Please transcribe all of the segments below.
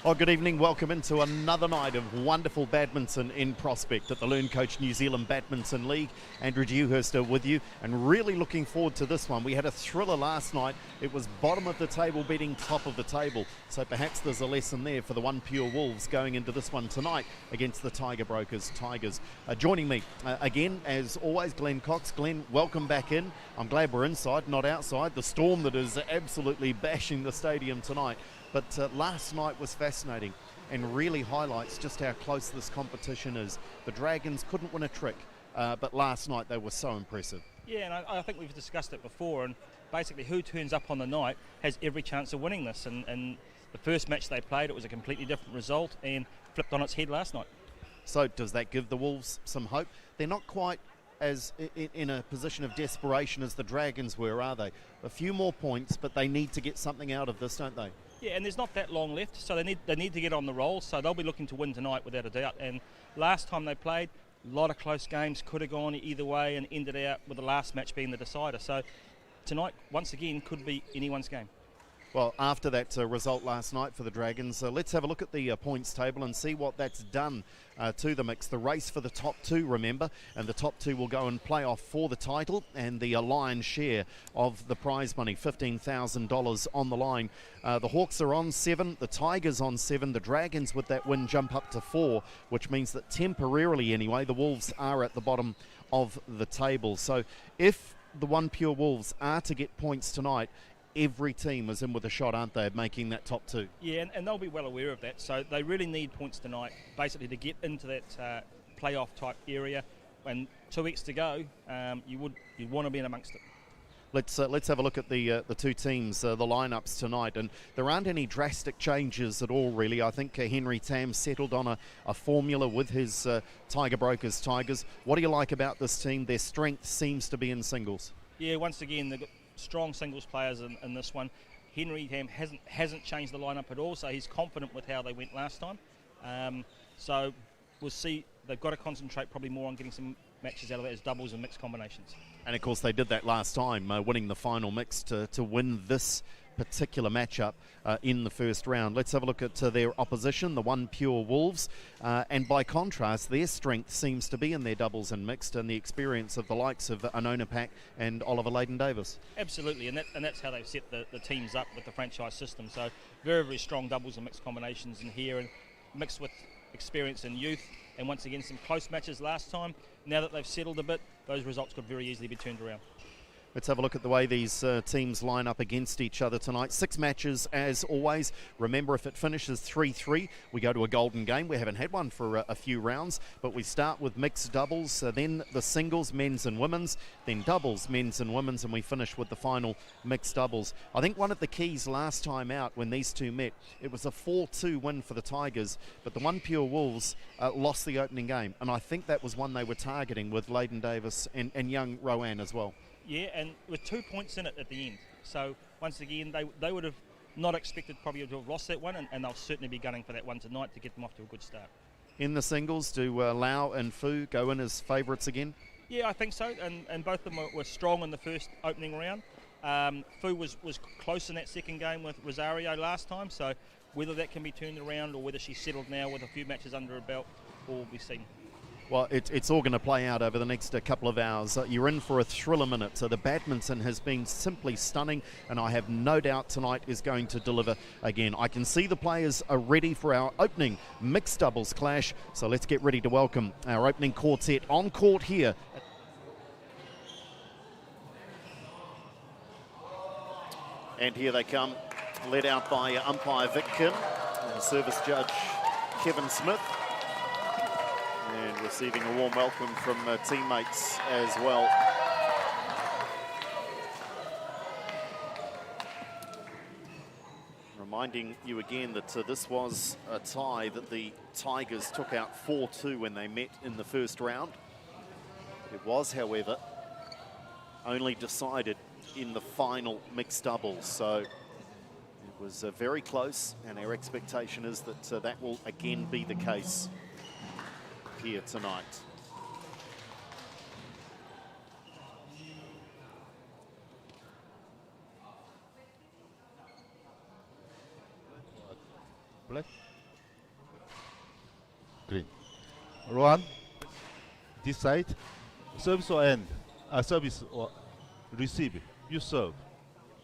Oh, good evening. Welcome into another night of wonderful badminton in Prospect at the LearnCoach New Zealand Badminton League. Andrew Dewhurst with you, and really looking forward to this one. We had a thriller last night. It was bottom of the table beating top of the table, so perhaps there's a lesson there for the OnePure Wolves going into this one tonight against the Tiger Brokers Tigers. Joining me again, as always, Glenn Cox. Glenn, welcome back in. I'm glad we're inside, not outside. The storm that is absolutely bashing the stadium tonight. But last night was fascinating and really highlights just how close this competition is. The Dragons couldn't win a trick, but last night they were so impressive. Yeah, and I think we've discussed it before, and basically who turns up on the night has every chance of winning this. And the first match they played, it was a completely different result and flipped on its head last night. So does that give the Wolves some hope? They're not quite as in a position of desperation as the Dragons were, are they? A few more points, but they need to get something out of this, don't they? Yeah, and there's not that long left, so they need to get on the roll, so they'll be looking to win tonight without a doubt. And last time they played, a lot of close games, could have gone either way and ended out with the last match being the decider. So tonight, once again, could be anyone's game. Well, after that result last night for the Dragons, let's have a look at the points table and see what that's done to the mix. The race for the top two, remember, and the top two will go and play off for the title and the lion's share of the prize money, $15,000 on the line. The Hawks are on 7, the Tigers on 7, the Dragons with that win jump up to 4, which means that temporarily anyway, the Wolves are at the bottom of the table. So if the OnePure Wolves are to get points tonight, every team is in with a shot, aren't they, of making that top two? Yeah, and they'll be well aware of that. So they really need points tonight, basically, to get into that playoff type area. And 2 weeks to go, you'd want to be in amongst it. Let's have a look at the two teams, the lineups tonight, and there aren't any drastic changes at all, really. I think Henry Tam settled on a formula with his Tiger Brokers Tigers. What do you like about this team? Their strength seems to be in singles. Yeah, once again, they've got strong singles players in this one. Henry Tam hasn't changed the lineup at all, so he's confident with how they went last time. So we'll see. They've got to concentrate probably more on getting some matches out of that as doubles and mixed combinations. And of course they did that last time, winning the final mix to win this particular matchup in the first round. Let's have a look at their opposition, the OnePure Wolves, and by contrast their strength seems to be in their doubles and mixed and the experience of the likes of Anona Pack and Oliver Leyden-Davis. Absolutely, and that's how they've set the teams up with the franchise system. So very, very strong doubles and mixed combinations in here, and mixed with experience and youth, and once again some close matches last time. Now that they've settled a bit, those results could very easily be turned around. Let's have a look at the way these teams line up against each other tonight. 6 matches as always. Remember, if it finishes 3-3, we go to a golden game. We haven't had one for a few rounds, but we start with mixed doubles, then the singles, men's and women's, then doubles, men's and women's, and we finish with the final mixed doubles. I think one of the keys last time out when these two met, it was a 4-2 win for the Tigers, but the OnePure Wolves lost the opening game, and I think that was one they were targeting with Leyden-Davis and young Rowan as well. Yeah, and with 2 points in it at the end. So once again, they would have not expected probably to have lost that one, and they'll certainly be gunning for that one tonight to get them off to a good start. In the singles, do Lau and Fu go in as favourites again? Yeah, I think so, and both of them were strong in the first opening round. Fu was close in that second game with Rosario last time, so whether that can be turned around or whether she's settled now with a few matches under her belt will be seen. Well, it's all going to play out over the next couple of hours. You're in for a thriller minute. So the badminton has been simply stunning, and I have no doubt tonight is going to deliver again. I can see the players are ready for our opening mixed doubles clash. So let's get ready to welcome our opening quartet on court here. And here they come, led out by umpire Vic Kim and service judge Kevin Smith. And receiving a warm welcome from teammates as well. Reminding you again that this was a tie that the Tigers took out 4-2 when they met in the first round. It was, however, only decided in the final mixed doubles. So it was very close, and our expectation is that that will again be the case here tonight. Black. Green. Rohan, this side. Service or end? Service or receive? You serve.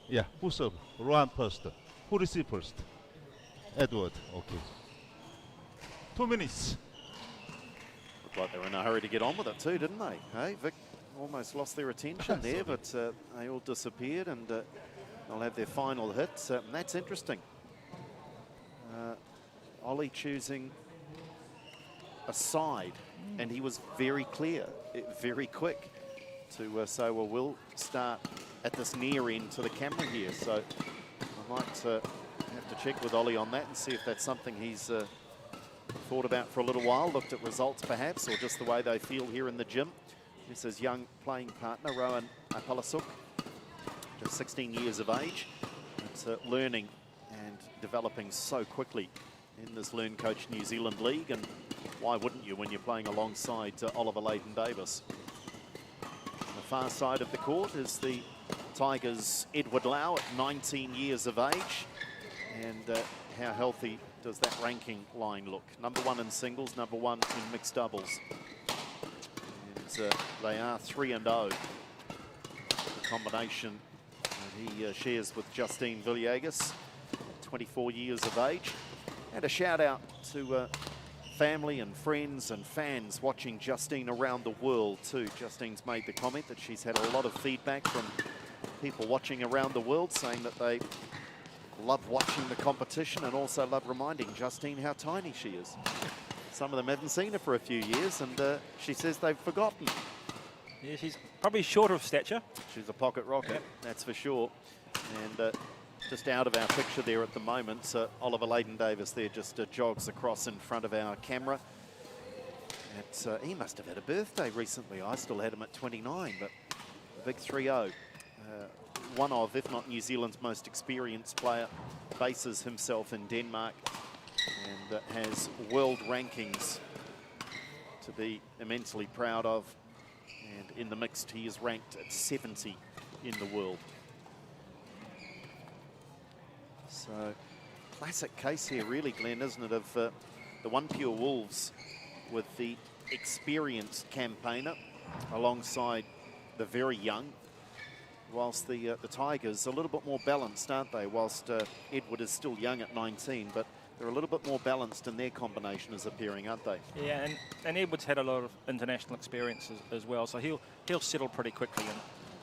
Yeah, who serve? Rohan first. Who receive first? Edward. Okay. 2 minutes. Looked like they were in a hurry to get on with it too, didn't they? Hey, Vic almost lost their attention there, but they all disappeared, and they'll have their final hit. And that's interesting. Ollie choosing a side, and he was very clear, very quick to say, well, we'll start at this near end to the camera here. So I might have to check with Ollie on that and see if that's something he's thought about for a little while, looked at results perhaps, or just the way they feel here in the gym. This is young playing partner, Rohan Apalasuk, just 16 years of age. It's learning and developing so quickly in this LearnCoach New Zealand League, and why wouldn't you when you're playing alongside Oliver Leighton-Davis? On the far side of the court is the Tigers' Edward Lau at 19 years of age, and how healthy does that ranking line look? Number 1 in singles, number 1 in mixed doubles. And they are 3-0. The combination that he shares with Justine Villegas, 24 years of age. And a shout out to family and friends and fans watching Justine around the world too. Justine's made the comment that she's had a lot of feedback from people watching around the world saying that they love watching the competition and also love reminding Justine how tiny she is. Some of them haven't seen her for a few years, and she says they've forgotten. Yeah, she's probably short of stature. She's a pocket rocket, that's for sure. And just out of our picture there at the moment, Oliver Leighton-Davis there just jogs across in front of our camera. He must have had a birthday recently. I still had him at 29, but a big 3-0. One of, if not New Zealand's most experienced player, bases himself in Denmark and has world rankings to be immensely proud of. And in the mixed, he is ranked at 70 in the world. So, classic case here really, Glenn, isn't it, of the OnePure Wolves with the experienced campaigner alongside the very young, whilst the Tigers are a little bit more balanced, aren't they? Whilst Edward is still young at 19, but they're a little bit more balanced in their combination as appearing, aren't they? Yeah, and Edward's had a lot of international experience as well, so he'll settle pretty quickly. And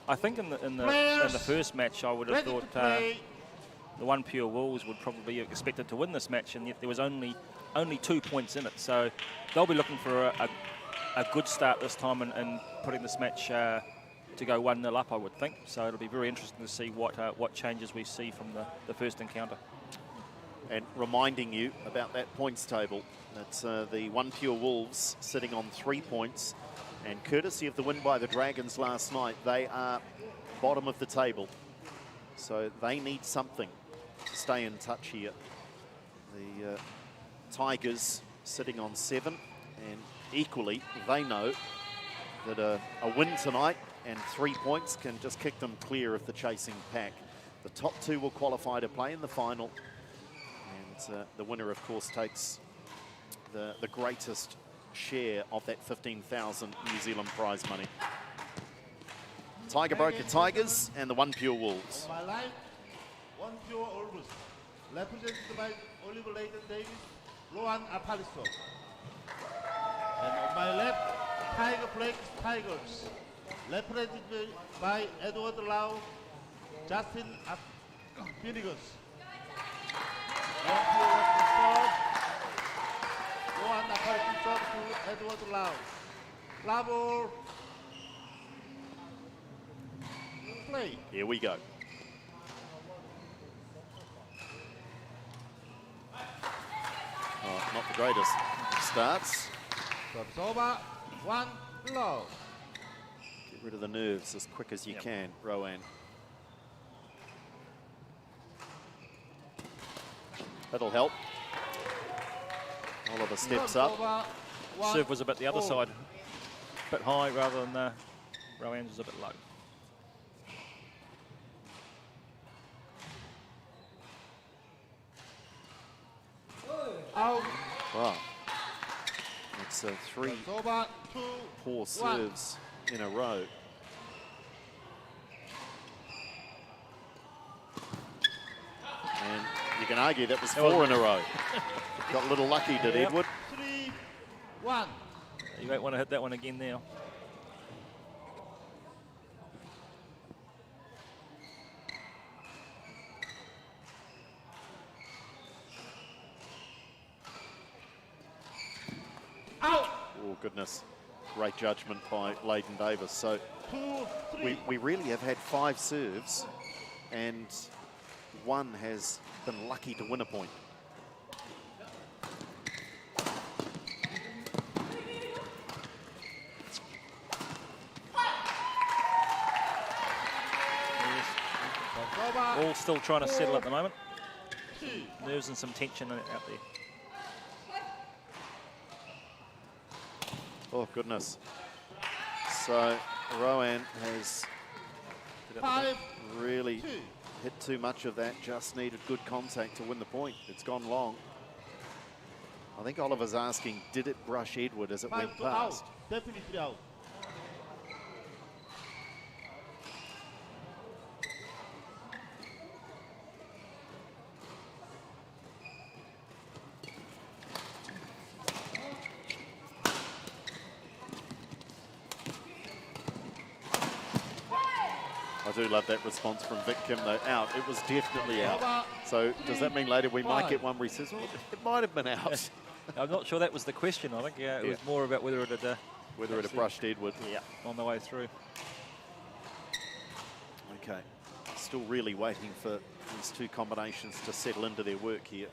I think in the first match, I would have thought the OnePure Wolves would probably be expected to win this match, and yet there was only 2 points in it. So they'll be looking for a good start this time and putting this match to go 1-0 up, I would think. So it'll be very interesting to see what changes we see from the first encounter. And reminding you about that points table, that's the OnePure Wolves sitting on 3 points, and courtesy of the win by the Dragons last night, they are bottom of the table. So they need something to stay in touch here. The Tigers sitting on 7, and equally they know that a win tonight and 3 points can just kick them clear of the chasing pack. The top 2 will qualify to play in the final, and the winner, of course, takes the greatest share of that 15,000 New Zealand prize money. Tiger Broker Tigers and the OnePure Wolves. On my right, OnePure Wolves, represented by Oliver Leighton-Davis, Rohan Apalasuk. And on my left, Tiger Flex Tigers, represented by Edward Lau, Justin Villegas. OnePure serve, Rohan Apalasuk serve to Edward Lau. Bravo. Play. Here we go. Oh, not the greatest. Starts. Serves over. 1 low. Get rid of the nerves as quick as you can, Rohan. That'll help. Oliver steps up. Serve was a bit the other side, a bit high rather than Rohan's was a bit low. Out. Wow. So 3 That's over. 2, poor 1. serves in a row. And you can argue that was 4 in a row. Got a little lucky, did Yep. Edward? 3, 1. You won't want to hit that one again now. Out. Oh, goodness. Great judgment by Leighton Davis. So 2, 3. we really have had 5 serves, and 1 has been lucky to win a point. That's over. All still trying to settle at the moment. 2. Nerves and some tension out there. Oh, goodness. So Rowan has 5, really 2. hit too much of that, just needed good contact to win the point. It's gone long. I think Oliver's asking, did it brush Edward as it 5 went to past? out. Definitely out. I do love that response from Vic Kim, though. Out. It was definitely out. Over. So does that mean later we might 5. get one where he says, well, it might have been out? I'm not sure that was the question. I think it was more about whether it had Whether it had brushed Edward. on the way through. Okay. Still really waiting for these 2 combinations to settle into their work here.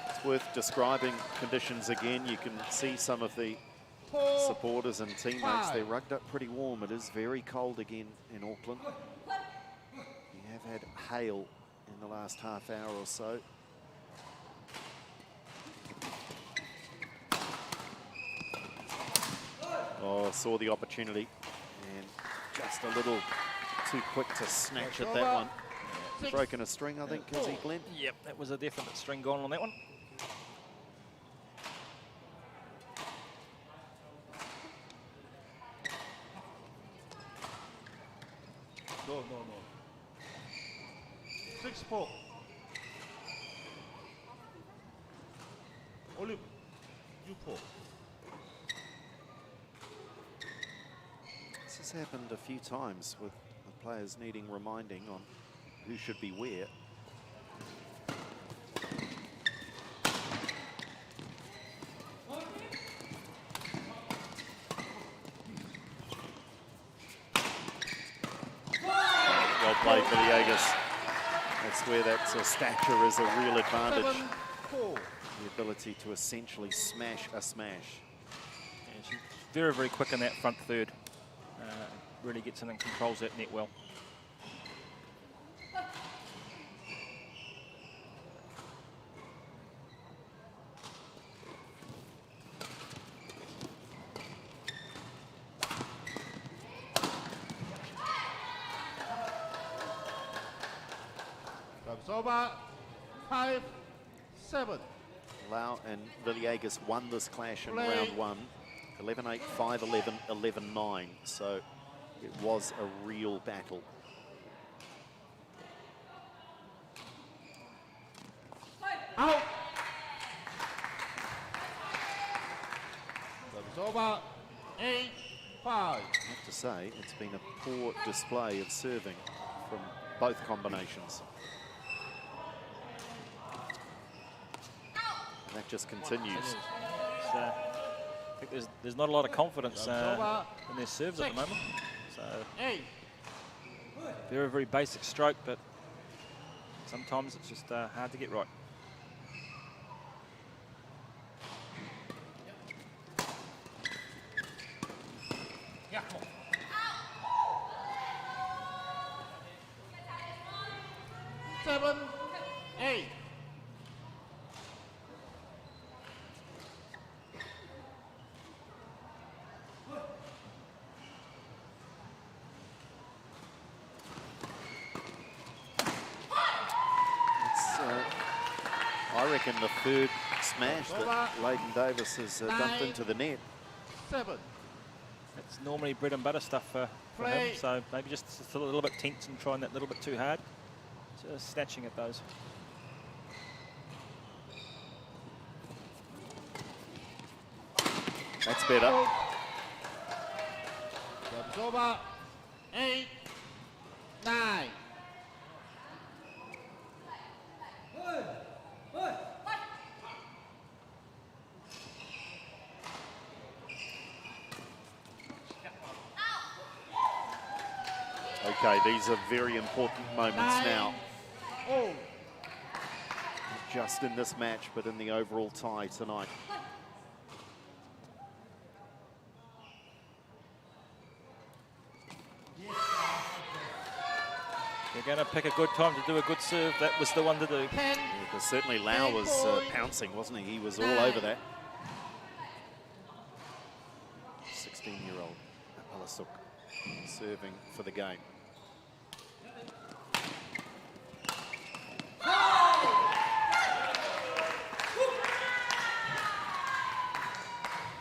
It's worth describing conditions again. You can see some of the 4, supporters and teammates. 5. They're rugged up pretty warm. It is very cold again in Auckland. We have had hail in the last half hour or so. Oh, saw the opportunity and just a little too quick to snatch at that one. 6. Broken a string, I think, has he, Glenn? Yep, that was a definite string gone on that one. No. 6, 4. Olive, you 4. This has happened a few times with the players needing reminding on who should be where. Well played, Villegas. That's where that stature is a real advantage. 7, 4. The ability to essentially smash a smash. And she's very, very quick in that front third. Really gets in and controls that net well. That's over. 5, 7. Lau and Villegas won this clash in Play. round 1. 11-8, 5-11, 11-9. So it was a real battle. Out. That's over. 8, 5. I have to say, it's been a poor display of serving from both combinations. And that just continues. It's, I think there's not a lot of confidence in their serves at the moment. So 8. very, very basic stroke, but sometimes it's just hard to get right. Yeah. 7, 8. like in the third smash that Leighton Davis has dumped into the net. 7. It's normally bread and butter stuff for him, so maybe just a little bit tense and trying that a little bit too hard. Just snatching at those. That's better. Service over. 8, 9. Okay, these are very important moments 9. now. Oh. Not just in this match, but in the overall tie tonight. You're going to pick a good time to do a good serve. That was the one to do. 10. Yeah, because certainly Lau was pouncing, wasn't he? He was all over that. 16-year-old Apalasuk serving for the game.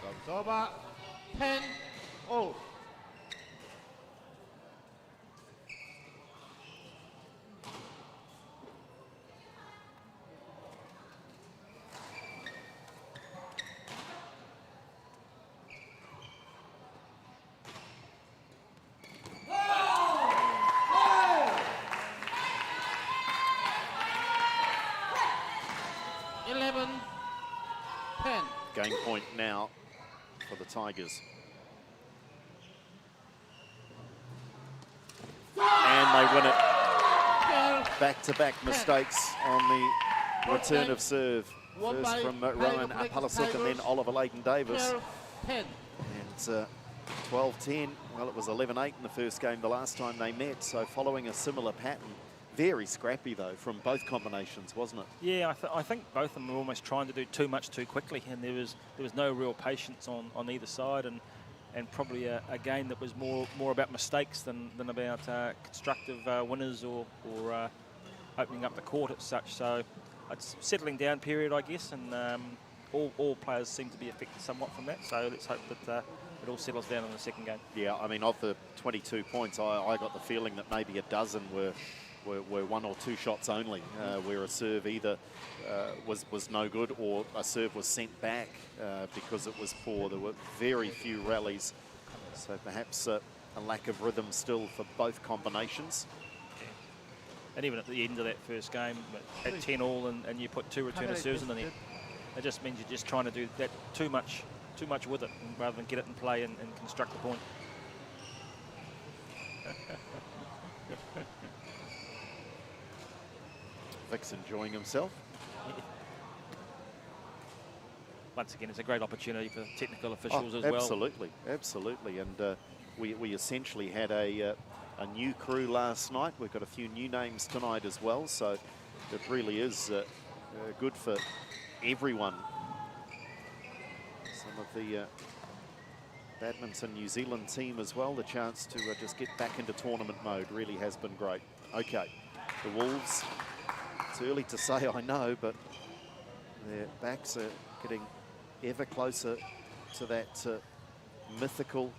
Service over. 10. Oh. Game point now for the Tigers. And they win it. Back-to-back mistakes on the return of serve. First from Rowan Apalasuk and then Oliver Leighton Davis. 10. And 12-10. Well, it was 11-8 in the first game the last time they met. So following a similar pattern. Very scrappy, though, from both combinations, wasn't it? Yeah, I think both of them were almost trying to do too much too quickly, and there was no real patience on either side, and probably a game that was more about mistakes than about constructive winners or opening up the court as such. So it's a settling down period, I guess, and all players seem to be affected somewhat from that. So let's hope that it all settles down in the second game. Yeah, I mean, of the 22 points, I got the feeling that maybe a dozen were 1 or 2 shots only, where a serve either was no good or a serve was sent back because it was poor. There were very few rallies, so perhaps a lack of rhythm still for both combinations. Yeah. And even at the end of that first game, at 10-all and you put 2 returner serves in the net, it just means you're just trying to do that too much with it rather than get it in play and construct the point. Vic's enjoying himself. Once again, it's a great opportunity for technical officials as well. Absolutely. And we essentially had a new crew last night. We've got a few new names tonight as well, so it really is good for everyone. Some of the Badminton New Zealand team as well, the chance to just get back into tournament mode really has been great. Okay, the Wolves. It's early to say, I know, but their backs are getting ever closer to that mythical,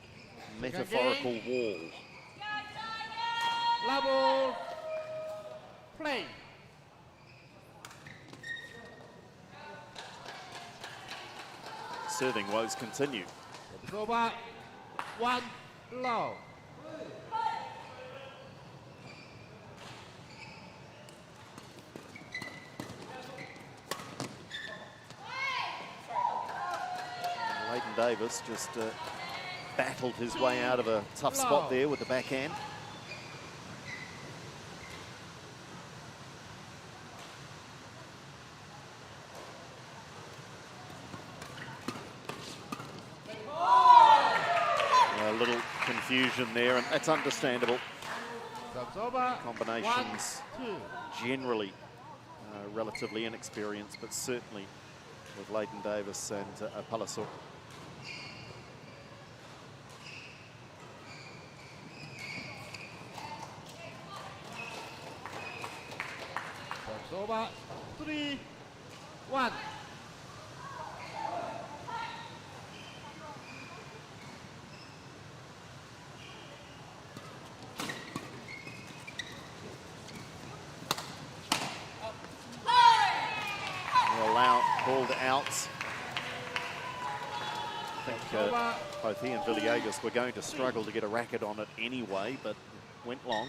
metaphorical wall. Level. Play. Serving woes continue. It's over. 1 low. Leighton Davis just battled his way out of a tough spot there with the backhand. A little confusion there, and that's understandable. Combinations 1, 2. generally relatively inexperienced, but certainly with Leighton Davis and Apalasuk. Over. 3, 1. Called outs. I think both he and Villegas were going to struggle to get a racket on it anyway, but went long.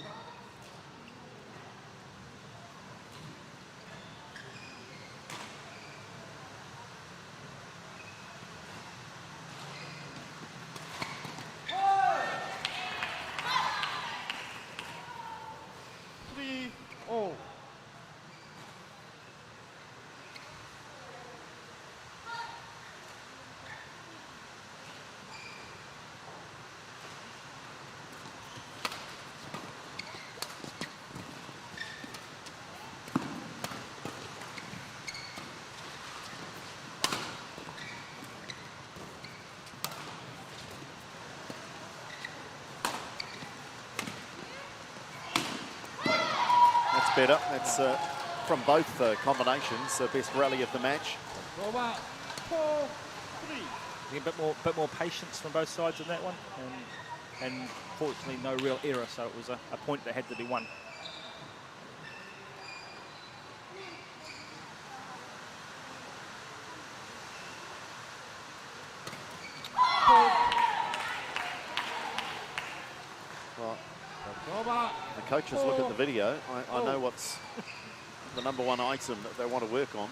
Better. That's from both combinations, best rally of the match. Over 4-3. A bit more patience from both sides in that one, and fortunately no real error, so it was a point that had to be won. The coaches look at the video. I know what's the #1 item that they want to work on.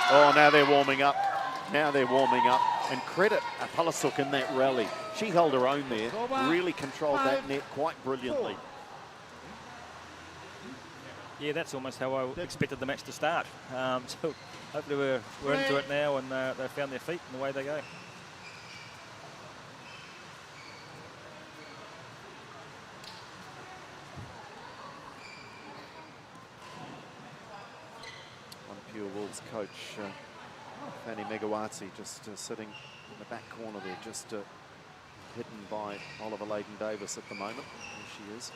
Oh, now they're warming up. Now they're warming up. And credit Palasuk in that rally. She held her own there, really controlled that net quite brilliantly. Yeah, that's almost how I expected the match to start. So hopefully we're into it now, and they've found their feet and away they go. OnePure Wolves coach Fanny Megawati just sitting in the back corner there, just hidden by Oliver Layden-Davis at the moment. There she is.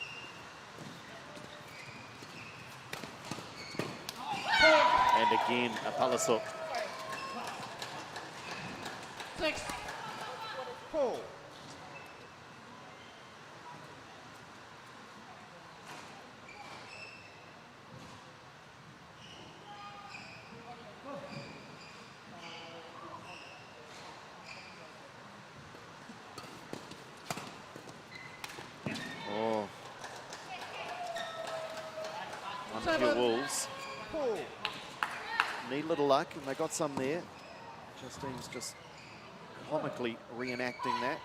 And again, Palasuk. 6-4. Oh. OnePure Wolves. 4. Need a little luck, and they got some there. Justine's just comically reenacting that.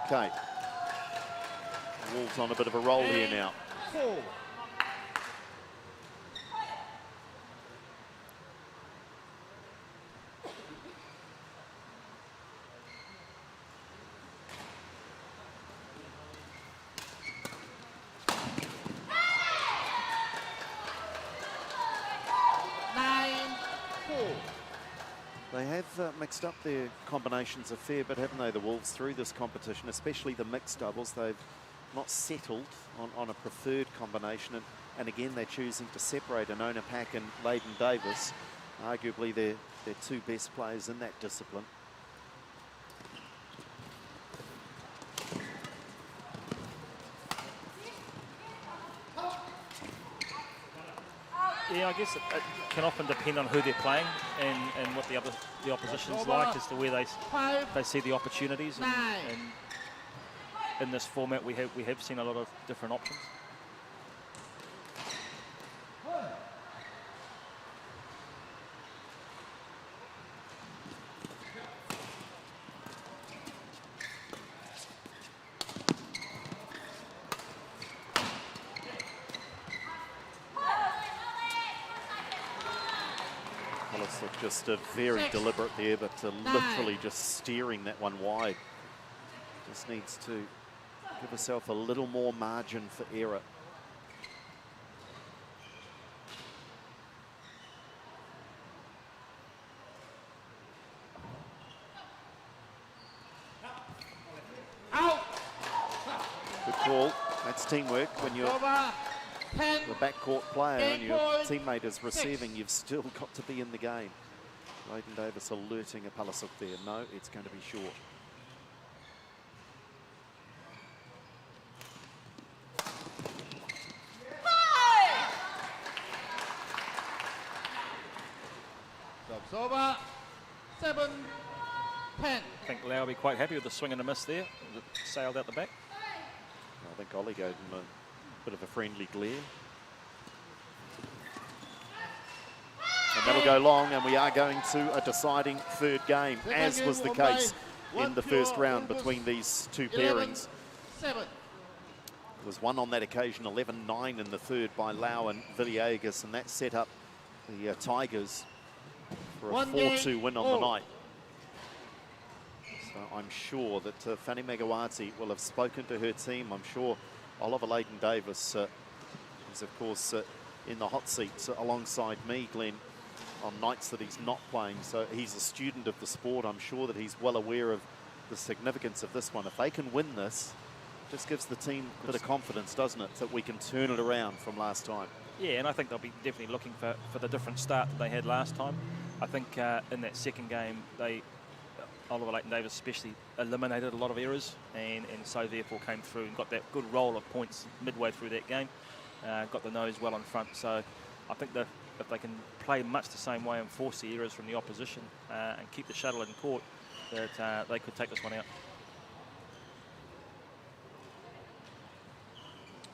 Okay. Wolves on a bit of a roll here now. 4. They have mixed up their combinations a fair bit, haven't they, the Wolves, through this competition, especially the mixed doubles. They've not settled on a preferred combination, and again, they're choosing to separate Anona Pack and Layden-Davis, arguably their two best players in that discipline. Yeah, I guess it can often depend on who they're playing and what the opposition's like, as to where they see the opportunities. And in this format, we have seen a lot of different options. Palasuk just very deliberate there, but literally just steering that one wide. Just needs to give herself a little more margin for error. Out. Good call. That's teamwork. When you're Over. 10. the backcourt player and your Point teammate is 6. receiving, you've still got to be in the game. Leighton Davis alerting a Palasuk there. No, it's going to be short. Job's over. 7. 10. I think Lau will be quite happy with the swing and a miss there. It sailed out the back. I think Ollie gave him a bit of a friendly glare. And that'll go long, and we are going to a deciding third game, as was the case in the first round between these two 11, pairings. 7. There was one on that occasion, 11-9 in the third by Lau and Villegas, and that set up the Tigers for a 4-2 win on the night. So I'm sure that Fanny Megawati will have spoken to her team. I'm sure Oliver Leighton Davis is, of course, in the hot seat alongside me, Glenn, on nights that he's not playing. So he's a student of the sport. I'm sure that he's well aware of the significance of this one. If they can win this, it just gives the team a bit of confidence, doesn't it, that we can turn it around from last time. Yeah, and I think they'll be definitely looking for the different start that they had last time. I think in that second game, Oliver Leighton Davis especially eliminated a lot of errors, and so therefore came through and got that good roll of points midway through that game. Got the nose well in front, so I think that if they can play much the same way and force the errors from the opposition and keep the shuttle in court, that they could take this one out.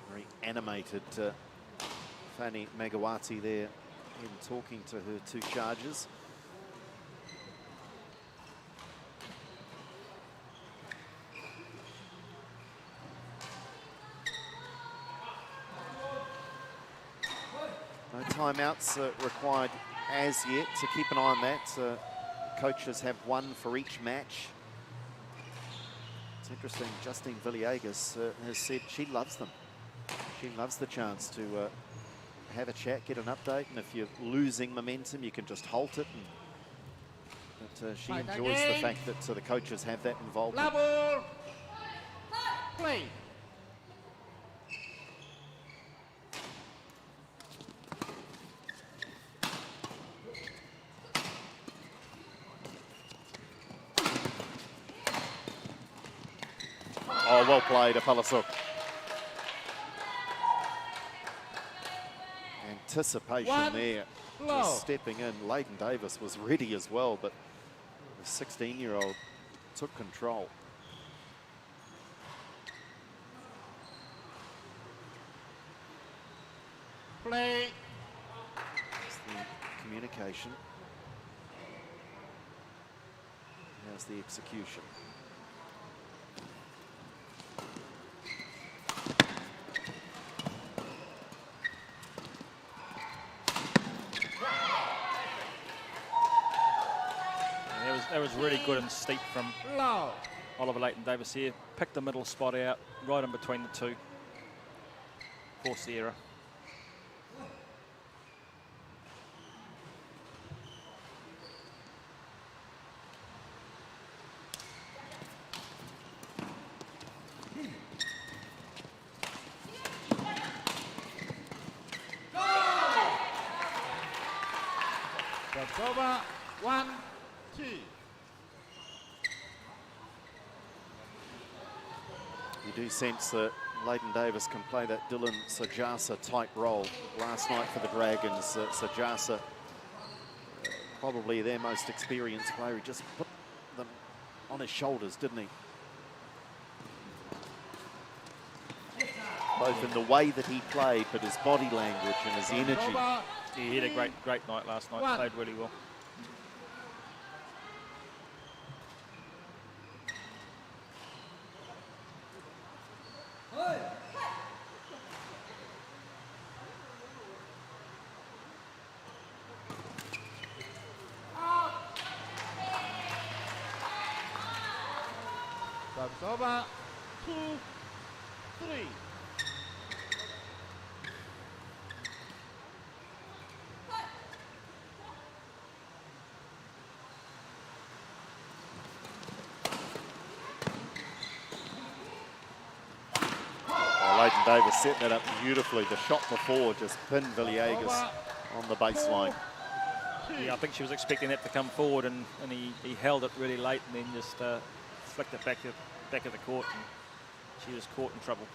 Very animated Fanny Megawati there in talking to her two charges. No timeouts required as yet, so keep an eye on that. Coaches have one for each match. It's interesting, Justine Villegas has said she loves them. She loves the chance to have a chat, get an update, and if you're losing momentum, you can just halt it. But she enjoys the fact that the coaches have that involvement. Level. Play. Oh, well played, Palasuk. Anticipation there, just stepping in. Leighton Davis was ready as well, but the 16-year-old took control. Play. That's the communication. How's the execution? That was really good and steep from Low. Oliver Leighton Davis here. Picked the middle spot out, right in between the two. Forced the error. That's over. 1, 2. You do sense that Leighton Davis can play that Dylan Sajasa type role. Last night for the Dragons, Sajasa, probably their most experienced player. He just put them on his shoulders, didn't he? Both in the way that he played, but his body language and his energy. He had a great night last night. Played really well. Service over. 2, 3. Leighton Davis setting it up beautifully. The shot before just pinned Villegas on the baseline. Yeah, I think she was expecting that to come forward, and he held it really late and then just flicked it back of the court, and she was caught in trouble.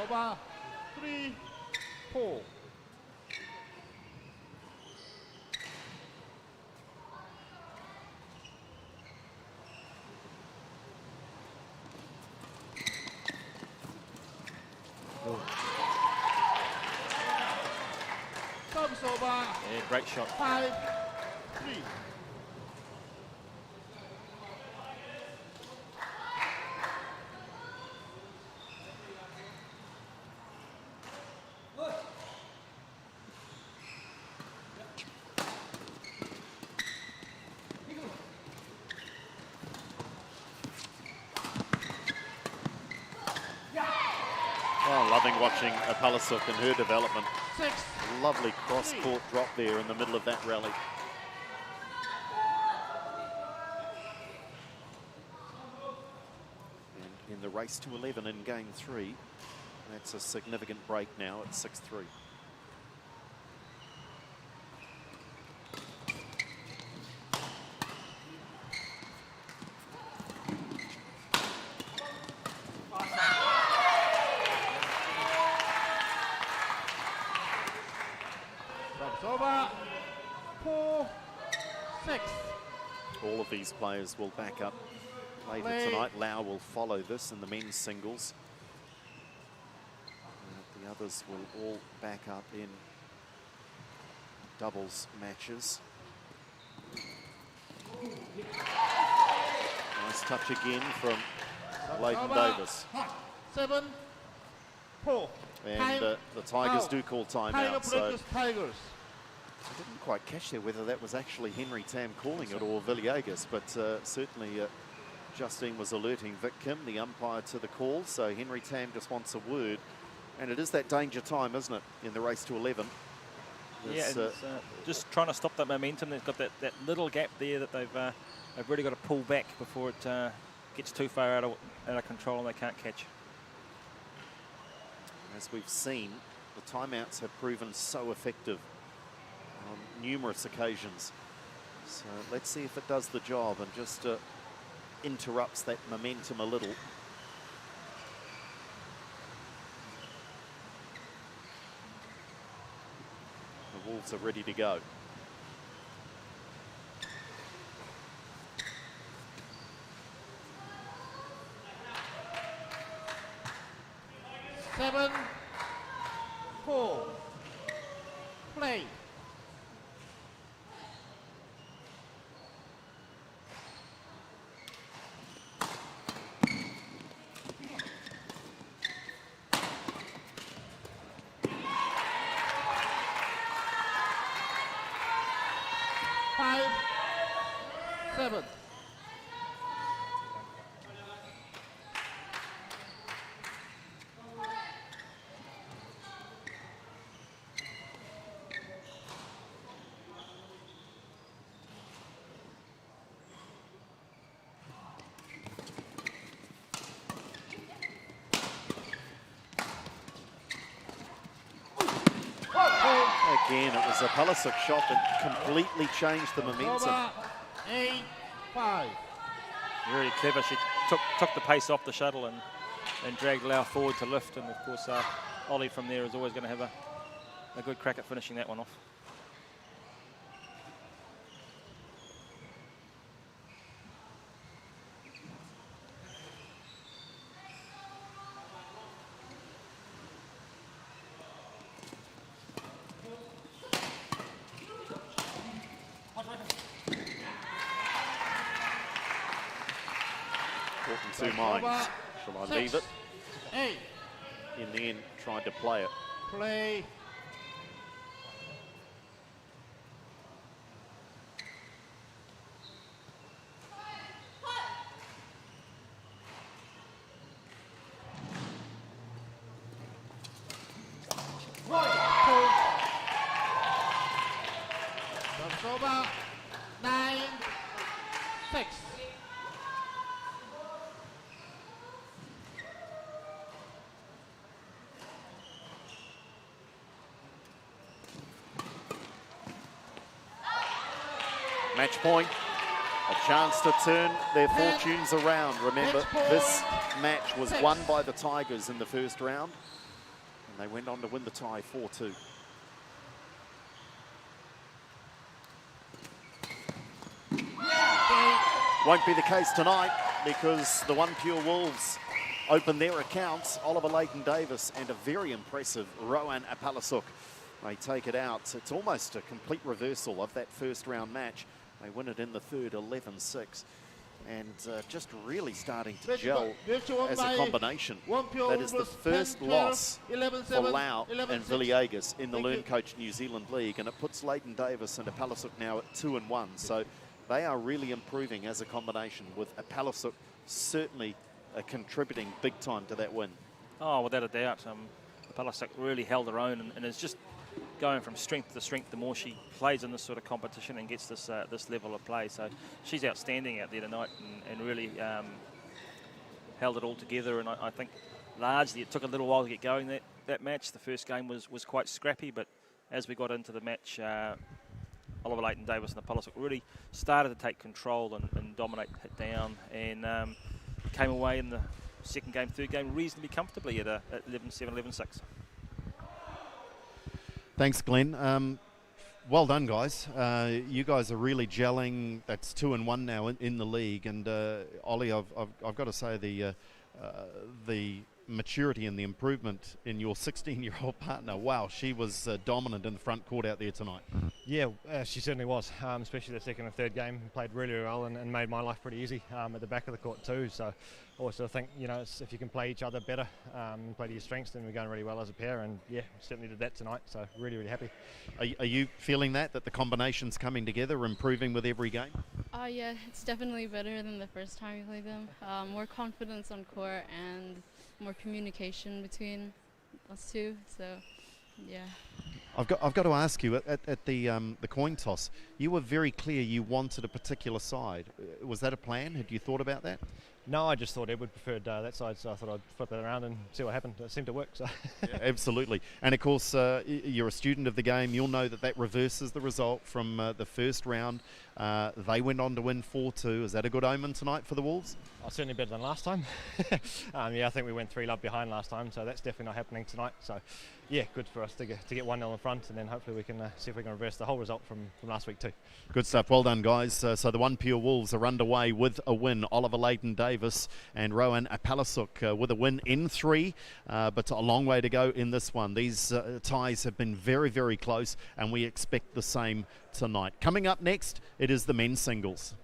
Over. 3, 4. Service over. Yeah, great shot. 5, 3. Oh, loving watching Palasuk and her development. 6. Lovely cross-court drop there in the middle of that rally. And in the race to 11 in game 3, that's a significant break now at 6-3. Service over. 4, 6. All of these players will back up later Play. tonight. Lau will follow this in the men's singles. The others will all back up in doubles matches. Nice touch again from Leighton over. Davis. 7, 4. And the Tigers do call timeout, so Tigers. I didn't quite catch there whether that was actually Henry Tam calling it or Villegas, but certainly Justine was alerting Vic Kim, the umpire, to the call, so Henry Tam just wants a word. And it is that danger time, isn't it, in the race to 11? Yeah, and it's, just trying to stop that momentum. They've got that little gap there that they've really got to pull back before it gets too far out of control and they can't catch. As we've seen, the timeouts have proven so effective on numerous occasions. So let's see if it does the job and just interrupts that momentum a little. The Wolves are ready to go. Seven, 4. Play. Five, 7. Again, it was a Palasuk shot that completely changed the momentum. Over. 8, 5. Really clever. She took the pace off the shuttle and dragged Lau forward to lift. And of course, Ollie from there is always going to have a good crack at finishing that one off. Caught in two minds. Shall I leave it? 8. In the end, tried to play it. Play. Two. Service over. 9-6. Match point. A chance to turn their fortunes around. Remember, this match was won by the Tigers in the first round, and they went on to win the tie 4-2. Won't be the case tonight because the OnePure Wolves open their accounts. Oliver Leighton-Davis and a very impressive Rowan Apalasuk. They take it out. It's almost a complete reversal of that first round match. They win it in the third, 11-6. And just really starting to gel as a combination. That is the first loss for Lau and Villegas in the LearnCoach New Zealand League. And it puts Leighton-Davis and Apalasuk now at 2-1. So they are really improving as a combination, with Apalasuk certainly contributing big time to that win. Oh, without a doubt. Apalasuk really held her own and is just going from strength to strength the more she plays in this sort of competition and gets this this level of play. So she's outstanding out there tonight and really held it all together. And I think largely it took a little while to get going, that match. The first game was quite scrappy, but as we got into the match, Oliver Leighton-Davis and Apalasuk really started to take control and dominate, hit down, and came away in the second game, third game reasonably comfortably at 11-7, 11-6. Thanks, Glenn. Well done, guys. You guys are really gelling. That's 2-1 now in the league. And Ollie, I've got to say the maturity and the improvement in your 16-year-old partner. Wow, she was dominant in the front court out there tonight. Yeah, she certainly was, especially the second and third game. Played really well and made my life pretty easy at the back of the court too. So also think, you know, if you can play each other better, play to your strengths, then we're going really well as a pair. And yeah, certainly did that tonight. So really, really happy. Are you feeling that the combination's coming together, improving with every game? Yeah, it's definitely better than the first time we played them. More confidence on court and more communication between us two. So yeah. I've got to ask you, at the coin toss, you were very clear you wanted a particular side. Was that a plan? Had you thought about that? No, I just thought Edward preferred that side, so I thought I'd flip that around and see what happened. It seemed to work. So. Yeah, absolutely. And of course, you're a student of the game. You'll know that reverses the result from the first round. They went on to win 4-2. Is that a good omen tonight for the Wolves? Oh, certainly better than last time. Yeah, I think we went 3-love behind last time, so that's definitely not happening tonight. So, yeah, good for us to get 1-0 in front, and then hopefully we can see if we can reverse the whole result from last week too. Good stuff. Well done, guys. So the OnePure Wolves are underway with a win. Oliver Leighton-Davis and Rowan Apalasuk with a win in 3, but a long way to go in this one. These ties have been very, very close, and we expect the same tonight. Coming up next, it is the men's singles.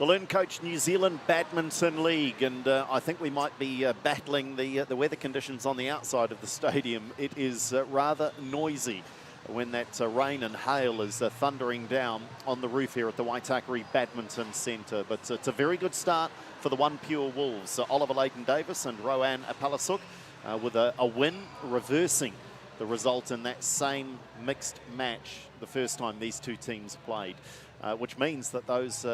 The LearnCoach New Zealand Badminton League, and I think we might be battling the weather conditions on the outside of the stadium. It is rather noisy when that rain and hail is thundering down on the roof here at the Waitakere Badminton Centre. But it's a very good start for the OnePure Wolves. Oliver Leighton-Davis and Roanne Apalasuk with a win, reversing the result in that same mixed match the first time these two teams played. Which means that those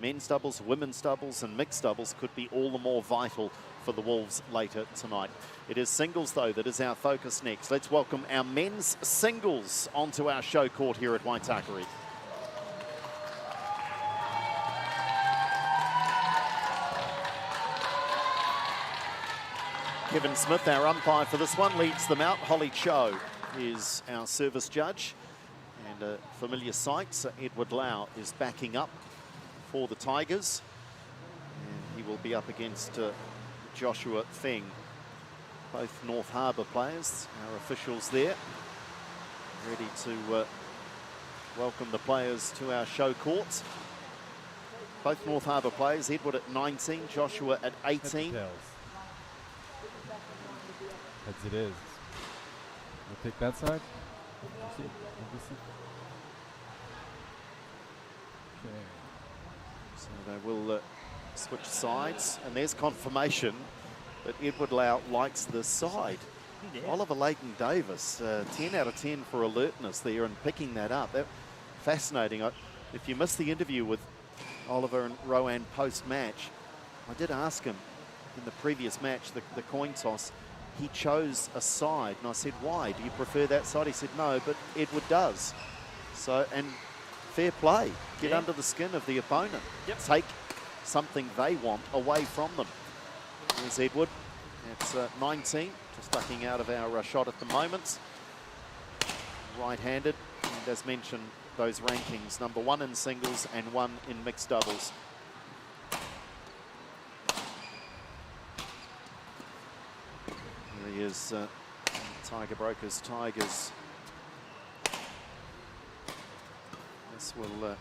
men's doubles, women's doubles and mixed doubles could be all the more vital for the Wolves later tonight. It is singles, though, that is our focus next. Let's welcome our men's singles onto our show court here at Waitakere. Kevin Smith, our umpire for this one, leads them out. Holly Cho is our service judge. And a familiar sight, Edward Lau is backing up for the Tigers. And he will be up against Joshua Feng. Both North Harbour players, our officials there, ready to welcome the players to our show court. Both North Harbour players, Edward at 19, Joshua at 18. As it is. We'll take that side. Okay. So they will switch sides, and there's confirmation that Edward Lau likes this side. Yeah. Oliver Leighton-Davis, 10 out of 10 for alertness there and picking that up. That, fascinating. If you missed the interview with Oliver and Roanne post-match, I did ask him in the previous match, the coin toss, he chose a side, and I said, why? Do you prefer that side? He said, no, but Edward does. So, and fair play. Get under the skin of the opponent. Yep. Take something they want away from them. There's Edward. It's 19, just ducking out of our shot at the moment. Right-handed, and as mentioned, those rankings, number 1 in singles and 1 in mixed doubles. Here he is, Tiger Brokers Tigers. This will,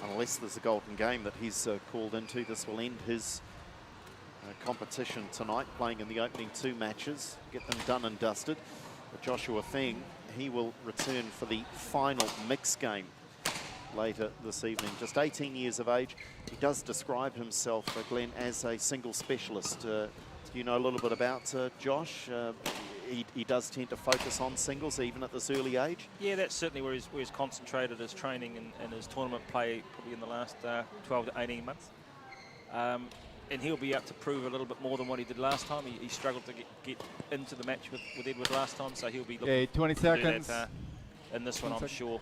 unless there's a golden game that he's called into, this will end his competition tonight, playing in the opening 2 matches, get them done and dusted. But Joshua Feng, he will return for the final mix game later this evening. Just 18 years of age. He does describe himself, Glenn, as a single specialist. Do you know a little bit about Josh? He does tend to focus on singles even at this early age. Yeah, that's certainly where he's concentrated his training and his tournament play probably in the last 12 to 18 months. And he'll be out to prove a little bit more than what he did last time. He struggled to get into the match with Edward last time, so he'll be looking 20 to seconds. do that in this one, I'm sure.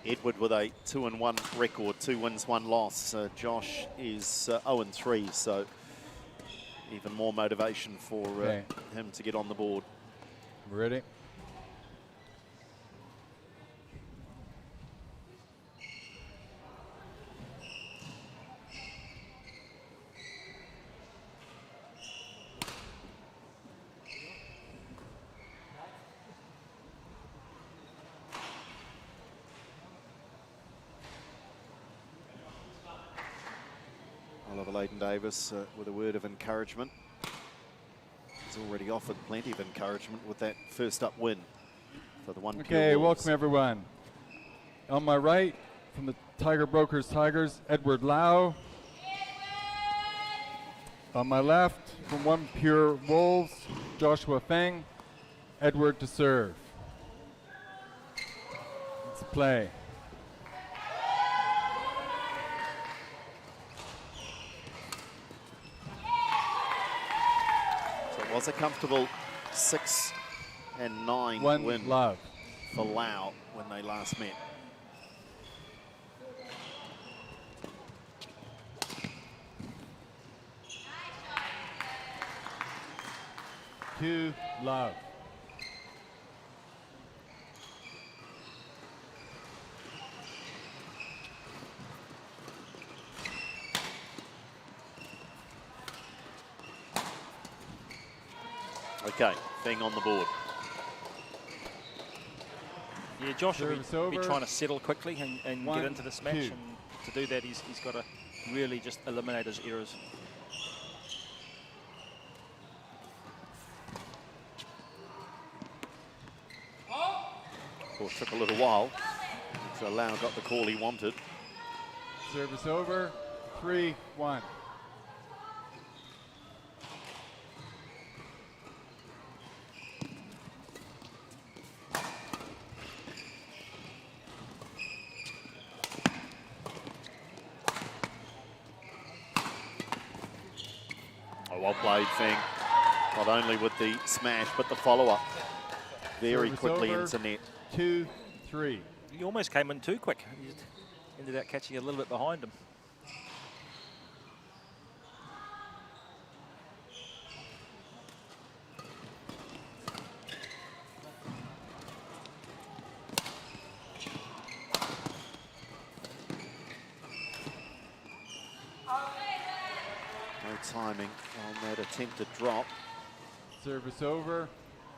Edward with a 2-1 record, 2 wins, 1 loss. Josh is 0-3, so even more motivation for him to get on the board. Ready? Oliver Leighton-Davis with a word of encouragement. He's already offered plenty of encouragement with that first up win for the OnePure Okay, Wolves. welcome everyone. On my right, from the Tiger Brokers Tigers, Edward Lau. On my left, from OnePure Wolves, Joshua Feng. Edward to serve. Let's play. It was a comfortable 6-9 One win love for Lau when they last met. Two love. Okay, Feng on the board. Yeah, Josh will be Service over. trying to settle quickly and get 1, into this match 2. and to do that, he's got to really just eliminate his errors. Of course, took a little while. So Lau got the call he wanted. Service over. 3-1. Oh, well played, Feng. Not only with the smash, but the follow-up. Very Service quickly over. into net. 2-3. He almost came in too quick. He just ended up catching a little bit behind him. No timing on that attempted drop. Service over.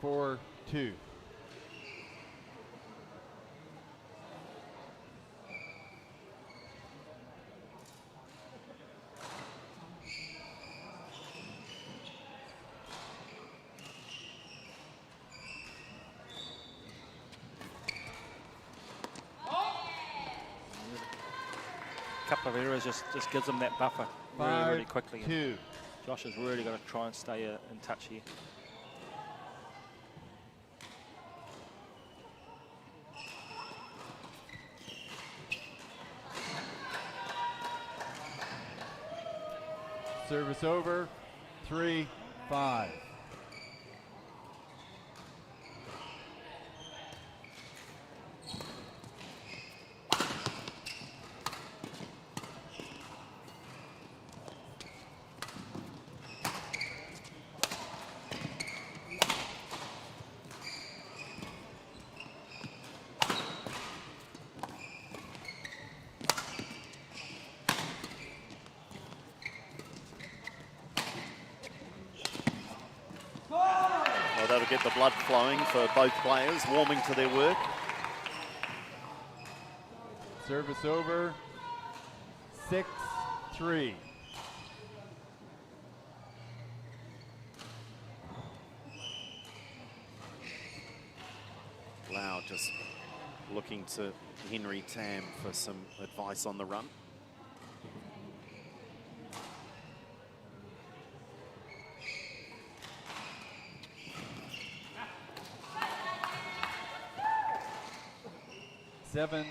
4-2. Couple of errors just gives him that buffer really quickly. 5-2. Josh has really got to try and stay in touch here. Service over. 3-5. Well, that'll get the blood flowing for both players, warming to their work. Service over. 6-3. Lau just looking to Henry Tam for some advice on the run. Seven,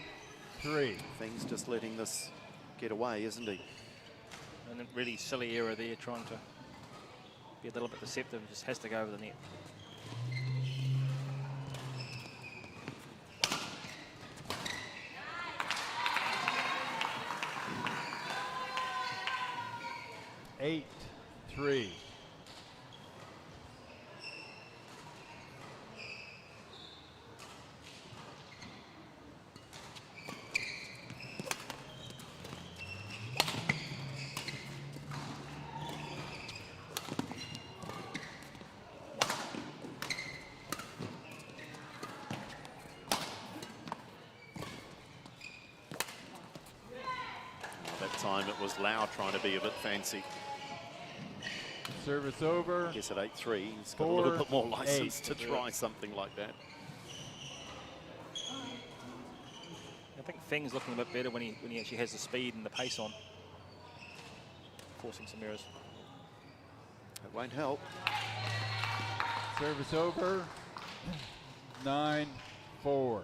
3. Things just letting this get away, isn't he? And a really silly error there, trying to be a little bit deceptive. Just has to go over the net. Eight, 3. That time it was Lau trying to be a bit fancy. Service over. I guess at 8-3, he's got a little bit more license 4-8. to try something like that. I think Feng's looking a bit better when he actually has the speed and the pace on, forcing some errors. It won't help. Service over. 9-4.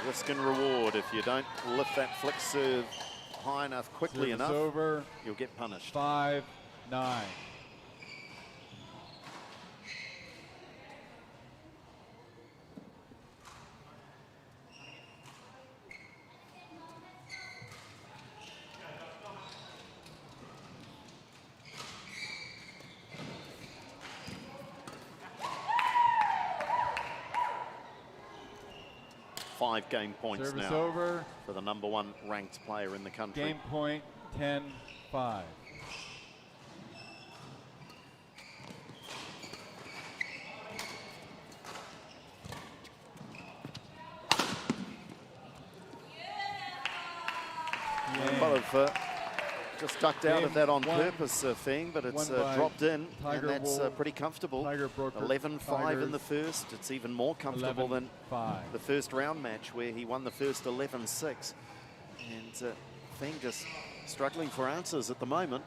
Risk and reward. If you don't lift that flick serve high enough, quickly Service enough, over. you'll get punished. 5-9. Five game points Service now over. for the #1 ranked player in the country. Game point 10-5. have just ducked out of Game that on one. purpose, Feng, but it's Won by dropped in, Tiger and that's Wolf. pretty comfortable. Tiger broke 11-5 in the first. It's even more comfortable than 11-5. the first round match where he won the first 11-6. And Feng just struggling for answers at the moment.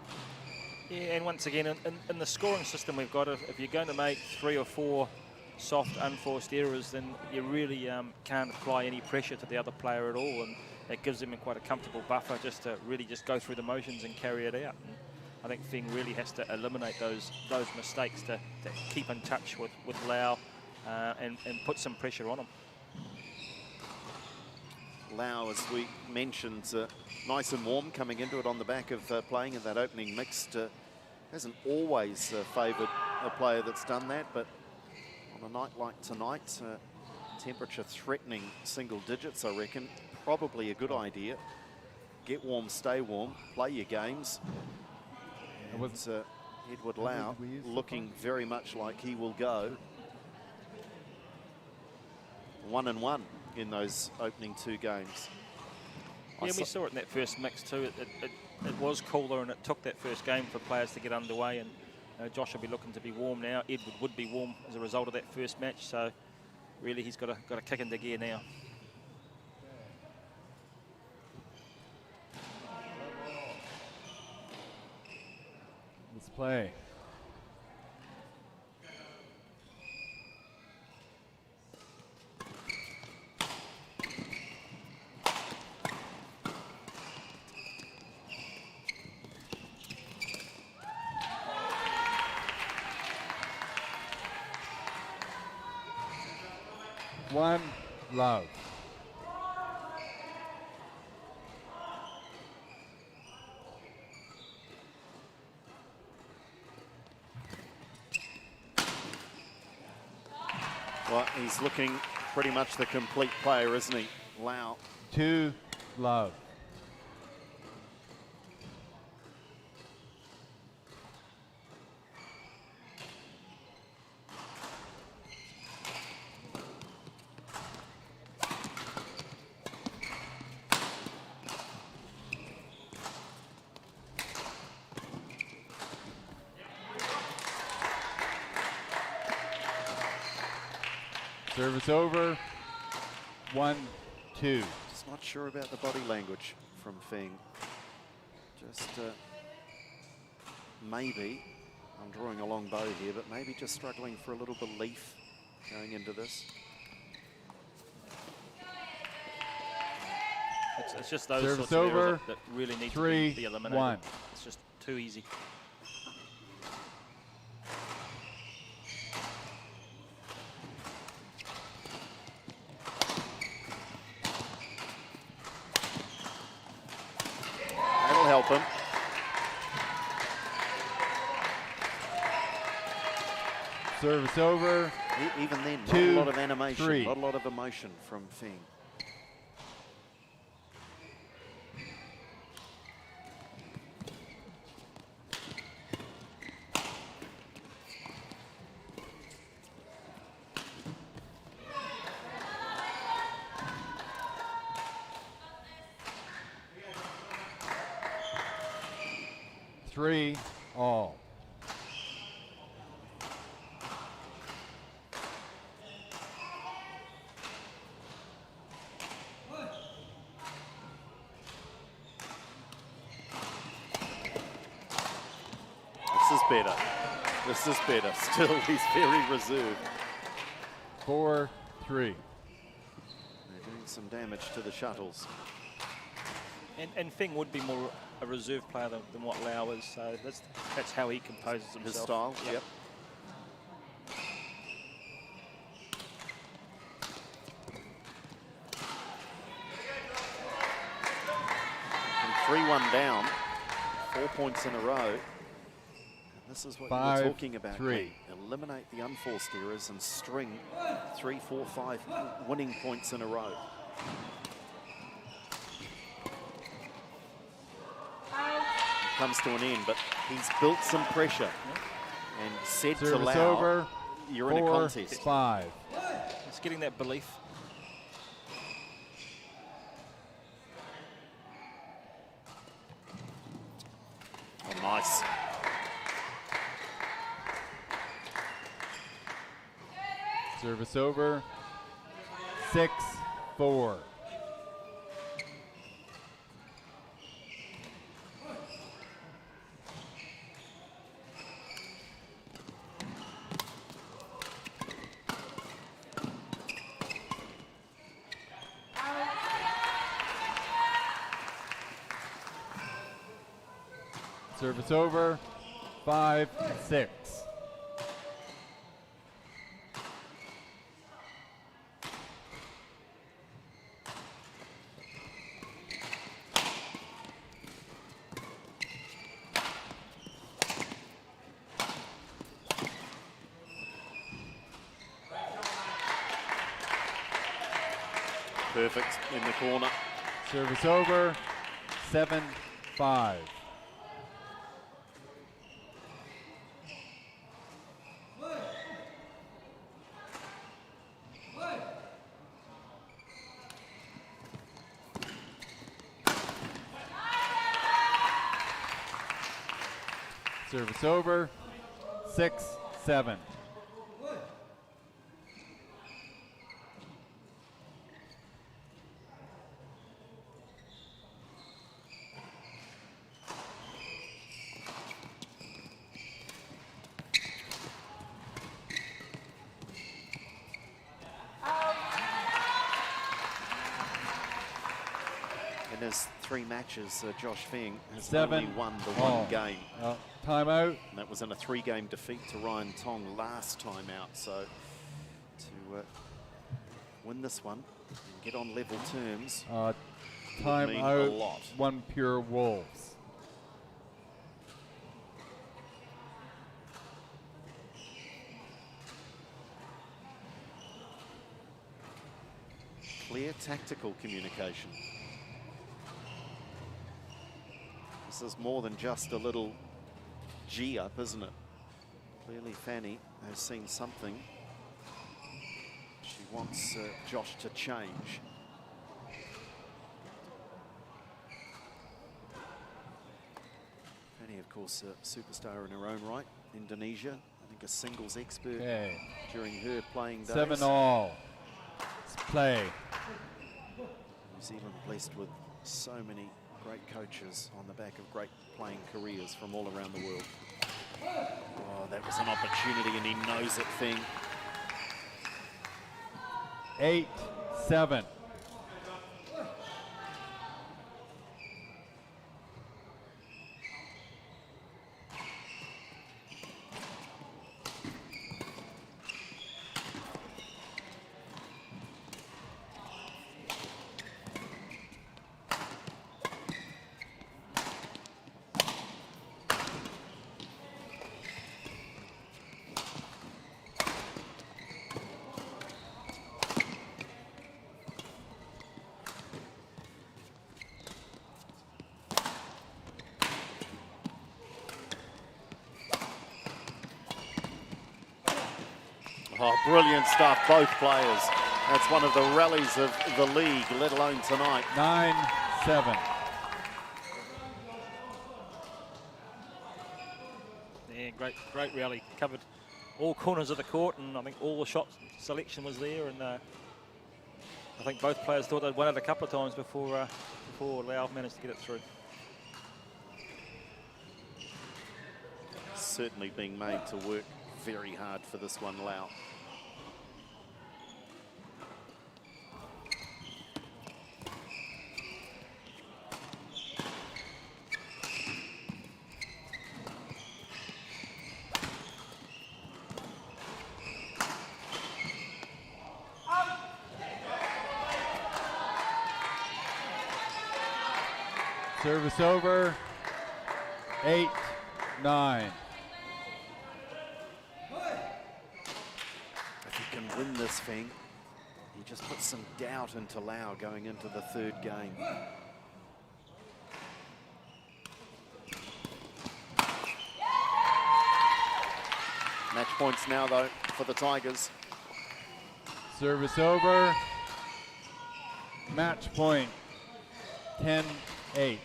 Yeah, and once again, in the scoring system we've got, if you're going to make 3 or 4 soft, unforced errors, then you really can't apply any pressure to the other player at all, and it gives them quite a comfortable buffer just to really just go through the motions and carry it out. And I think Feng really has to eliminate those mistakes to keep in touch with Lau and put some pressure on him. Lau, as we mentioned, nice and warm coming into it on the back of playing in that opening mixed. Hasn't always favoured a player that's done that, but on a night like tonight, temperature threatening single digits, I reckon, probably a good idea. Get warm, stay warm, play your games. And Edward Lau looking very much like he will go 1-1 in those opening 2 games. Yeah, we saw it in that first mix too. It was cooler, and it took that first game for players to get underway, and Josh will be looking to be warm now. Edward would be warm as a result of that first match, so really he's got to kick into gear now. Let's play. One love. Well, he's looking pretty much the complete player, isn't he, Lau? 2 love. Service over. 1-2. Just not sure about the body language from Feng. Just maybe, I'm drawing a long bow here, but maybe just struggling for a little belief going into this. It's just those Service sorts of errors over. that really need to 3-1. be eliminated. It's just too easy. That'll help him. Service over. Even then, not 2, a lot of animation, 3. not a lot of emotion from Feng. Three all. This is better. This is better. Still, he's very reserved. 4-3. They're doing some damage to the shuttles. And Feng would be more a reserve player than what Lau is, so that's how he composes himself. His style, yep. And 3-1 down, 4 points in a row. And this is what you were talking about. 5-3. Pete. Eliminate the unforced errors and string 3, 4, 5 winning points in a row. Comes to an end, but he's built some pressure and said to Service Lau, over. you're in a contest. 4-5. It's getting that belief. Service over. 6-4. Service over. 5-6. Perfect in the corner. Service over. 7-5. Service over. 6-7. In his 3 matches, Josh Feng has 7 only won the all. one game. Timeout. And that was in a 3-game defeat to Ryan Tong last time out. So to win this one and get on level terms would mean a Timeout. lot. OnePure Wolves. Clear tactical communication. This is more than just a little G up, isn't it? Clearly Fanny has seen something. She wants Josh to change. Fanny, of course, a superstar in her own right. Indonesia, I think a singles expert during her playing days. 7-all. Let's play. New Zealand blessed with so many great coaches on the back of great playing careers from all around the world. Oh, that was an opportunity and he knows it, Feng. 8-7. Oh, brilliant stuff, both players. That's one of the rallies of the league, let alone tonight. 9-7. Yeah, great rally. Covered all corners of the court, and I think all the shot selection was there. And I think both players thought they'd won it a couple of times before Lau managed to get it through. Certainly being made to work very hard for this one, Lau. Service over. 8-9. If he can win this, Feng, he just puts some doubt into Lau going into the 3rd game. Match points now, though, for the Tigers. Service over. Match point. 10-8.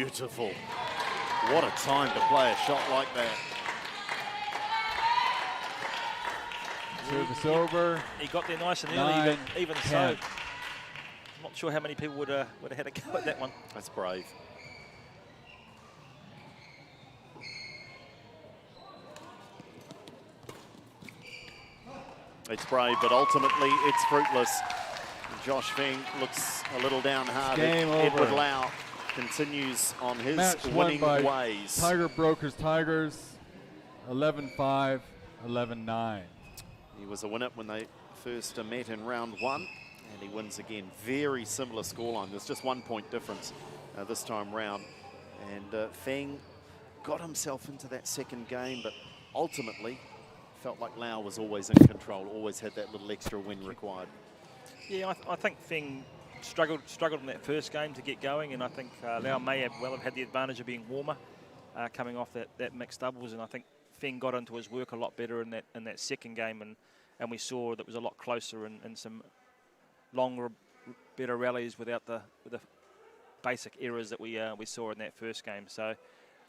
Beautiful. What a time to play a shot like that. Service over. He got there nice and early, 9, even 10. so. I'm not sure how many people would have had a go at that one. That's brave. It's brave, but ultimately it's fruitless. Josh Feng looks a little downhearted. Game over. Edward Lau continues on his Match won winning by ways. Tiger Brokers Tigers, 11-5, 11-9. He was a winner when they first met in round 1, and he wins again. Very similar scoreline. There's just 1 point difference this time round. And Feng got himself into that second game, but ultimately felt like Lau was always in control, always had that little extra win required. Yeah, I think Feng struggled in that first game to get going, and I think Lau may have had the advantage of being warmer coming off that mixed doubles, and I think Feng got into his work a lot better in that second game, and we saw that it was a lot closer and some longer, better rallies with the basic errors that we saw in that first game. So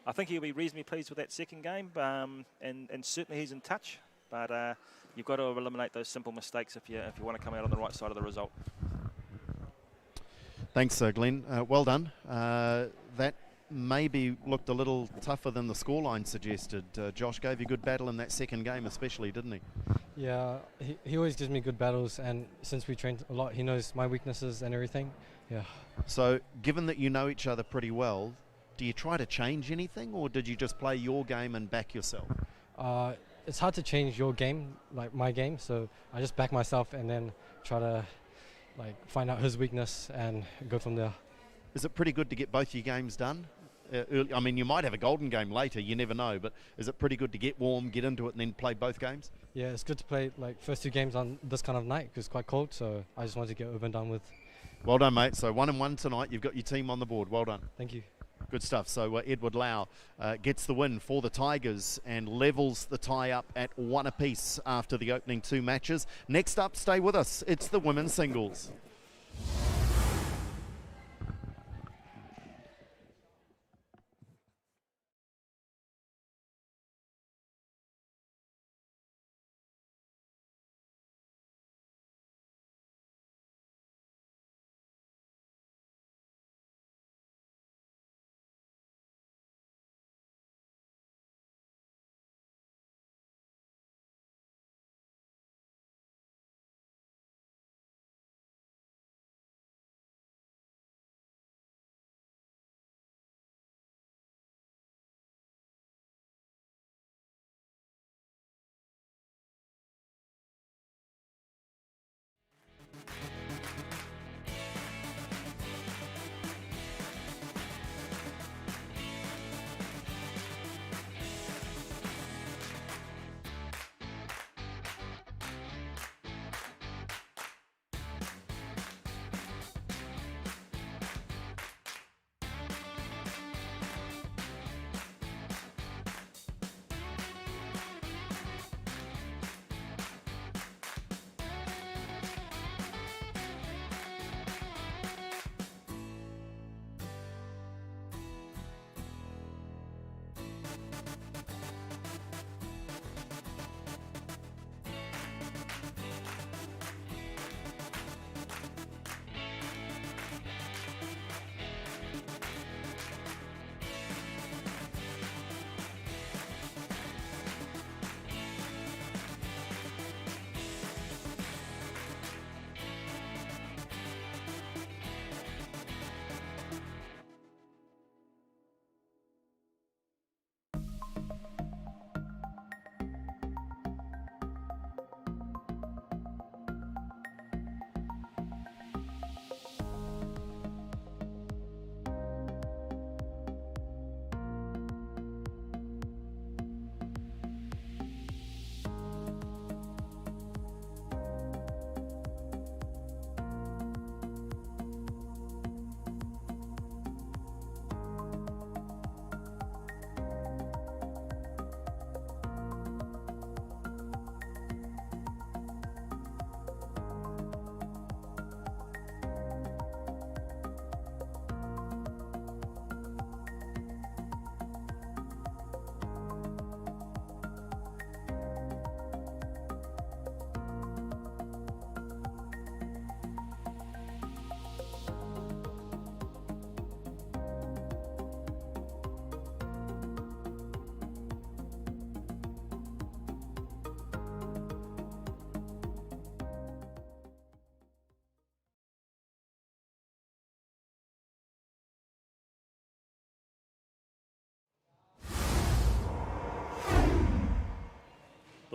I think he'll be reasonably pleased with that second game, and certainly he's in touch. But you've got to eliminate those simple mistakes if you want to come out on the right side of the result. Thanks, Glenn. Well done. That maybe looked a little tougher than the scoreline suggested. Josh gave you good battle in that second game especially, didn't he? Yeah, he always gives me good battles, and since we trained a lot, he knows my weaknesses and everything. Yeah. So given that you know each other pretty well, do you try to change anything, or did you just play your game and back yourself? It's hard to change your game, like my game, so I just back myself and then try to find out his weakness and go from there. Is it pretty good to get both your games done? Early? I mean, you might have a golden game later, you never know, but is it pretty good to get warm, get into it, and then play both games? Yeah, it's good to play first 2 games on this kind of night because it's quite cold, so I just wanted to get over and done with. Well done, mate. So 1-1 tonight. You've got your team on the board. Well done. Thank you. Good stuff. So Edward Lau gets the win for the Tigers and levels the tie up at 1 apiece after the opening 2 matches. Next up, stay with us. It's the women's singles.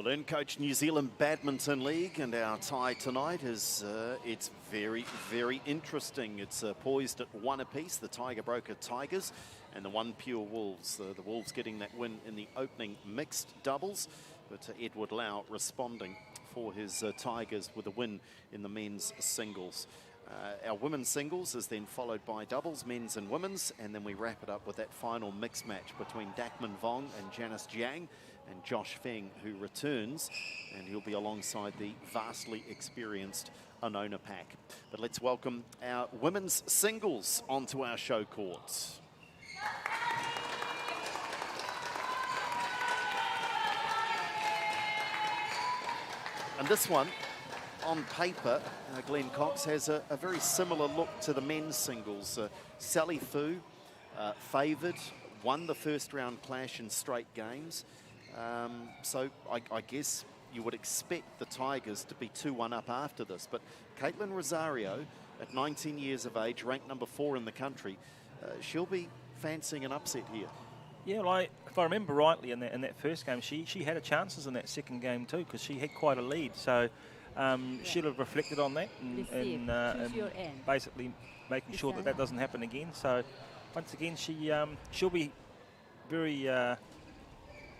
The LearnCoach New Zealand Badminton League, and our tie tonight is it's very, very interesting. It's poised at 1 apiece, the Tiger Broker Tigers and the OnePure Wolves. The Wolves getting that win in the opening mixed doubles, but Edward Lau responding for his Tigers with a win in the men's singles. Our women's singles is then followed by doubles, men's and women's, and then we wrap it up with that final mixed match between Dakman Vong and Janice Jiang, and Josh Feng, who returns, and he'll be alongside the vastly experienced Anona Pak. But let's welcome our women's singles onto our show courts. And this one, on paper, Glenn Cox has a very similar look to the men's singles. Sally Fu, favoured, won the first round clash in straight games. So I guess you would expect the Tigers to be 2-1 up after this. But Caitlin Rosario, at 19 years of age, ranked number 4 in the country, she'll be fancying an upset here. Yeah, well, if I remember rightly, in that first game, she had her chances in that second game too, because she had quite a lead. So she'll have reflected on that and basically making sure that doesn't happen again. So once again, she'll be very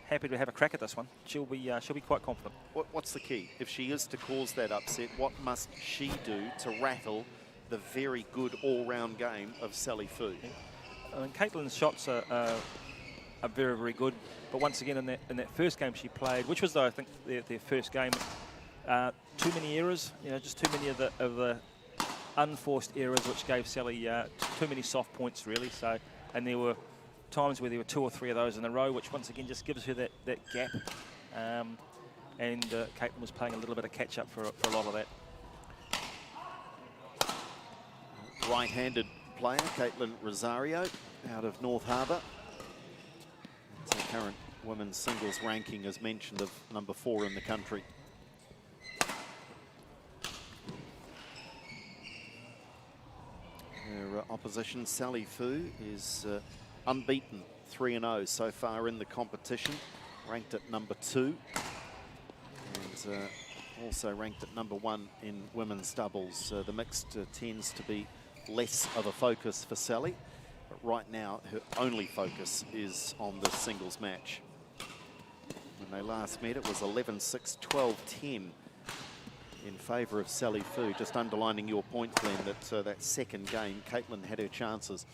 happy to have a crack at this one. She'll be quite confident. What's the key? If she is to cause that upset, what must she do to rattle the very good all-round game of Sally Fu? I mean, Caitlin's shots are very, very good. But once again, in that first game she played, which was, though, I think their first game, too many errors. Just too many of the unforced errors, which gave Sally too many soft points, really. So, and there were times where there were 2 or 3 of those in a row, which once again just gives her that gap. And Caitlin was playing a little bit of catch-up for a lot of that. Right-handed player, Caitlin Rosario, out of North Harbour. Her current women's singles ranking, as mentioned, of number 4 in the country. Her opposition, Sally Fu, is unbeaten, 3-0 so far in the competition, ranked at number 2, and also ranked at number 1 in women's doubles. The mixed tends to be less of a focus for Sally, but right now her only focus is on the singles match. When they last met, it was 11-6, 12-10 in favour of Sally Fu. Just underlining your point, Glenn, that that second game, Caitlin had her chances.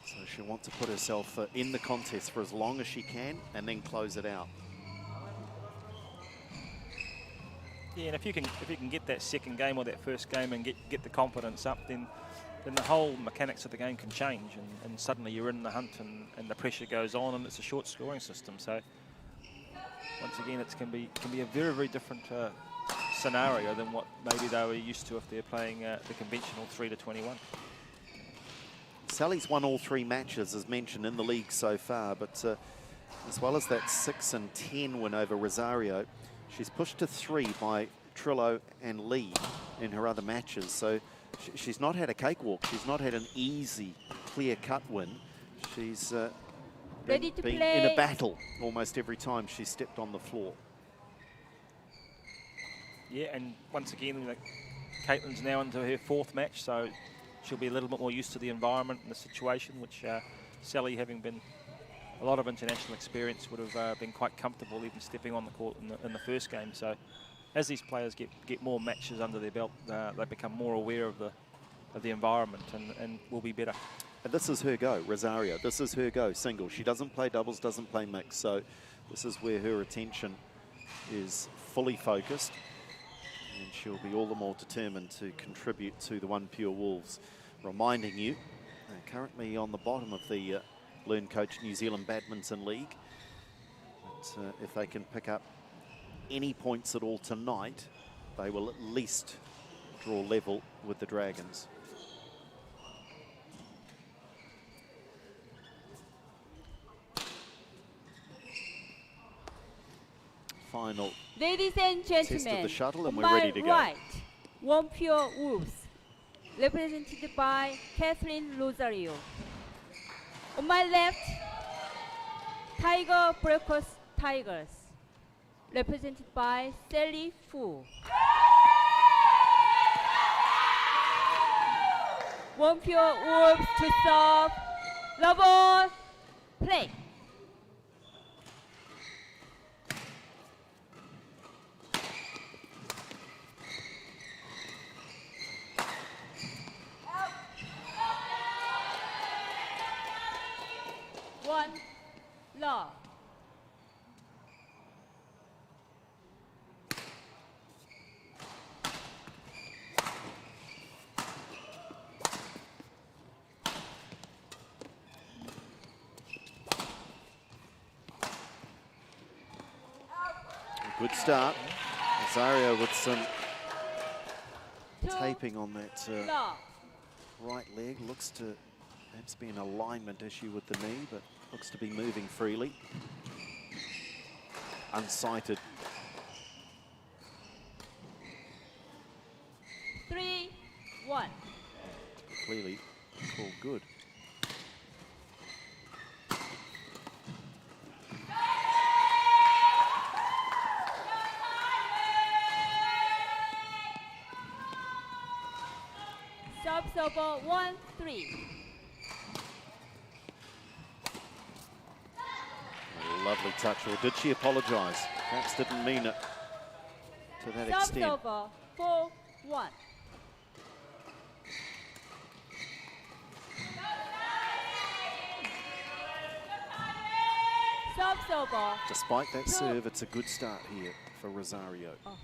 So she'll want to put herself in the contest for as long as she can and then close it out. Yeah, and if you can get that second game or that first game and get the confidence up, then the whole mechanics of the game can change, and suddenly you're in the hunt and the pressure goes on, and it's a short scoring system. So once again, it can be a very, very different scenario than what maybe they were used to if they're playing the conventional 3-21. Sally's won all 3 matches, as mentioned, in the league so far, but as well as that 6-10 win over Rosario, she's pushed to 3 by Trillo and Lee in her other matches. So she's not had a cakewalk. She's not had an easy, clear-cut win. She's been in a battle almost every time she stepped on the floor. Yeah, and once again, Caitlin's now into her 4th match, so she'll be a little bit more used to the environment and the situation, which Sally, having been a lot of international experience, would have been quite comfortable even stepping on the court in the first game. So as these players get more matches under their belt, they become more aware of the environment and will be better. And this is her go, Rosario. This is her go, single. She doesn't play doubles, doesn't play mix. So this is where her attention is fully focused. And she'll be all the more determined to contribute to the OnePure Wolves. Reminding you, currently on the bottom of the LearnCoach New Zealand Badminton League. But, if they can pick up any points at all tonight, they will at least draw level with the Dragons. Final Ladies and gentlemen, test of the shuttle, and on we're ready to my go. right, OnePure Wolves, represented by Kathleen Rosario. On my left, Tiger Brokers Tigers, represented by Sally Fu. OnePure Wolves to serve. Love on. Play. One, love. Good start. Rosario with some Two, taping on that love. right leg. Looks to perhaps be an alignment issue with the knee, but looks to be moving freely. Unsighted. 3-1. Clearly called good. Subs over 1-3. A lovely touch, or did she apologise? Perhaps didn't mean it to that Subs extent. over 4-1. Subs over. Despite that serve, it's a good start here for Rosario. Oh.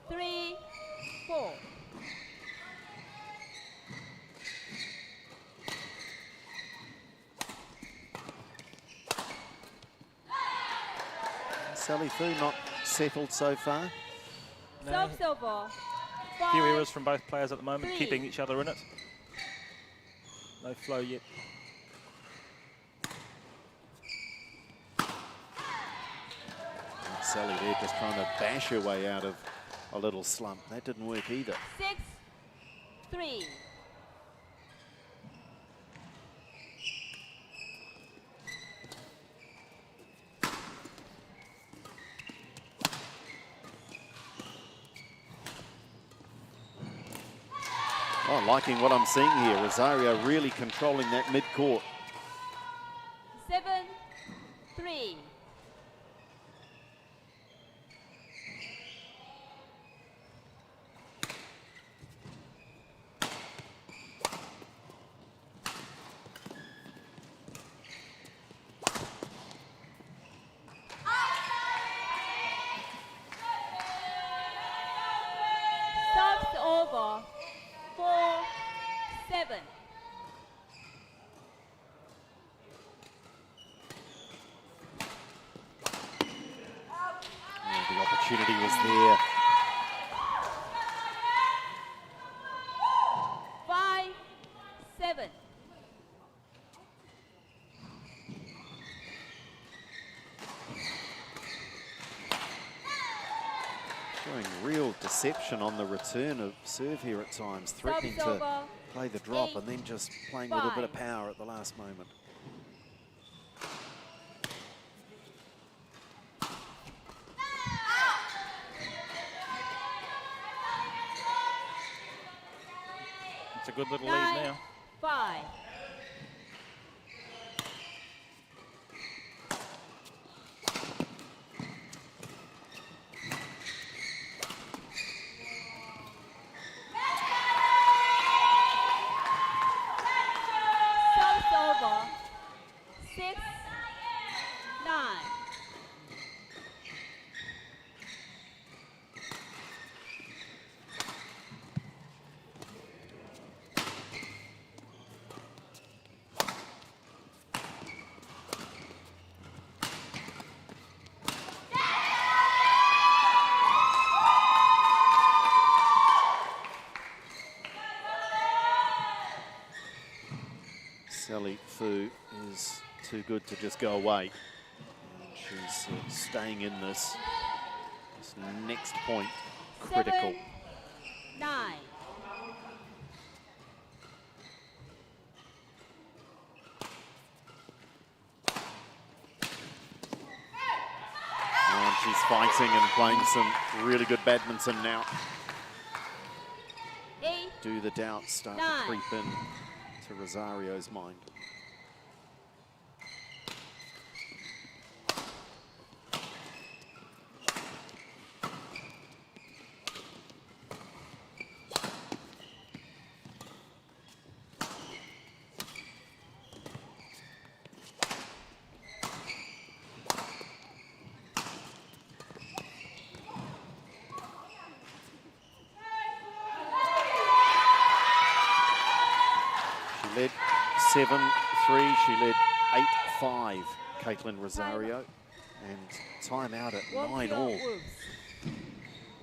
Three, 4. Sally Fu not settled so far. No. Subs over. Few 5, errors from both players at the moment, 3. keeping each other in it. No flow yet. Sally there just trying to bash her way out of a little slump. That didn't work either. 6-3. Oh, liking what I'm seeing here. Rosario really controlling that mid-court. 7-3. Subs over. 4-7. Oh, the opportunity was there. 5-7. Showing real deception on the return of serve here at times, threatening Subs to over. play the drop 8, and then just playing with a bit of 5. power at the last moment. It's a good little 9, lead now. 5. Subs over. 6-9. Sally Fu is too good to just go away. And she's staying in this next point critical. 7-9. fighting and playing some really good badminton now. 8, Do the doubts start to 9. creep in to Rosario's mind? She led 7-3, she led 8-5, Caitlin Rosario, and time out at 9 all.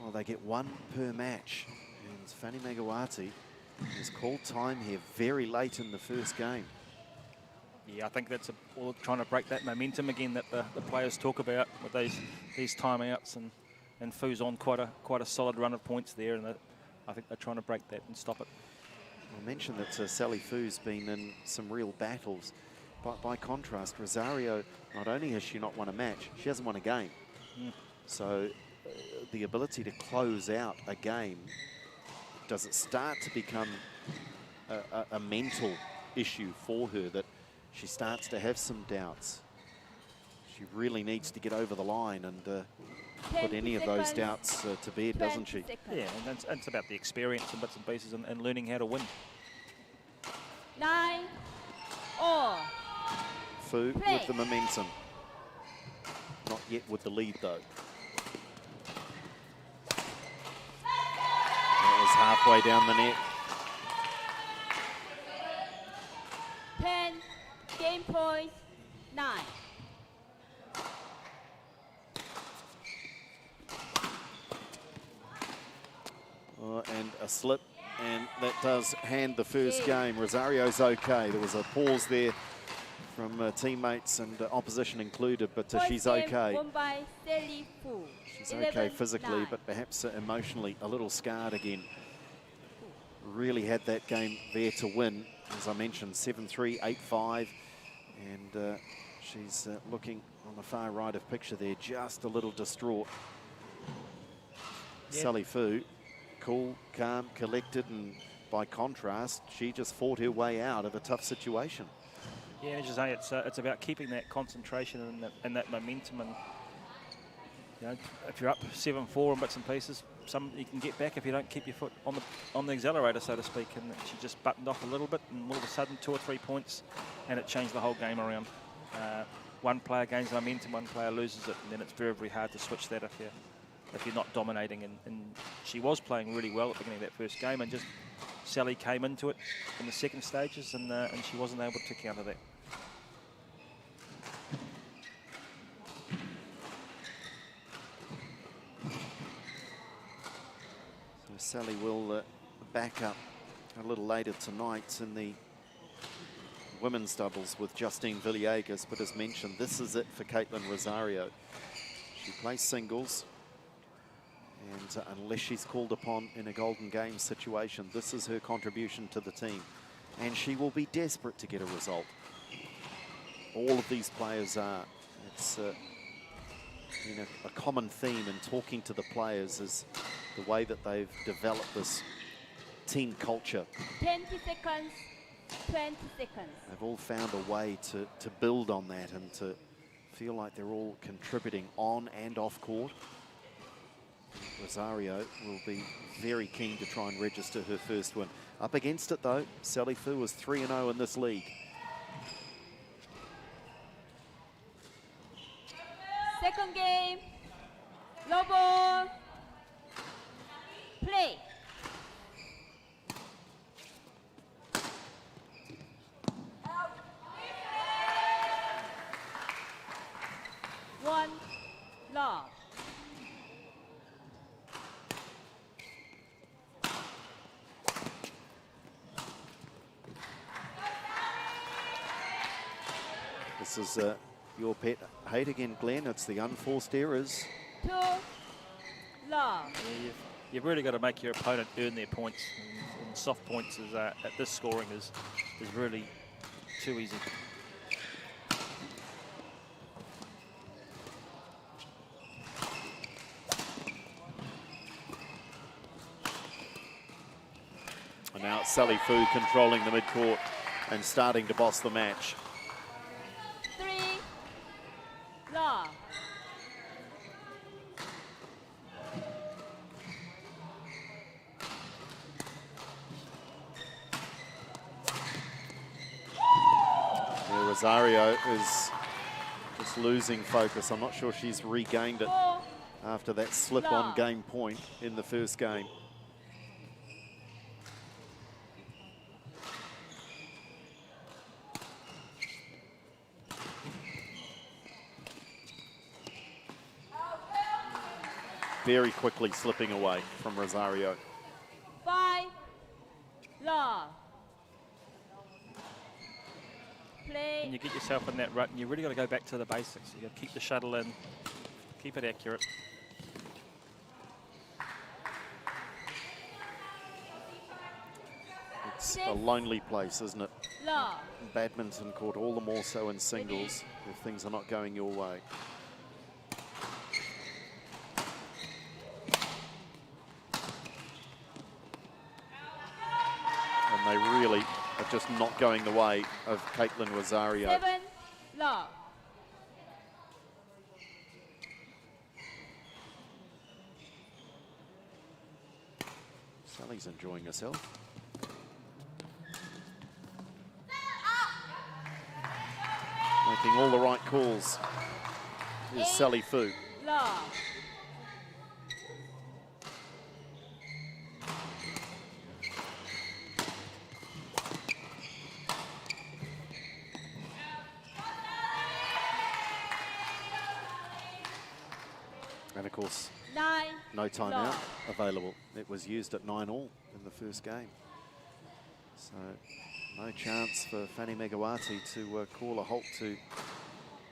Well, they get one per match, and Fanny Megawati has called time here very late in the first game. Yeah, I think that's all trying to break that momentum again that the players talk about with these timeouts, and Fu's on quite a solid run of points there, and I think they're trying to break that and stop it. I mentioned that Sally Fu's been in some real battles. But by contrast, Rosario, not only has she not won a match, she hasn't won a game. So the ability to close out a game, does it start to become a mental issue for her, that she starts to have some doubts? She really needs to get over the line and put any of those doubts to bed, doesn't she? Yeah, and it's about the experience and bits and pieces and learning how to win. 9 all. Fu with the momentum. Not yet with the lead, though. That was halfway down the net. 10 game points. 9. And a slip, and that does hand the first game. Rosario's okay. There was a pause there from teammates and opposition included, but she's okay. Won by Sally Fu. She's okay physically, but perhaps emotionally a little scarred again. Really had that game there to win. As I mentioned, 7-3, 8-5, and she's looking on the far right of picture there, just a little distraught. Yeah. Sally Fu, cool, calm, collected, and by contrast, she just fought her way out of a tough situation. Yeah, as you say, it's about keeping that concentration and that momentum, and you know, if you're up 7-4 in bits and pieces, you can get back if you don't keep your foot on the accelerator, so to speak. And she just buttoned off a little bit, and all of a sudden 2 or 3 points, and it changed the whole game around. One player gains momentum, one player loses it, and then it's very, very hard to switch that if you're not dominating. And she was playing really well at the beginning of that first game, and just Sally came into it in the second stages, and she wasn't able to counter that. So Sally will back up a little later tonight in the women's doubles with Justine Villegas, but as mentioned, this is it for Caitlin Rosario. She plays singles, and unless she's called upon in a golden game situation, this is her contribution to the team, and she will be desperate to get a result. All of these players are. It's a common theme in talking to the players is the way that they've developed this team culture. 20 seconds, 20 seconds. They've all found a way to build on that and to feel like they're all contributing on and off court. Rosario will be very keen to try and register her first win. Up against it though, Sally Fu was 3-0 in this league. Second game, low ball, play. One love. This is your pet hate again, Glenn. It's the unforced errors. 2 love. Yeah, you've really got to make your opponent earn their points, and soft points is, at this scoring is really too easy. And now it's Sally Fu controlling the midcourt and starting to boss the match. 3, love. Yeah, Rosario is just losing focus. I'm not sure she's regained it 4, after that slip on game point in the first game. Very quickly slipping away from Rosario. 5, love. Play. And you get yourself in that rut, and you really got to go back to the basics. You got to keep the shuttle in, keep it accurate. It's a lonely place, isn't it? Love. Badminton court, all the more so in singles if things are not going your way. And they really are just not going the way of Caitlin Rosario. 7, love. Sally's enjoying herself. Making all the right calls is Sally Fu. Love. And of course, 9, no timeout love. available. It was used at 9-all in the first game. So no chance for Fanny Megawati to call a halt to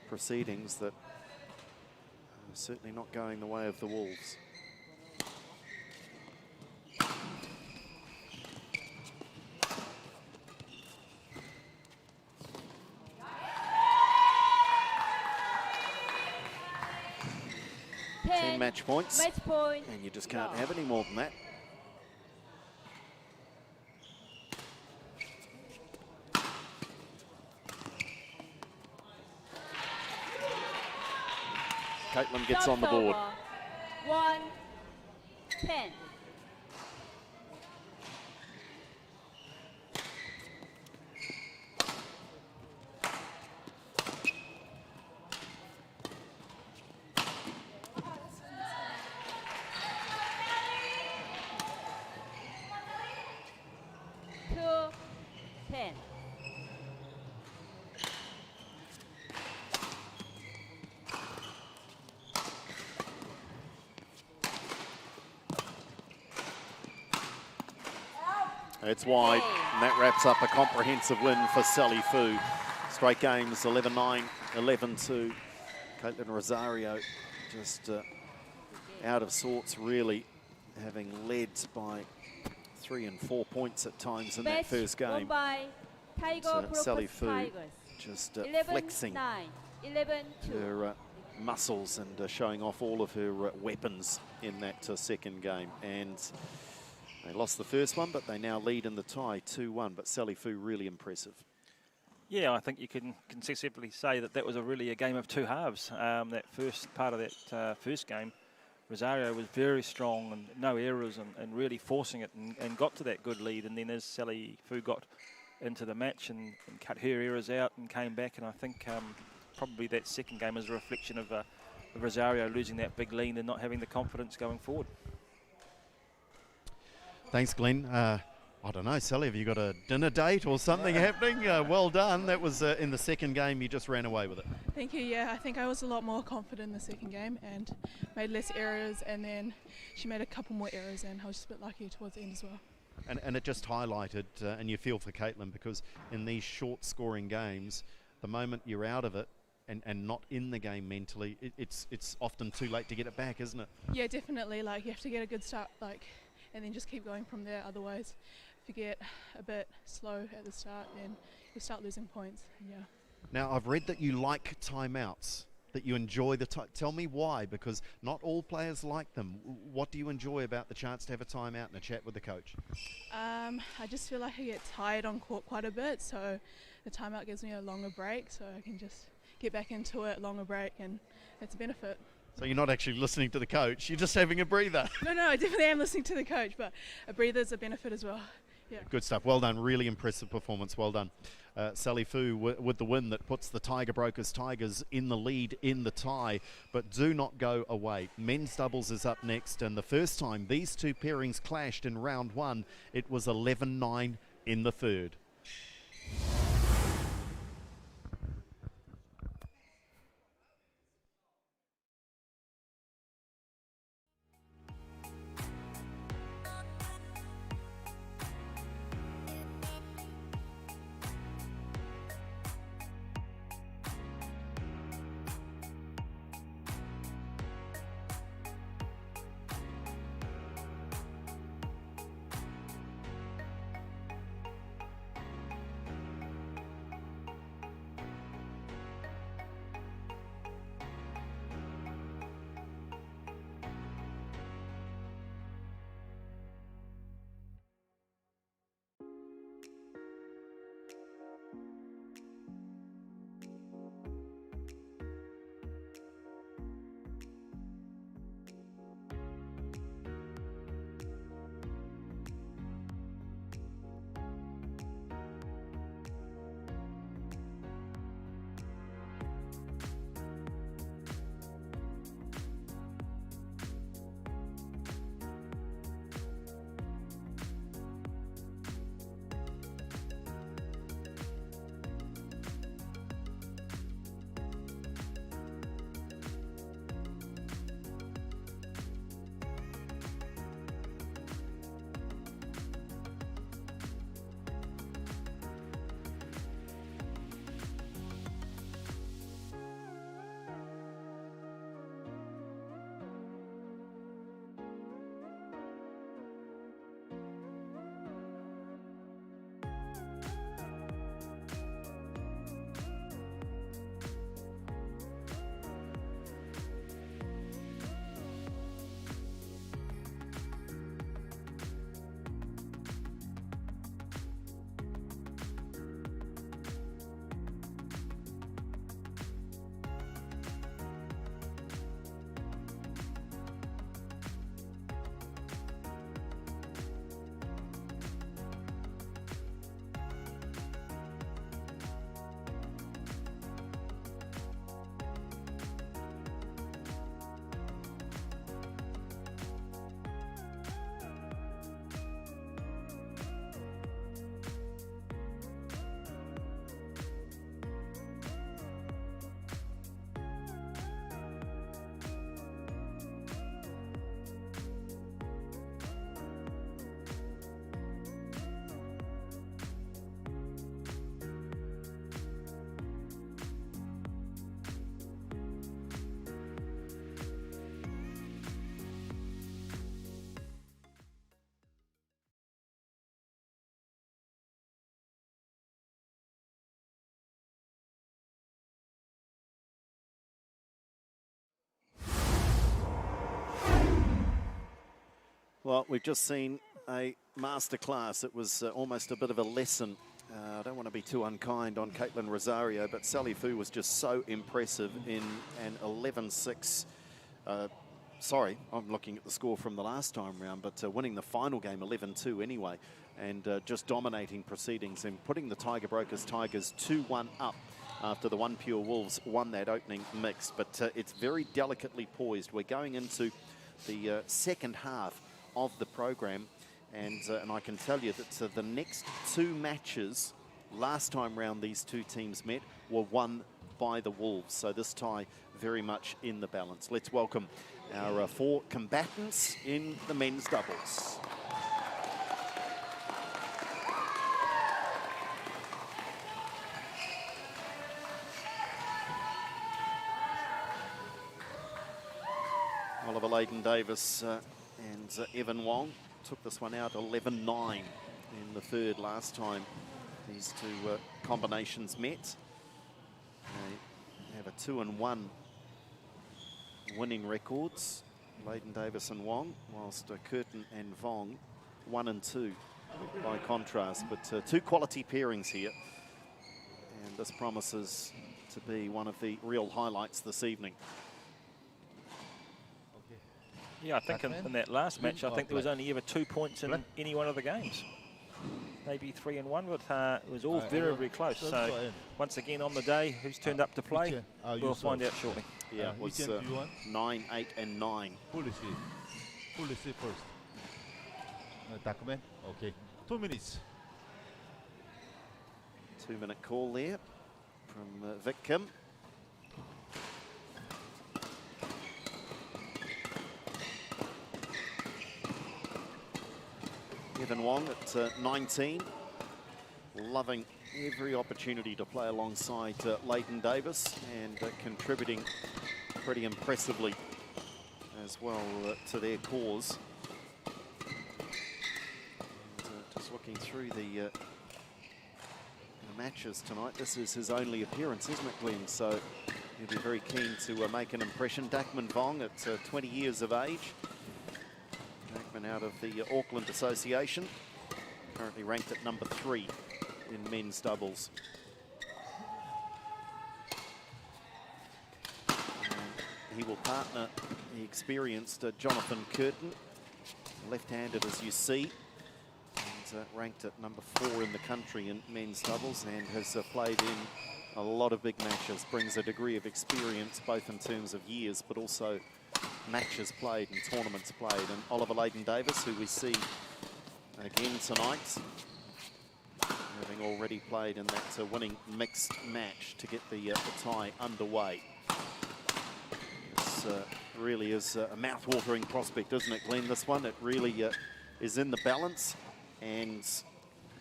proceedings that are certainly not going the way of the Wolves. Match points, Match point. and you just can't have any more than that. Caitlin gets on the board. 1, 10. It's wide, and that wraps up a comprehensive win for Sally Fu. Straight games, 11-9, 11-2. Caitlin Rosario just out of sorts, really, having led by 3 and 4 points at times in that first game. Sally Fu just flexing her muscles and showing off all of her weapons in that second game. And they lost the first one, but they now lead in the tie 2-1. But Sally Fu really impressive. Yeah, I think you can conceivably say that that was really a game of two halves. That first part of that first game, Rosario was very strong and no errors and really forcing it and got to that good lead. And then as Sally Fu got into the match and cut her errors out and came back, and I think probably that second game is a reflection of Rosario losing that big lead and not having the confidence going forward. Thanks, Glenn. I don't know, Sally, have you got a dinner date or something happening? Well done. That was in the second game. You just ran away with it. Thank you. Yeah, I think I was a lot more confident in the second game and made less errors, and then she made a couple more errors, and I was just a bit lucky towards the end as well. And it just highlighted, and you feel for Caitlin, because in these short scoring games, the moment you're out of it and not in the game mentally, it's often too late to get it back, isn't it? Yeah, definitely. Like, you have to get a good start, and then just keep going from there. Otherwise, if you get a bit slow at the start, then you start losing points. Yeah. Now, I've read that you like timeouts. that you enjoy the tell me why, because not all players like them. What do you enjoy about the chance to have a timeout and a chat with the coach? I just feel like I get tired on court quite a bit, so the timeout gives me a longer break, so I can just get back into it, longer break, and it's a benefit. So you're not actually listening to the coach, you're just having a breather. No, I definitely am listening to the coach, but a breather is a benefit as well. Yeah. Good stuff. Well done. Really impressive performance. Well done. Sally Fu with the win that puts the Tiger Brokers Tigers in the lead in the tie, but do not go away. Men's doubles is up next, and the first time these two pairings clashed in round one, it was 11-9 in the third. Well, we've just seen a masterclass. It was almost a bit of a lesson. I don't want to be too unkind on Caitlin Rosario, but Sally Fu was just so impressive in an 11-6. Sorry, I'm looking at the score from the last time round, but winning the final game 11-2 anyway, and just dominating proceedings and putting the Tiger Brokers Tigers 2-1 up after the OnePure Wolves won that opening mix. But it's very delicately poised. We're going into the second half of the program, and I can tell you that the next two matches, last time round these two teams met, were won by the Wolves. So this tie very much in the balance. Let's welcome our four combatants in the men's doubles. Oliver Layden-Davis and Evan Wong took this one out 11-9 in the third last time these two combinations met. They have a 2-1 winning records, Leighton Davis and Wong, whilst Curtin and Vong 1 and 2 by contrast. But 2 quality pairings here, and this promises to be one of the real highlights this evening. Yeah, I think in that last match, I think there was only ever 2 points in any one of the games. Maybe 3 and 1, but it was all very, very close. So once again on the day, who's turned up to play, we'll find out shortly. Yeah, it was 9, 8 and 9. Who receive? Who receive first? Document? Okay. 2 minutes. 2-minute call there from Vic Kim. Evan Wong at 19, loving every opportunity to play alongside Leighton Davis, and contributing pretty impressively as well to their cause. And, just looking through the matches tonight, this is his only appearance, isn't it, Glenn? So he'll be very keen to make an impression. Dakman Vong at 20 years of age. Out of the Auckland Association, currently ranked at number 3 in men's doubles. And he will partner the experienced Jonathan Curtin, left-handed as you see, and ranked at number 4 in the country in men's doubles, and has played in a lot of big matches, brings a degree of experience both in terms of years but also matches played and tournaments played. And Oliver Leighton Davis, who we see again tonight, having already played in that winning mixed match to get the tie underway. This really is a mouth-watering prospect, isn't it, Glenn? This one, it really is in the balance and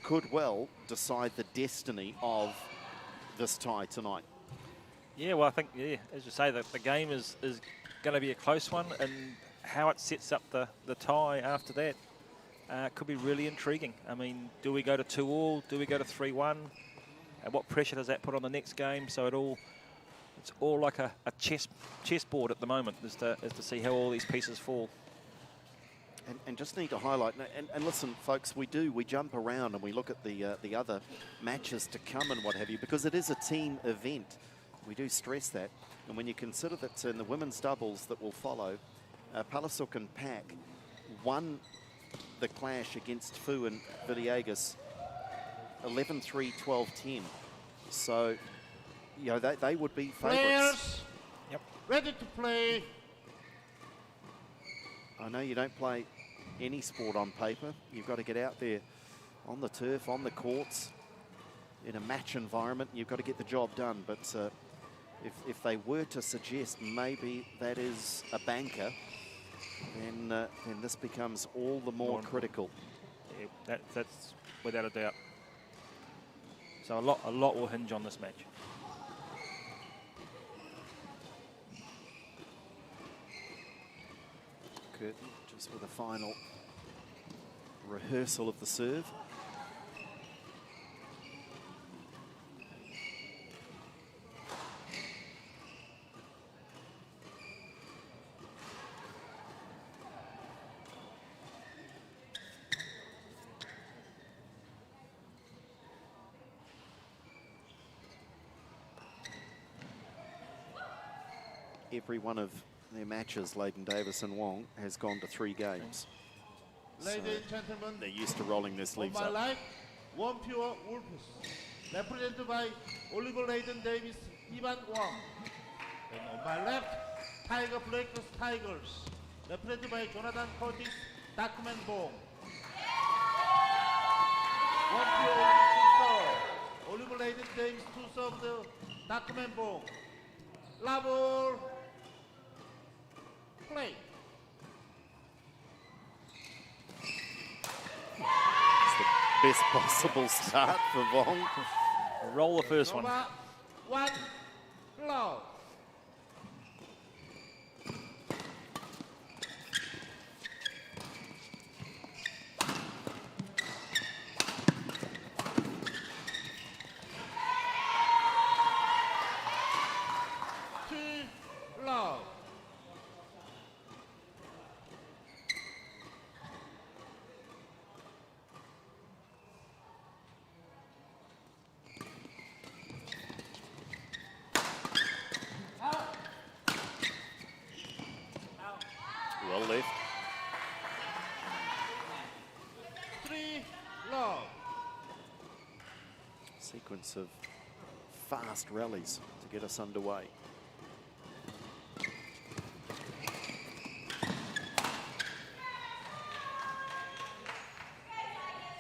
could well decide the destiny of this tie tonight. Yeah, well, I think, yeah, as you say, the game is going to be a close one, and how it sets up the tie after that could be really intriguing. I mean, do we go to 2-all? Do we go to 3-1? And what pressure does that put on the next game? So it's all like a chessboard at the moment, as to see how all these pieces fall. And just need to highlight, and listen, folks, we jump around and we look at the other matches to come and what have you, because it is a team event. We do stress that. And when you consider that in the women's doubles that will follow, Palasuk and Pak won the clash against Fu and Villegas 11-3, 12-10. So, you know, they would be favourites. Players, yep, ready to play. I know you don't play any sport on paper. You've got to get out there on the turf, on the courts, in a match environment. You've got to get the job done. But if they were to suggest maybe that is a banker, then this becomes all the more critical. Yeah, that's without a doubt. So a lot will hinge on this match. Curtin just with a final rehearsal of the serve. Every one of their matches, Leighton Davis and Wong, has gone to 3 games. Ladies and gentlemen, they're used to rolling their sleeves on my up. life, OnePure Wolves, represented by Oliver Leighton Davis, Ivan Wong. And on my left, Tiger Breakers Tigers, represented by Jonathan Curtis, Darkman Bong. OnePure Wolves, Oliver Leighton Davis, 2 serve the Darkman Bong. Level, play. It's the best possible start for Vong. Roll the first one. Number 1, love. Love. Sequence of fast rallies to get us underway.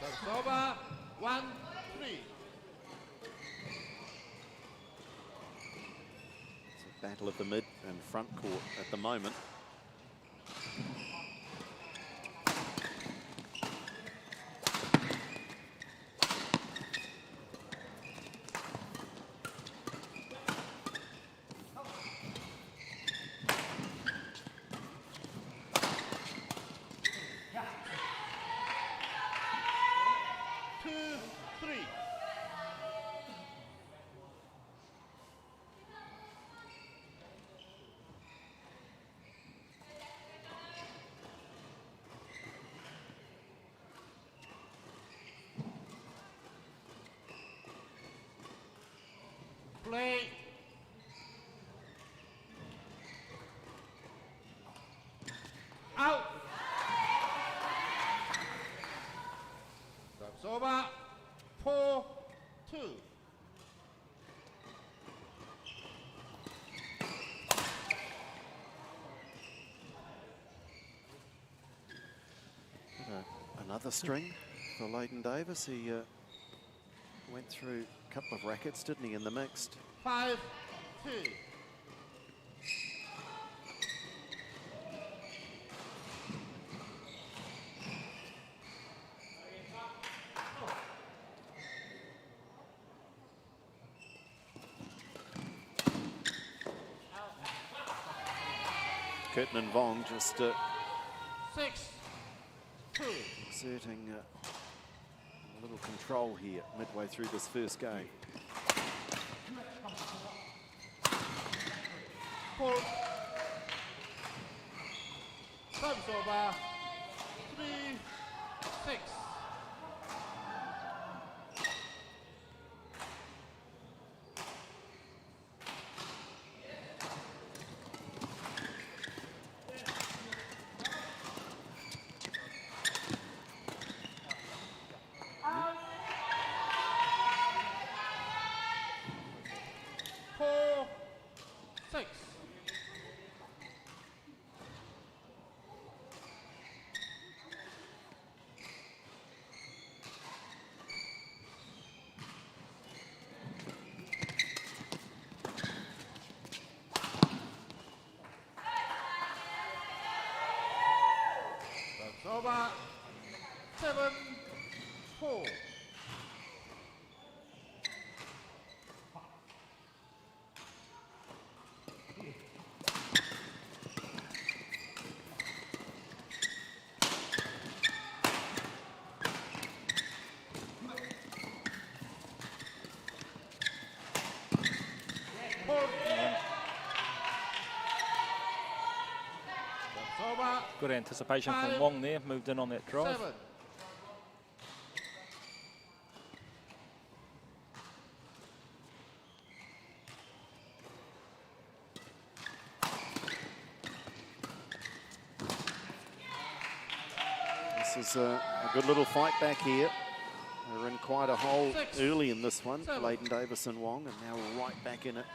Service over, 1-3. It's a battle of the mid and front court at the moment. Play. Out. Service over, 4-2. Another string for Leighton Davis. He went through a couple of rackets, didn't he, in the mixed? 5-2. Curtin and Vong just 6-2. exerting a little control here midway through this first game. 4. Service over, 3-6. Over, 7-4. Good anticipation from Wong there, moved in on that drive. 7. This is a good little fight back here. They're in quite a hole early in this one, Leighton Davis and Wong, and now right back in it.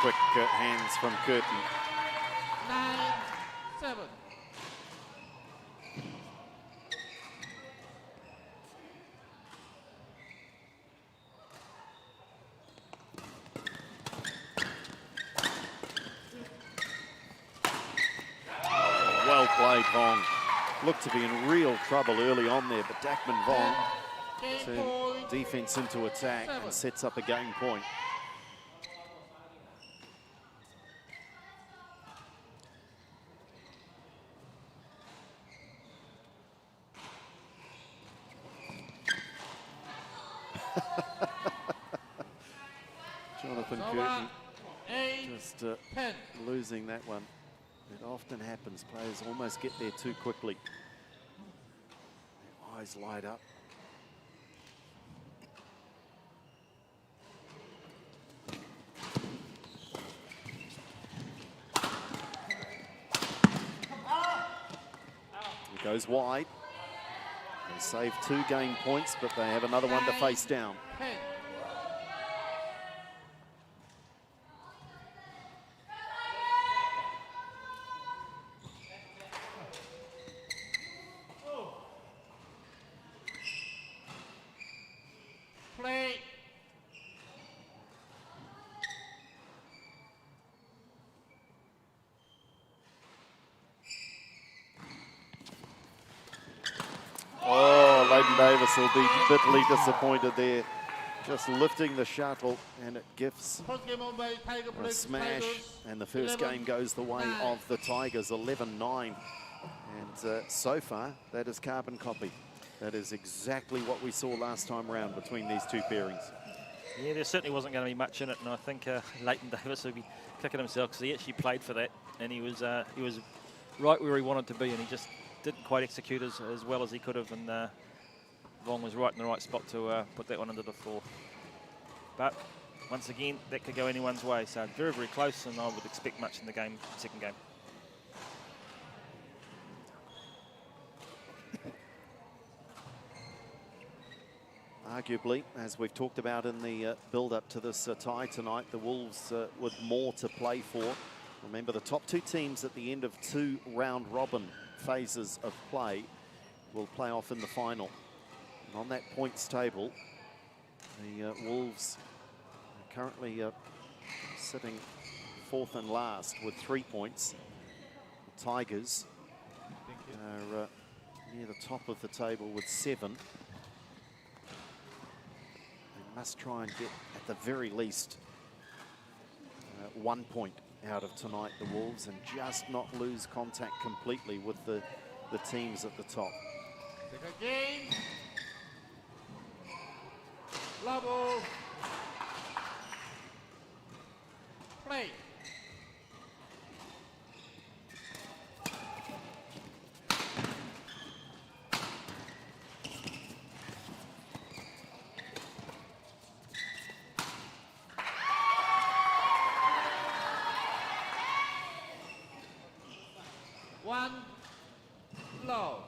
quick hands from Curtin. 9-7. Well played, Vong. Looked to be in real trouble early on there, but Dakman Vong Game turned point. defense into attack and sets up a game point. Jonathan Curtin just 10. losing that one. It often happens. Players almost get there too quickly. Their eyes light up. It goes wide. They save 2 game points, but they have another one to face down. 10. Play. Oh, Leighton Davis will be bitterly disappointed there. Just lifting the shuttle, and it gives First game on by Tiger a Blake smash, Tigers. and the first 11-9. game goes the way of the Tigers, 11-9. And so far, that is carbon copy. That is exactly what we saw last time round between these two pairings. Yeah, there certainly wasn't going to be much in it, and I think Leighton Davis would be kicking himself because he actually played for that, and he was right where he wanted to be, and he just didn't quite execute as well as he could have, and Vong was right in the right spot to put that one into the floor. But once again, that could go anyone's way, so very, very close, and I would expect much in the game, second game. Arguably, as we've talked about in the build-up to this tie tonight, the Wolves with more to play for. Remember, the top 2 teams at the end of 2 round-robin phases of play will play off in the final. And on that points table, the Wolves are currently sitting 4th and last with 3 points. The Tigers are near the top of the table with 7. Must try and get, at the very least, 1 point out of tonight, the Wolves, and just not lose contact completely with the teams at the top. Second game. Level. Play. One low.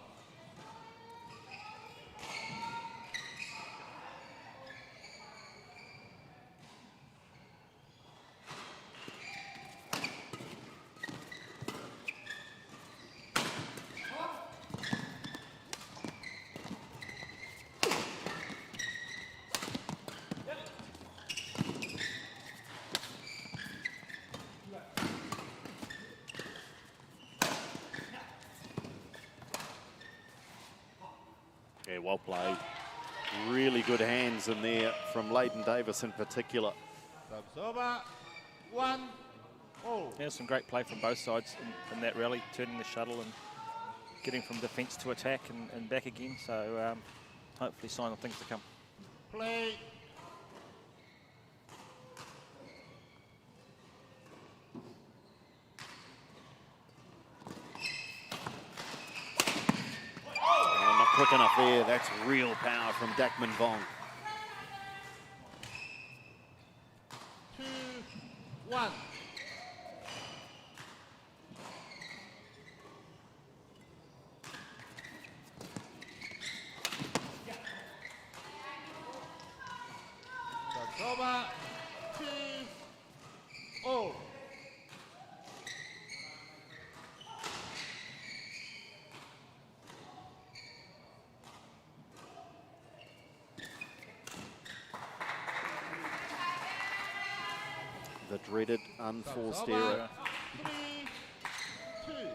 Yeah, well played. Really good hands in there from Leighton Davis in particular. Subs over. 1-0. Yeah, some great play from both sides in that rally, turning the shuttle and getting from defence to attack and back again. So hopefully sign of things to come. Play. Oh, not quick enough there. That's real power from Dakman Vong. 2-1. That's over. 2-0. The dreaded unforced Serve error. 3-2.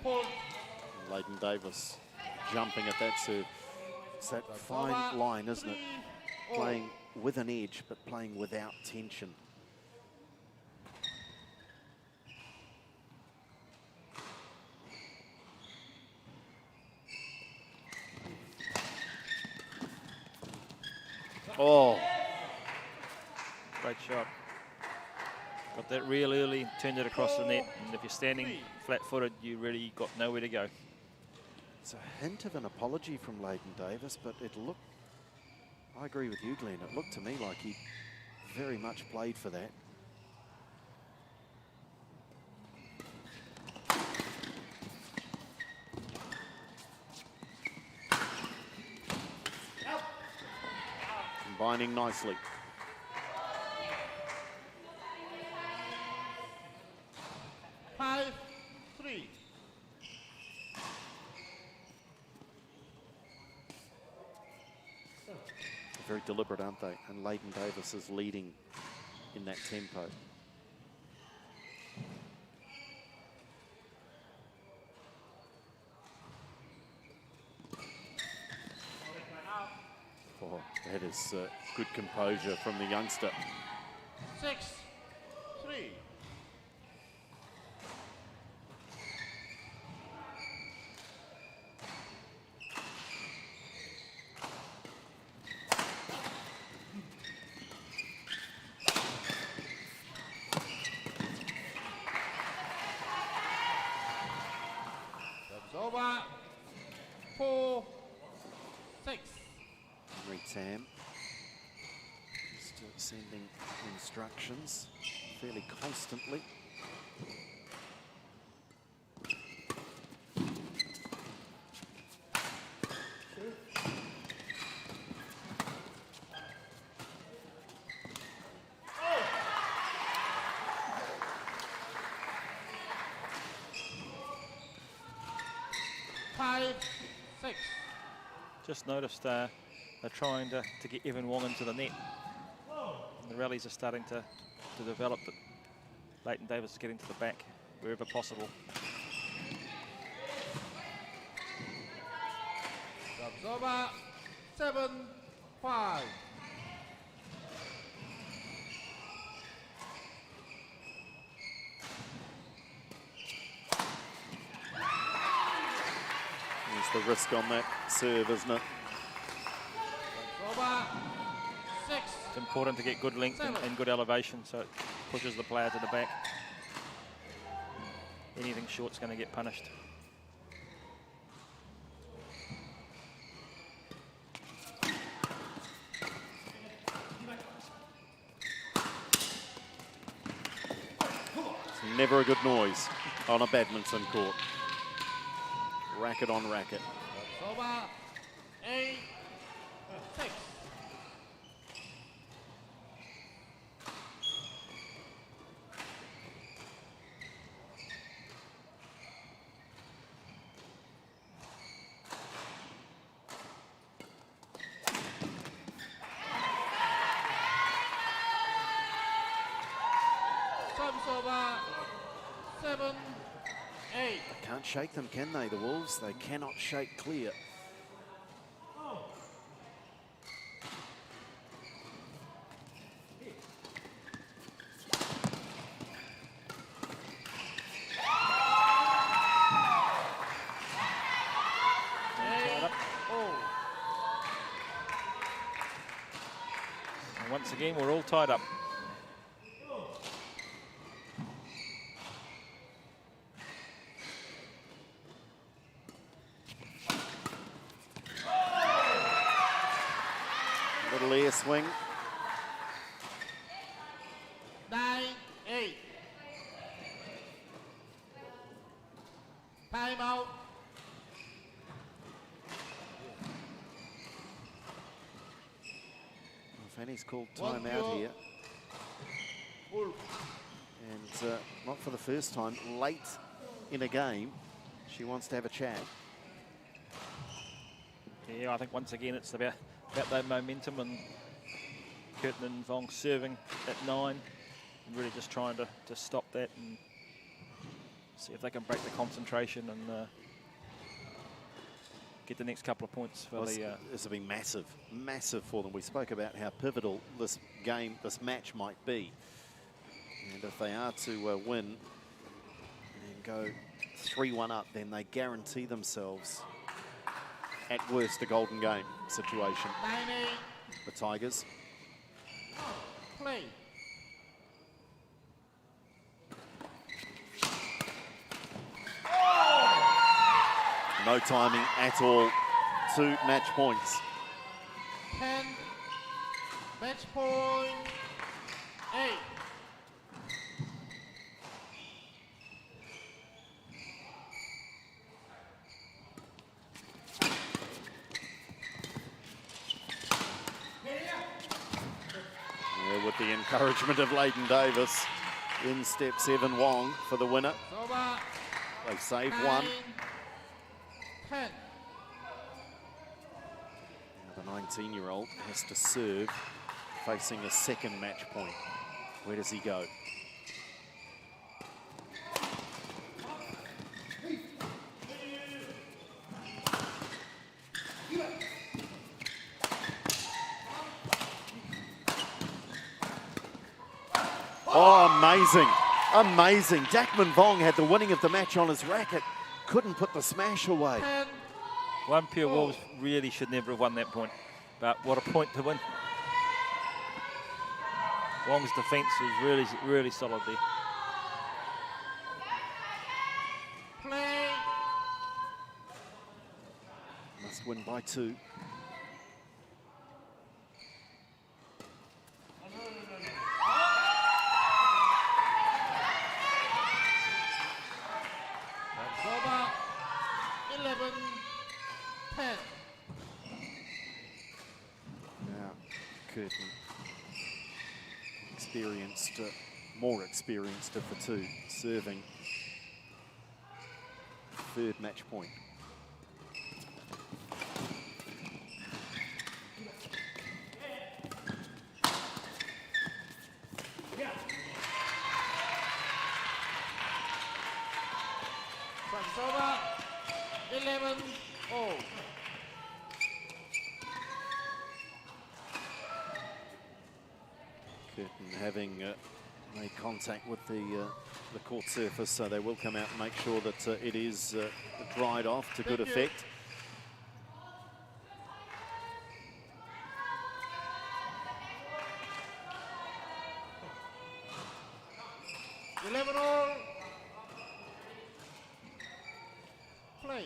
Point. Leighton Davis jumping at that serve. It's that fine line, isn't it? 3-all. Playing with an edge, but playing without tension. Oh, Great shot. Got that real early, turned it across the net, and if you're standing flat-footed, you really got nowhere to go. it's a hint of an apology from Leighton Davis, but it looked, I agree with you, Glenn, it looked to me like he very much played for that. Combining nicely. Five, 3. Very deliberate, aren't they? And Leighton Davis is leading in that tempo. Oh, that is good composure from the youngster. 6-3. That's over. 4-6. Henry Tam still sending instructions fairly constantly. Just noticed they're trying to get Evan Wong into the net. And the rallies are starting to develop, but Leighton Davis is getting to the back wherever possible. That's over. 7-5. There's the risk on that serve, isn't it? That's over. 6. It's important to get good length and good elevation, so it pushes the player to the back. Anything short's going to get punished. It's never a good noise on a badminton court. Racket on racket. That's over. 8-6. Service over. 7-8. Can't shake them, can they, the Wolves? They cannot shake clear. And once again, we're all tied up. Little air swing. 9-8. Time out. Fanny's called One time out pure. here. Wolf. And not for the first time, late in a game, she wants to have a chat. Yeah, I think once again it's about that momentum, and Curtin and Vong serving at 9 and really just trying to stop that and see if they can break the concentration and get the next couple of points for This will be massive for them. We spoke about how pivotal this match might be. And if they are to win and go 3-1 up, then they guarantee themselves, at worst, a golden game situation. 9-8. The Tigers. Play. No timing at all. 2 match points. 10. Match point. 8. With the encouragement of Leighton Davis, in steps Evan Wong for the winner. Over. They've saved 9, one. 10. Now the 19-year-old has to serve, facing a second match point. Where does he go? Oh, amazing. Amazing. Dakman Vong had the winning of the match on his racket. Couldn't put the smash away. 10. OnePure Wolves really should never have won that point, but what a point to win. Wong's defence was really solid there. Play. Must win by 2. Over. 11. 10. Now, Curtin, experienced, more experienced of the 2, serving 3rd match point. Over. 11. Oh. Curtin having made contact with the court surface, so they will come out and make sure that it is dried off to good effect. All. Play.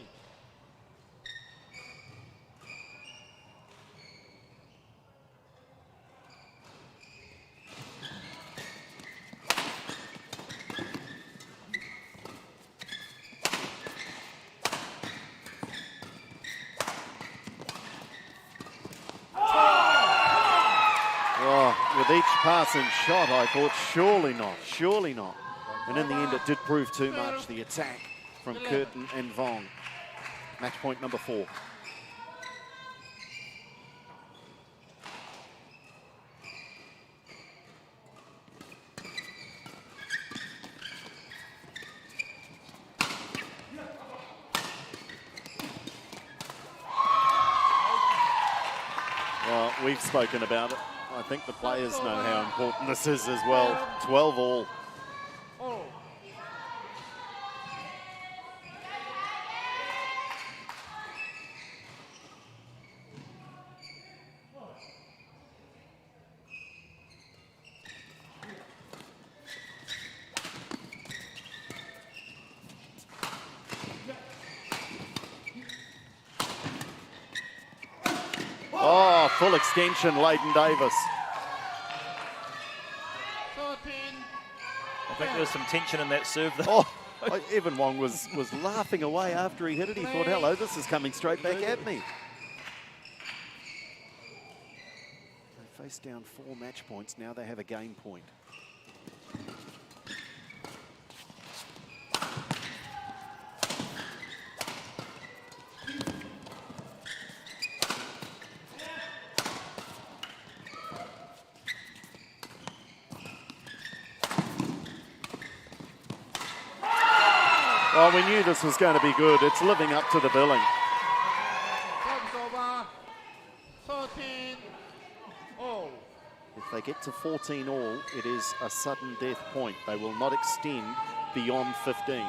With each passing shot, I thought, surely not, surely not. And in the end, it did prove too much, the attack from Curtin and Vong. Match point number 4. Well, we've spoken about it. I think the players know how important this is as well. 12 all. Oh. Oh, full extension, Leighton Davis. 13. I think there was some tension in that serve though. Oh, Evan Wong was laughing away after he hit it. He thought, hello, this is coming straight back at me. They face down 4 match points. Now they have a game point. Well, we knew this was going to be good. It's living up to the billing. Service over. 13 all. If they get to 14 all, it is a sudden death point. They will not extend beyond 15.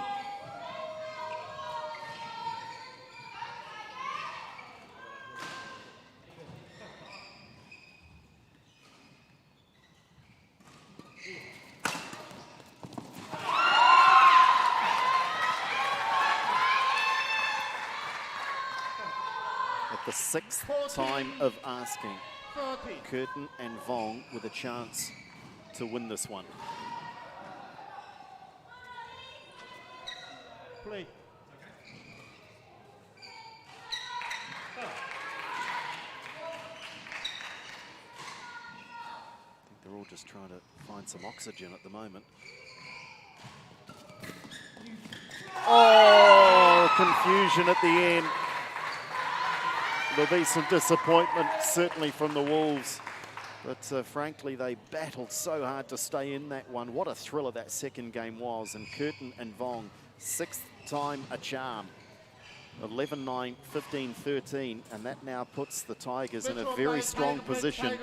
At the 6th time of asking, 30. Curtin and Vong with a chance to win this one. Play. I think they're all just trying to find some oxygen at the moment. Oh, confusion at the end. There'll be some disappointment, certainly from the Wolves. But frankly, they battled so hard to stay in that one. What a thriller that second game was. And Curtin and Vong, 6th time a charm. 11-9, 15-13. And that now puts the Tigers in a very strong position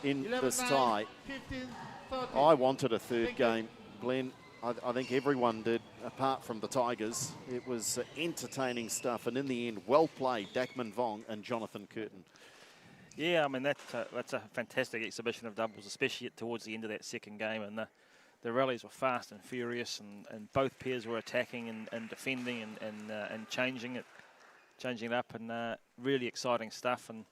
in this tie. 15-13. I wanted a third game, Glenn. I think everyone did, apart from the Tigers. It was entertaining stuff, and in the end, well played, Dakman Vong and Jonathan Curtin. Yeah, I mean, that's a fantastic exhibition of doubles, especially towards the end of that second game. And the rallies were fast and furious, and both pairs were attacking and defending and changing it up, and really exciting stuff. And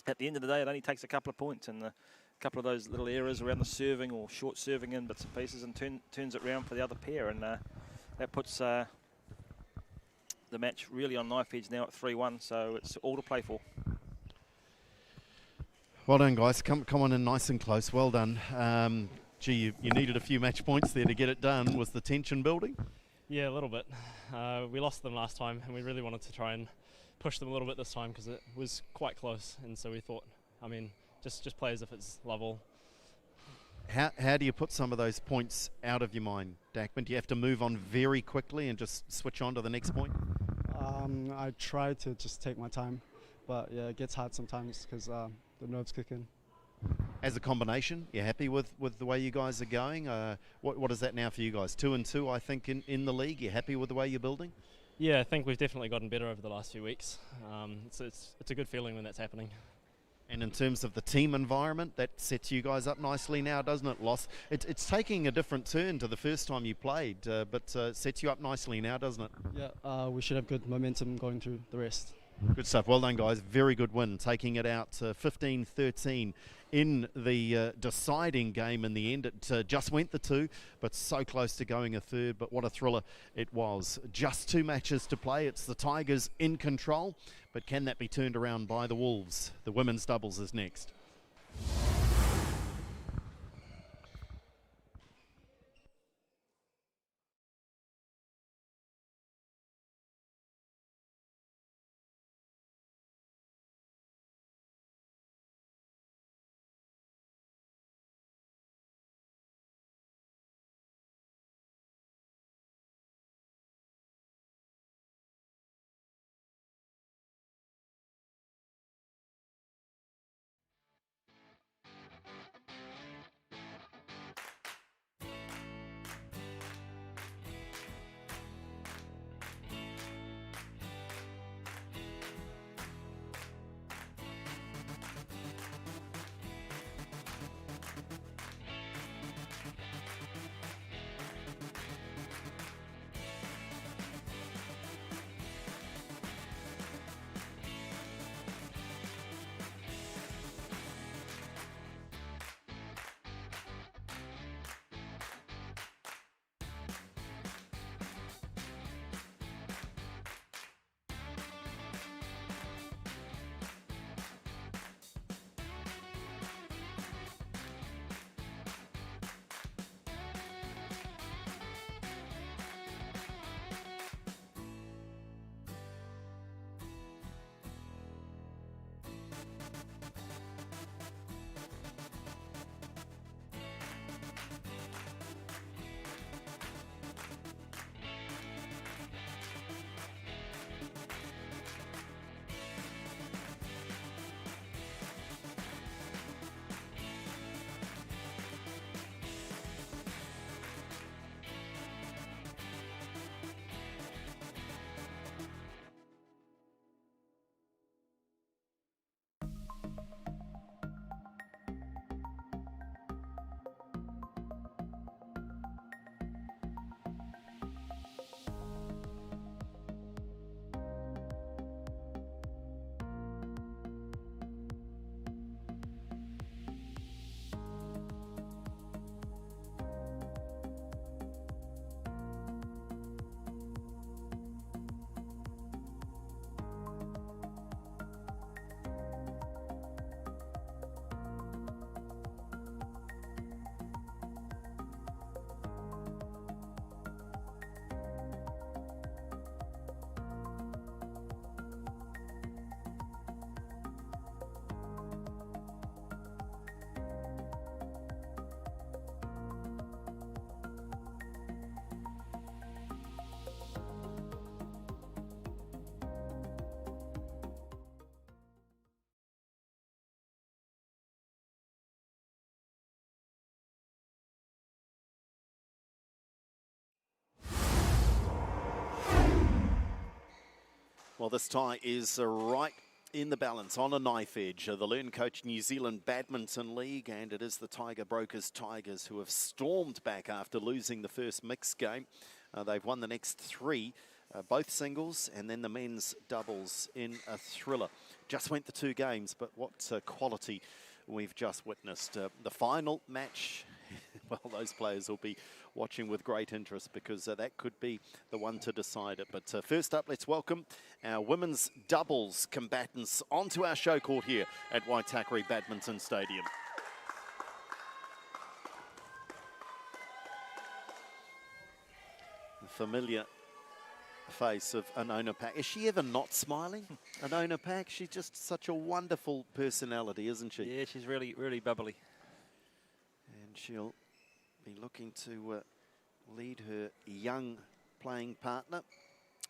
at the end of the day, it only takes a couple of points, and a couple of those little errors around the serving or short serving in bits and pieces, and turns it round for the other pair, and that puts the match really on knife edge now at 3-1, so it's all to play for. Well done, guys. Come on in nice and close. Well done. Gee, you needed a few match points there to get it done. Was the tension building? Yeah, a little bit. We lost them last time, and we really wanted to try and push them a little bit this time because it was quite close, and so we thought, I mean, just play as if it's level. How do you put some of those points out of your mind, Dakman? Do you have to move on very quickly and just switch on to the next point? I try to just take my time, but yeah, it gets hard sometimes because the nerves kick in. As a combination, you're happy with the way you guys are going? What is that now for you guys? 2-2, I think, in the league. You're happy with the way you're building? Yeah, I think we've definitely gotten better over the last few weeks. It's a good feeling when that's happening. And in terms of the team environment, that sets you guys up nicely now, doesn't it, Loss? It's taking a different turn to the first time you played, but sets you up nicely now, doesn't it? Yeah, we should have good momentum going through the rest. Good stuff. Well done, guys. Very good win, taking it out 15-13 in the deciding game in the end. It just went the 2, but so close to going a third. But what a thriller it was. Just 2 matches to play. It's the Tigers in control, but can that be turned around by the Wolves? The women's doubles is next. Well, this tie is right in the balance, on a knife edge. The LearnCoach New Zealand Badminton League, and it is the Tiger Brokers Tigers who have stormed back after losing the first mixed game. They've won the next three, both singles, and then the men's doubles in a thriller. Just went the 2 games, but what quality we've just witnessed. The final match, well, those players will be watching with great interest, because that could be the one to decide it. But first up, let's welcome our women's doubles combatants onto our show court here at Waitakere Badminton Stadium. The familiar face of Anona Pak. Is she ever not smiling? Anona Pak, she's just such a wonderful personality, isn't she? Yeah, she's really, really bubbly. And she'll be looking to lead her young playing partner,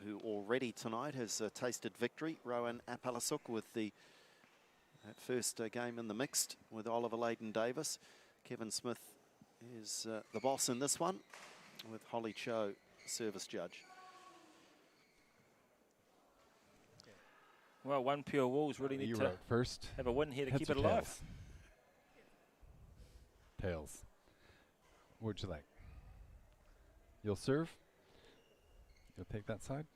who already tonight has tasted victory, Rowan Apalasuk, with that first game in the mixed with Oliver Layden-Davis. Kevin Smith is the boss in this one, with Holly Cho, service judge. Well, OnePure Wolves really need to first. have a win here to Heads keep it or alive. Tails. What would you like? You'll serve. You'll take that side.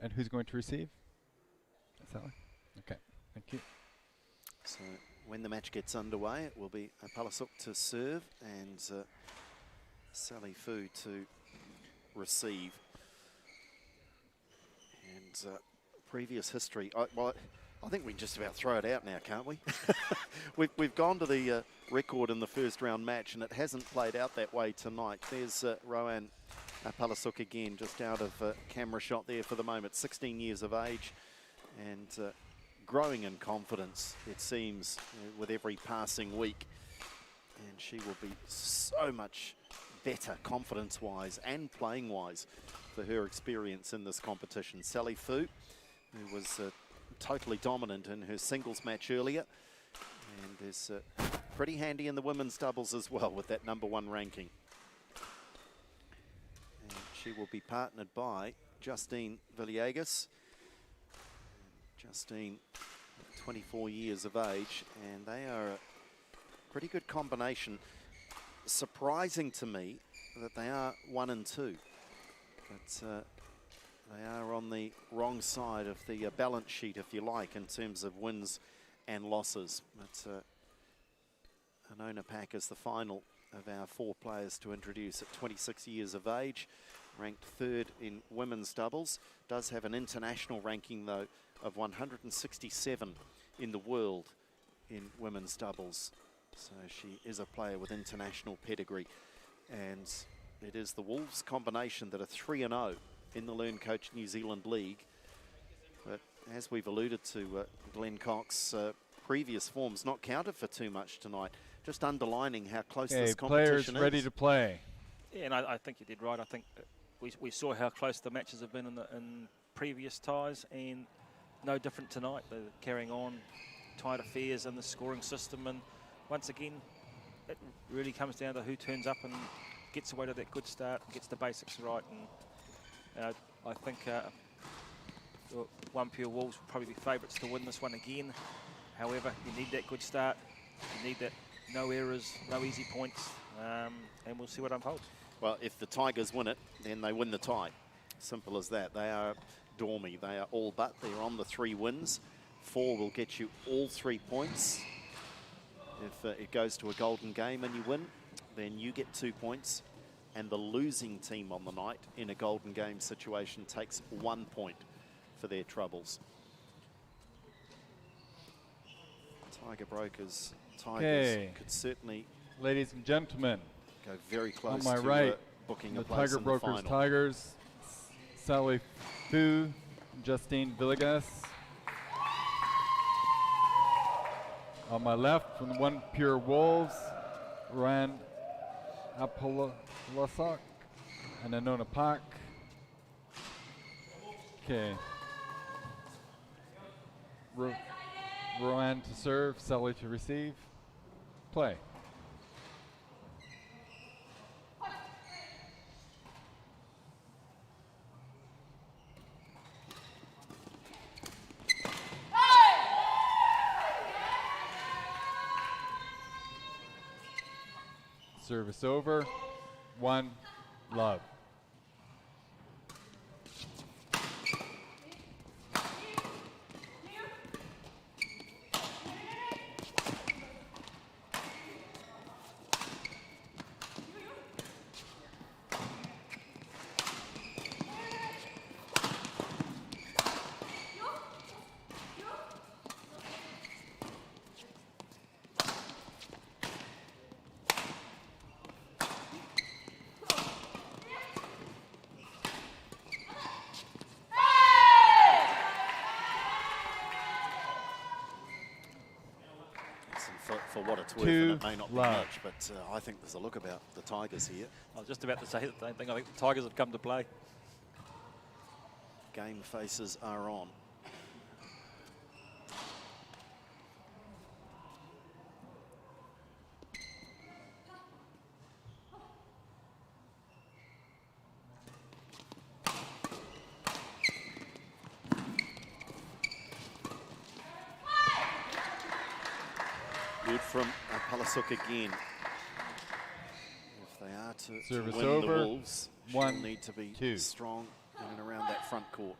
And who's going to receive? That one? Okay, thank you. So when the match gets underway, it will be Palasuk to serve and Sally Fu to receive. And previous history, I think we can just about throw it out now, can't we? We've gone to the record in the first round match, and it hasn't played out that way tonight. There's Rowan Palasuk again, just out of camera shot there for the moment. 16 years of age, and growing in confidence, it seems, with every passing week. And she will be so much better confidence-wise and playing-wise for her experience in this competition. Sally Fu, who was totally dominant in her singles match earlier, and is pretty handy in the women's doubles as well with that #1 ranking. And she will be partnered by Justine Villegas. Justine, 24 years of age, and they are a pretty good combination. Surprising to me that they are 1 and 2, but they are on the wrong side of the balance sheet, if you like, in terms of wins and losses. But Anona Pak is the final of our 4 players to introduce at 26 years of age, ranked 3rd in women's doubles. Does have an international ranking, though, of 167 in the world in women's doubles. So she is a player with international pedigree. And it is the Wolves combination that are 3-0 in the LearnCoach New Zealand League. But as we've alluded to, Glenn Cox, previous forms not counted for too much tonight. Just underlining how close this competition is. Players ready to play. Yeah, and I think you did right. I think we saw how close the matches have been in previous ties, and no different tonight. They're carrying on tight affairs in the scoring system, and once again, it really comes down to who turns up and gets away to that good start, gets the basics right. And I think OnePure Wolves will probably be favourites to win this one again. However, you need that good start. You need that no errors, no easy points, and we'll see what unfolds. Well, if the Tigers win it, then they win the tie. Simple as that. They are dormy. They are all but. They're on the 3 wins. 4 will get you all 3 points. If it goes to a golden game and you win, then you get 2 points. And the losing team on the night in a golden game situation takes 1 point for their troubles. Tiger Brokers, Tigers could certainly, ladies and gentlemen, go very close on my to right, booking the a place Tiger in Brokers the final. Tigers, Sally Fu, Justine Villegas. On my left, from the OnePure Wolves, Rowan Apalasuk and Anona Pak. Okay. Rowan to serve, Sally to receive. Play. Service over. 1 love. For what it's worth, Two and it may not be love. much, but I think there's a look about the Tigers here. I was just about to say the same thing. I think the Tigers have come to play. Game faces are on. Good from Palasuk again. If they are to Service win over. the Wolves, she'll 1, need to be 2. strong in and around that front court.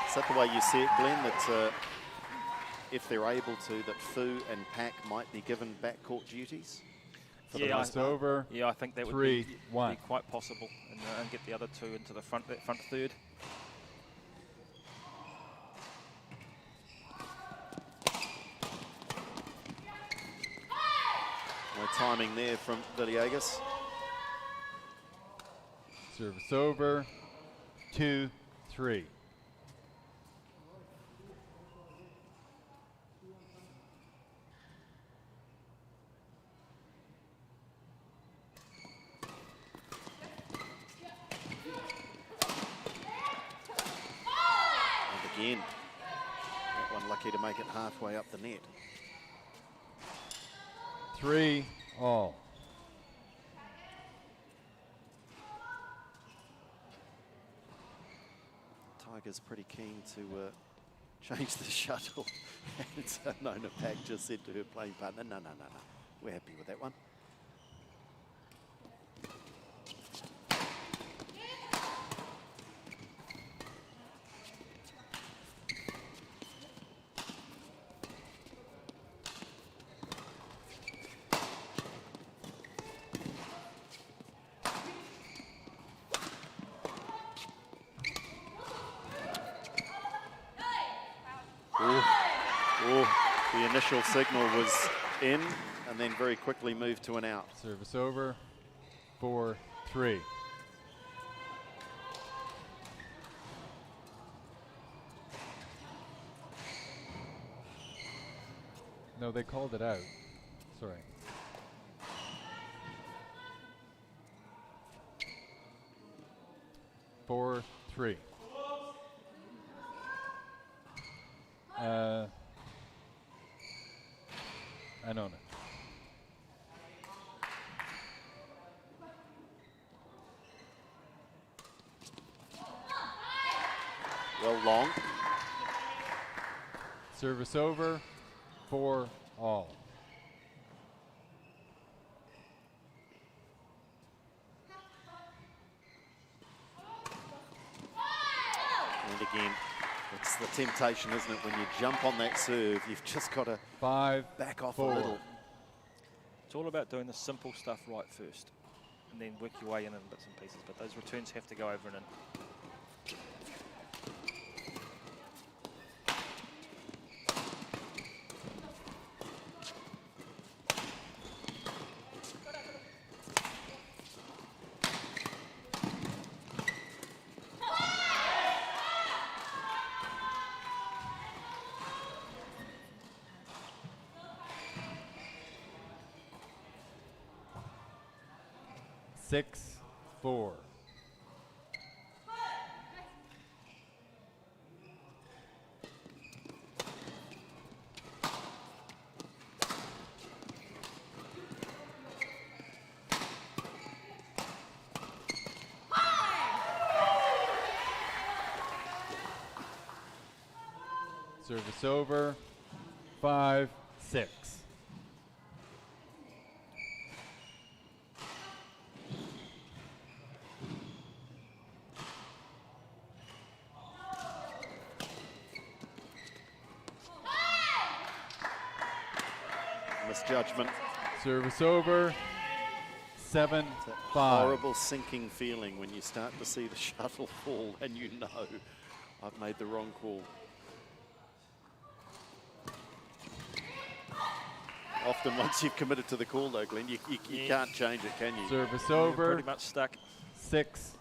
Is that the way you see it, Glenn, that if they're able to, that Fu and Pak might be given backcourt duties? It's over. Yeah, I think that would 3, be 1. quite possible, and get the other two into the front, that front third. No timing there from Villegas. Service over. 2, 3. Again, that one lucky to make it halfway up the net. 3 all. Tigers pretty keen to change the shuttle. And Nona Pak just said to her playing partner, no, we're happy with that one. The initial signal was in and then very quickly moved to an out. Service over. 4, 3. No, they called it out. Sorry. Four, 3. I don't know. Well long. Service over. 4 all. And again, it's the temptation, isn't it? When you jump on that serve, you've just got to 5, back off 4. a little. It's all about doing the simple stuff right first, and then work your way in bits and pieces. But those returns have to go over and in. Service over. 5-6. Misjudgment. Service over. 7-5. Horrible sinking feeling when you start to see the shuttle fall and you know I've made the wrong call. Often once you've committed to the call though, Glenn, you can't change it, can you? Service over. Pretty much stuck. 6-7.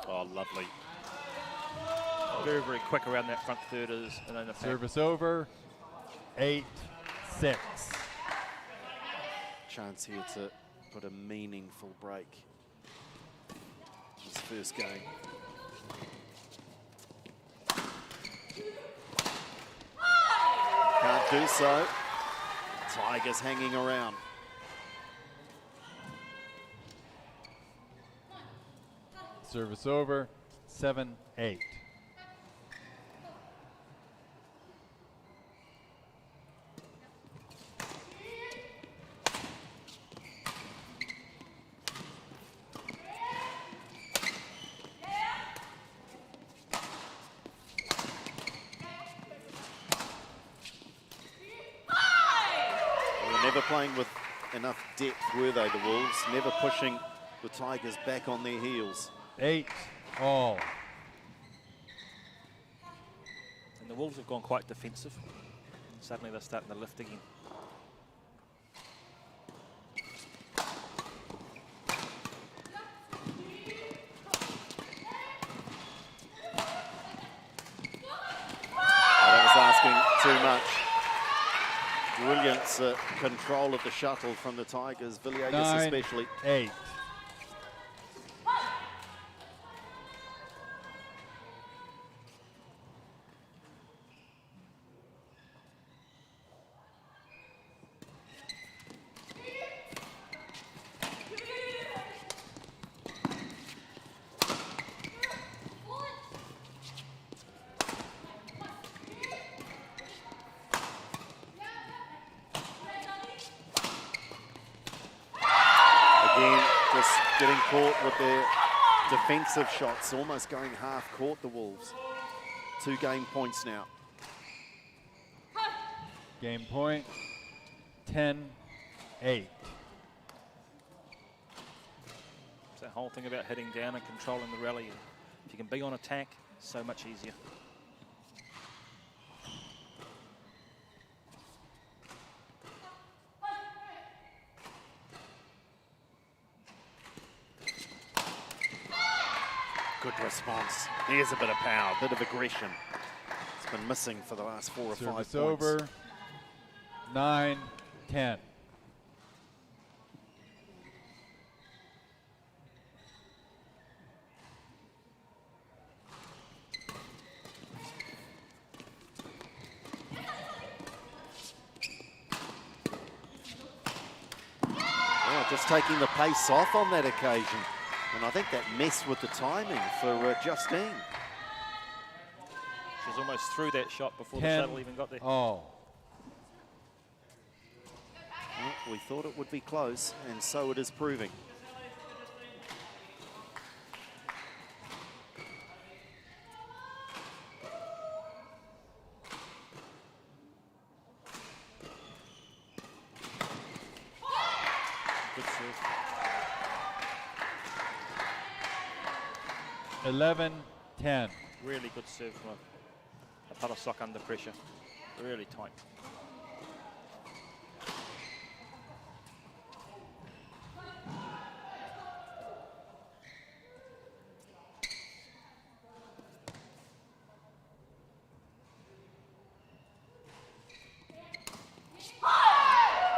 Oh, lovely. Very, very quick around that front third is. And then the Service over. 8-6. Chance here to put a meaningful break. His first game. Can't do so. Tigers hanging around. Service over. 7-8. Never playing with enough depth, were they, the Wolves? Never pushing the Tigers back on their heels. 8-all. And the Wolves have gone quite defensive. Suddenly they're starting to lift again. That was asking too much. Brilliant control of the shuttle from the Tigers, Villegas especially. 9-8. Getting caught with their defensive shots, almost going half court, the Wolves. 2 game points now. Game point. 10-8. It's that whole thing about hitting down and controlling the rally. If you can be on attack, so much easier. Good response. Here's a bit of power, a bit of aggression. It's been missing for the last 4 or 5 points. Service over. 9-10. Yeah, just taking the pace off on that occasion. And I think that messed with the timing for Justine. She's almost through that shot before the shuttle even got there. Well, we thought it would be close, and so it is proving. Good serve. 11-10. Really good serve from a putter sock under pressure. Really tight.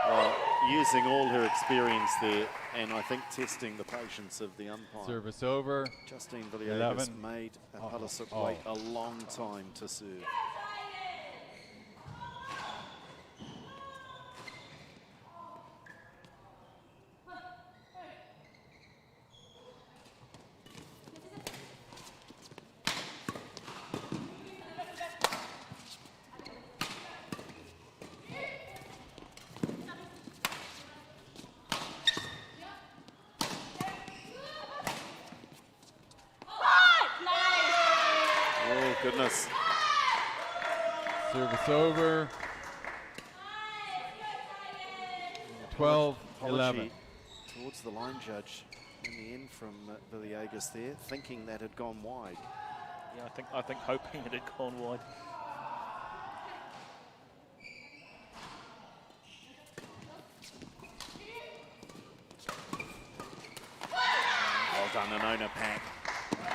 Well, using all her experience there, and I think testing the patience of the umpire. Service over. Justine Villegas made Palasuk wait a long time to serve. goodness. Service over. 12-11. Apology towards the line judge in the end from Villegas there, thinking that had gone wide. Yeah, I think hoping it had gone wide. Well done, Anona Pack.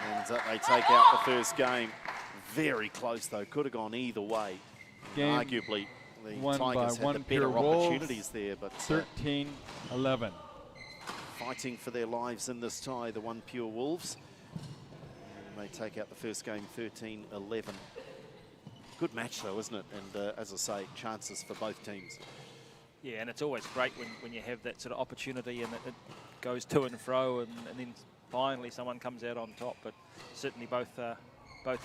And they take out the first game. Very close though, could have gone either way. Game arguably, the won by Tigers had the better OnePure Wolves, opportunities there, but 13-11. fighting for their lives in this tie, the OnePure Wolves. And they take out the first game 13-11. Good match though, isn't it? And as I say, chances for both teams. Yeah, and it's always great when you have that sort of opportunity and it goes to and fro, and then finally someone comes out on top. But certainly both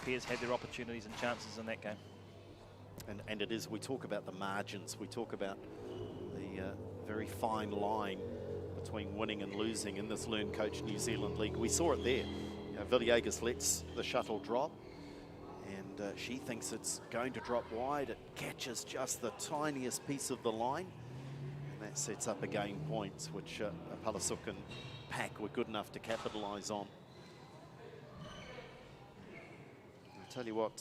pairs had their opportunities and chances in that game. And it is, we talk about the margins, we talk about the very fine line between winning and losing in this LearnCoach New Zealand League. We saw it there. Villegas lets the shuttle drop, and she thinks it's going to drop wide. It catches just the tiniest piece of the line, and that sets up a game point, which Palasuk and Pack were good enough to capitalise on. I'll tell you what,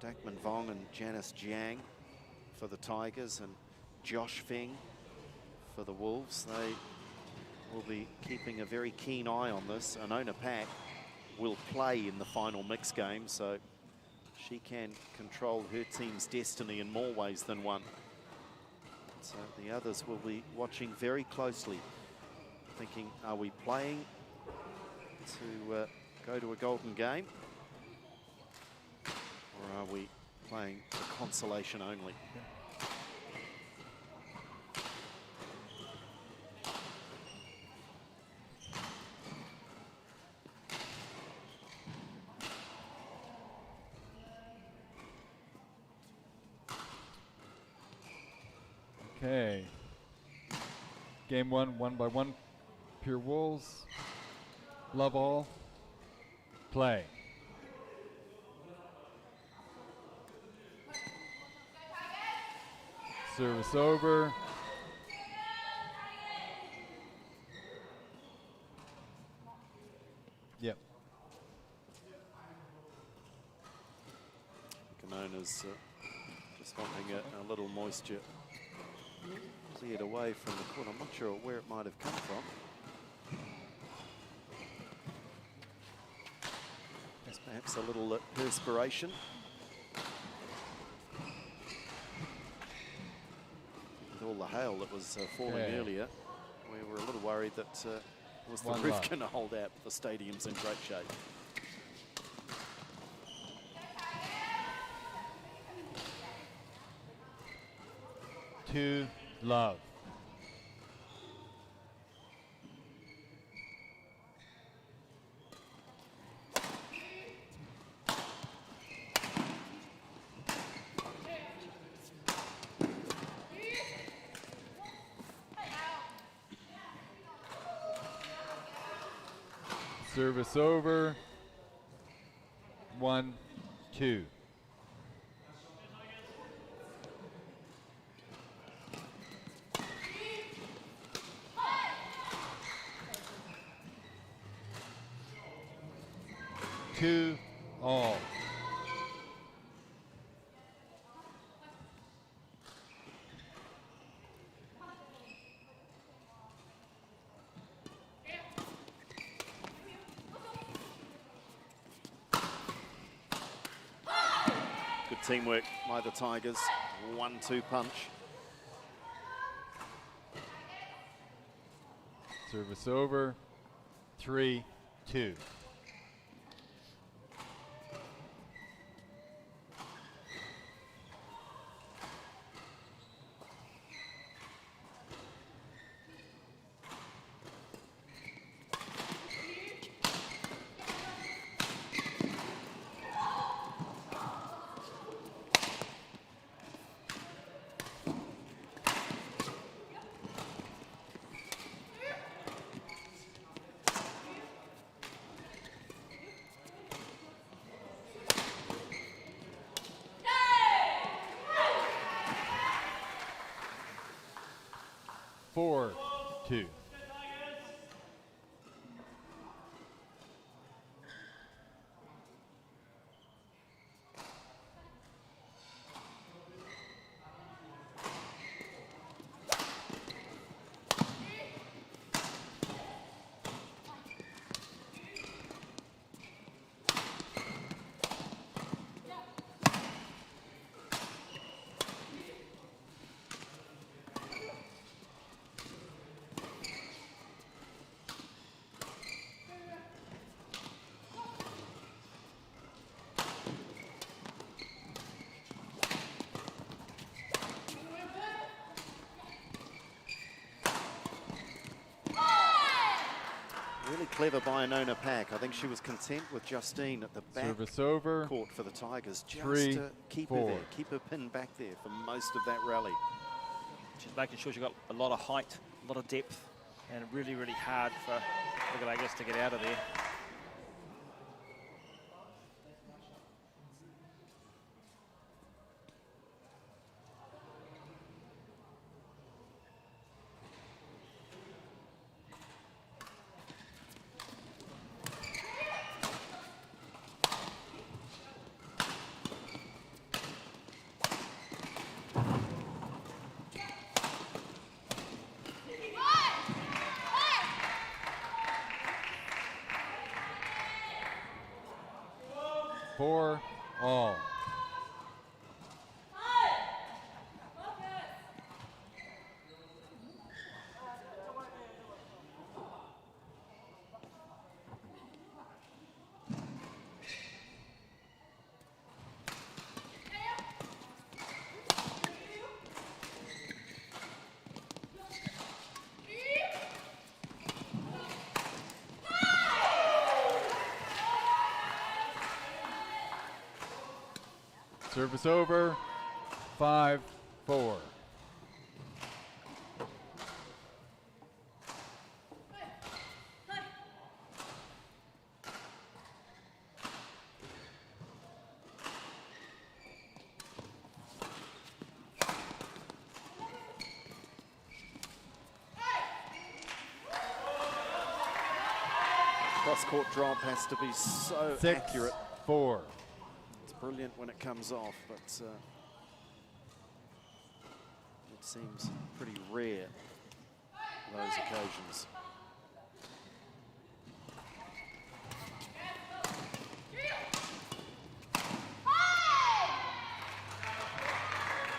Dakman Vong and Janice Jiang for the Tigers and Josh Feng for the Wolves. They will be keeping a very keen eye on this. Anona Pack will play in the final mix game, so she can control her team's destiny in more ways than one. So the others will be watching very closely, thinking, are we playing to go to a golden game? Or are we playing for consolation only? Okay. Game one, won by OnePure Wolves. Love all. Play. Service over. Yep. Kanona's just wanting a little moisture cleared away from the court. I'm not sure where it might have come from. There's perhaps a little perspiration. With all the hail that was falling earlier, we were a little worried that was the roof going to hold out. The stadium's in great shape. To love. Service over. 1-2. Two all. Good teamwork by the Tigers. 1-2 punch. Service over. 3-2. 4-2. Really clever by Anona Pack. I think she was content with Justine at the back Service over. court for the Tigers. Just 3, to keep her 4. there, keep her pinned back there for most of that rally. She's making sure she's got a lot of height, a lot of depth, and really, really hard for Villagers to get out of there. Four all. Service over, 5-4. Cross-court drop has to be so 6-4. accurate. It's brilliant when it comes off, but it seems pretty rare, those occasions.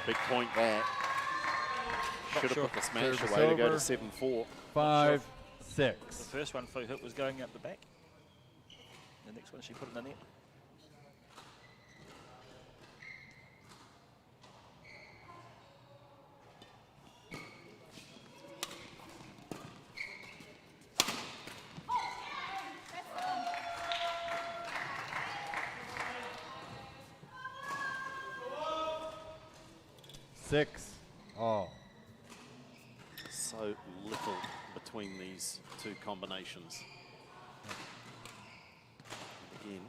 Big point there. Should have put the smash Service away to go to over. 7-4. 5-6. The first one Fu hit was going up the back. The next one she put in the net. Six all. So little between these two combinations. Again,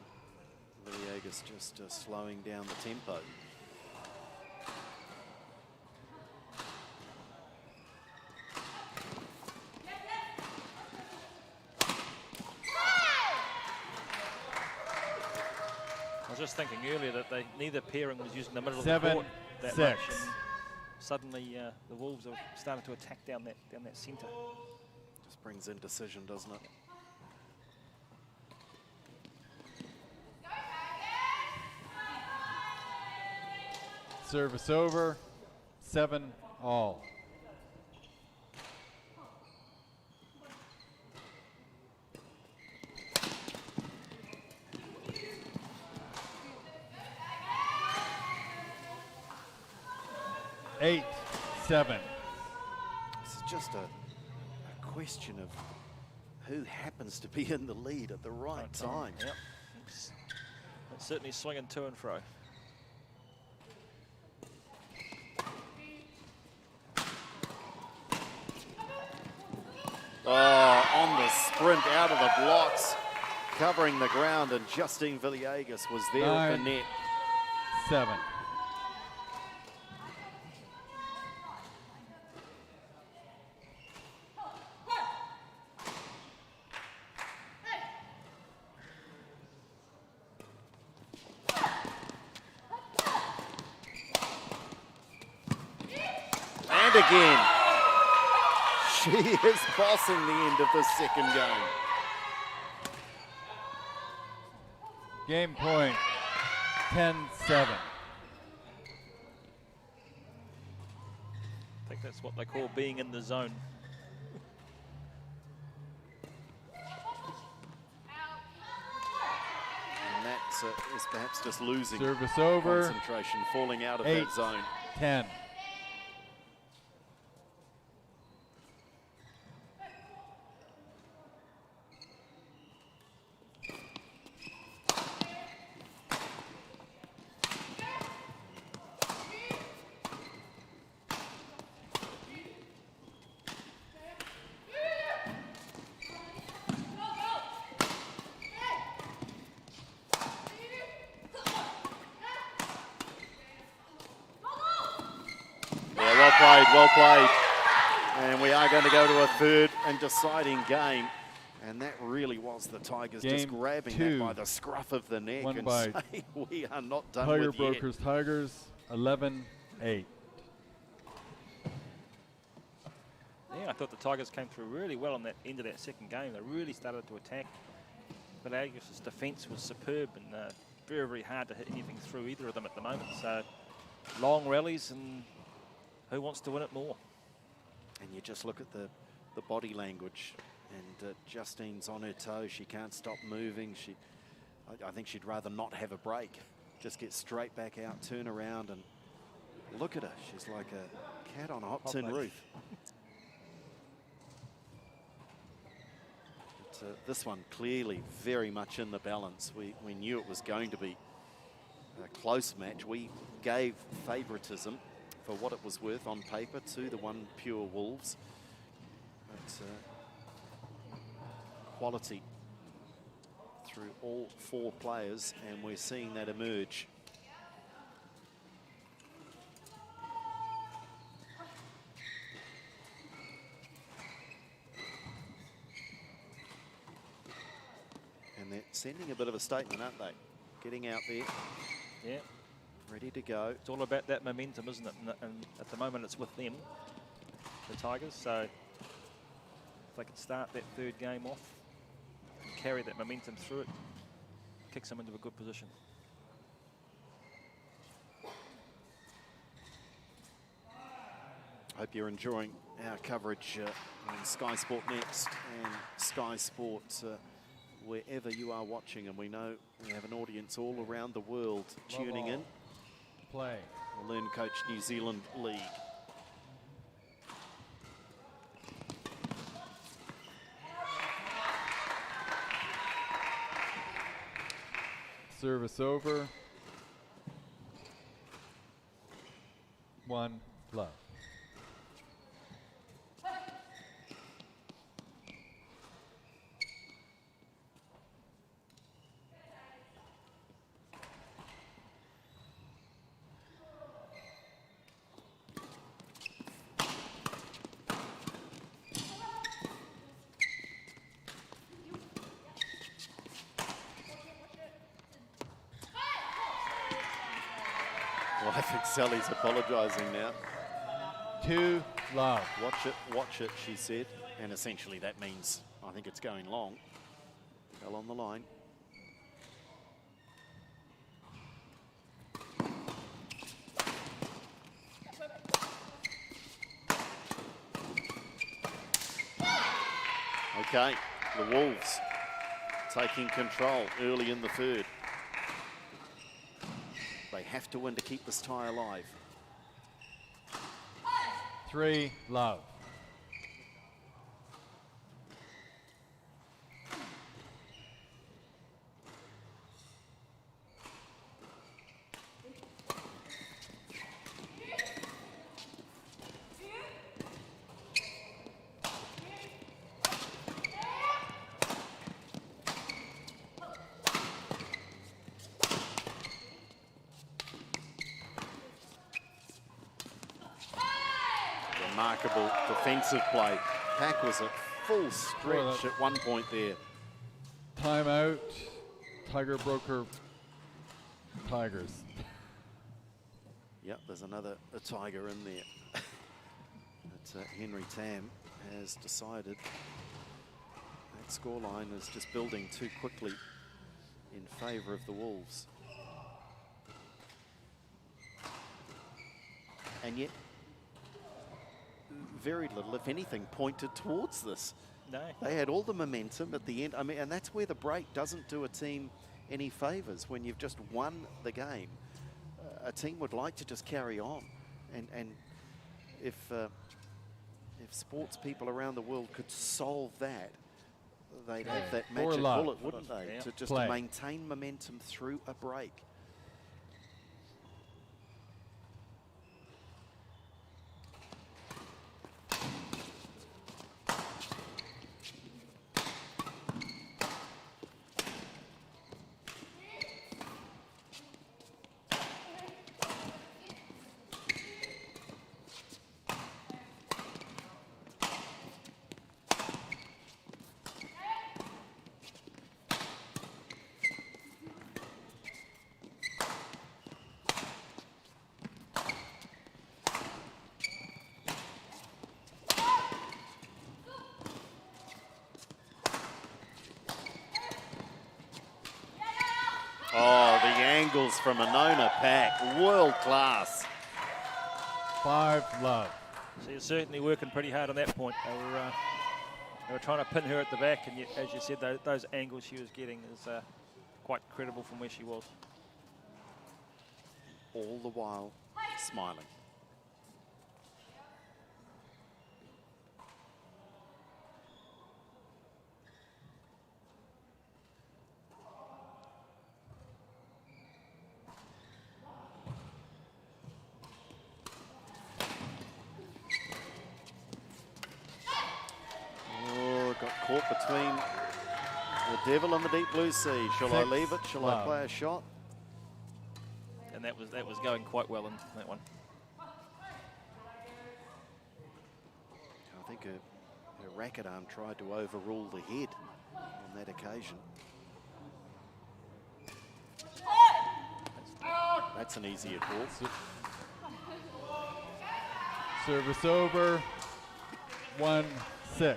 Villagers just slowing down the tempo. I was just thinking earlier that neither pairing was using the middle of 7-6. the court that much. And suddenly, the Wolves are starting to attack down that centre. Just brings indecision, doesn't it? Service over, 7 all. Eight, 7. It's just a question of who happens to be in the lead at the right time. Yep. It's certainly swinging to and fro. Oh, on the sprint out of the blocks, covering the ground, and Justine Villagers was there at the 9, net. 7. And again. She is bossing the end of the second game. Game point, 10-7. I think that's what they call being in the zone. And that is perhaps just losing Service over. concentration, falling out of that zone. 8-10. Well played. And we are going to go to a third and deciding game. And that really was the Tigers just grabbing that by the scruff of the neck and saying, we are not done Tiger with yet. Brokers Tigers, 11-8. Yeah, I thought the Tigers came through really well on that end of that second game. They really started to attack. But Agus's defence was superb and very, very hard to hit anything through either of them at the moment. So long rallies, and who wants to win it more? And you just look at the body language, and Justine's on her toes. She can't stop moving. I think she'd rather not have a break. Just get straight back out, turn around, and look at her. She's like a cat on a hot tin roof. But, this one clearly very much in the balance. We knew it was going to be a close match. We gave favouritism for what it was worth on paper to the OnePure Wolves. But quality through all four players, and we're seeing that emerge. And they're sending a bit of a statement, aren't they? Getting out there. Yeah. Ready to go. It's all about that momentum, isn't it? And at the moment it's with them, the Tigers. So if they can start that third game off and carry that momentum through it, kicks them into a good position. Hope you're enjoying our coverage on Sky Sport Next and Sky Sport wherever you are watching. And we know we have an audience all around the world tuning in. Play. The LearnCoach New Zealand League. Service over. 1 love. Well, I think Sally's apologising now. 2 love. Watch it, she said. And essentially that means, I think it's going long. Fell on the line. Okay, the Wolves taking control early in the third. They have to win to keep this tie alive. 3 love. Remarkable defensive play. Pack was at full stretch at one point there. Timeout. Tiger Broker Tigers. Yep, there's another Tiger in there. But Henry Tam has decided that scoreline is just building too quickly in favour of the Wolves. And yet, very little, if anything, pointed towards this. No. They had all the momentum at the end. I mean, and that's where the break doesn't do a team any favours. When you've just won the game, a team would like to just carry on. And if sports people around the world could solve that, they'd have that magic bullet, wouldn't they? Yeah. To just maintain momentum through a break. Oh, the angles from Anona Pack, world class. 5-love. So you're certainly working pretty hard on that point. They were trying to pin her at the back, and yet, as you said, those angles she was getting is quite credible from where she was. All the while smiling. Caught between the devil and the deep blue sea. Shall I leave it? Shall I play a shot? And that was going quite well in that one. I think her racket arm tried to overrule the head on that occasion. That's an easier ball. Service over. 1-6.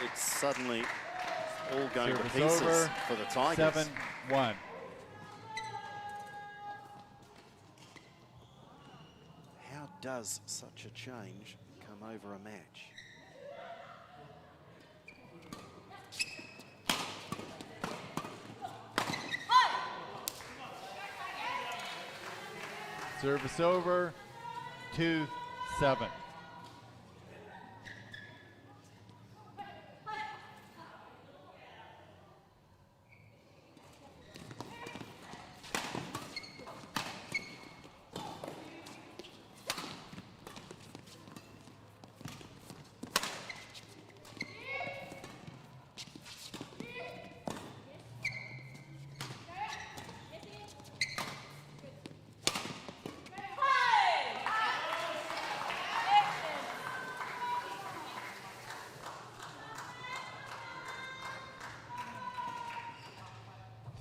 It's suddenly all going Service to pieces over. for the Tigers. 7-1. How does such a change come over a match? Service over. 2-7.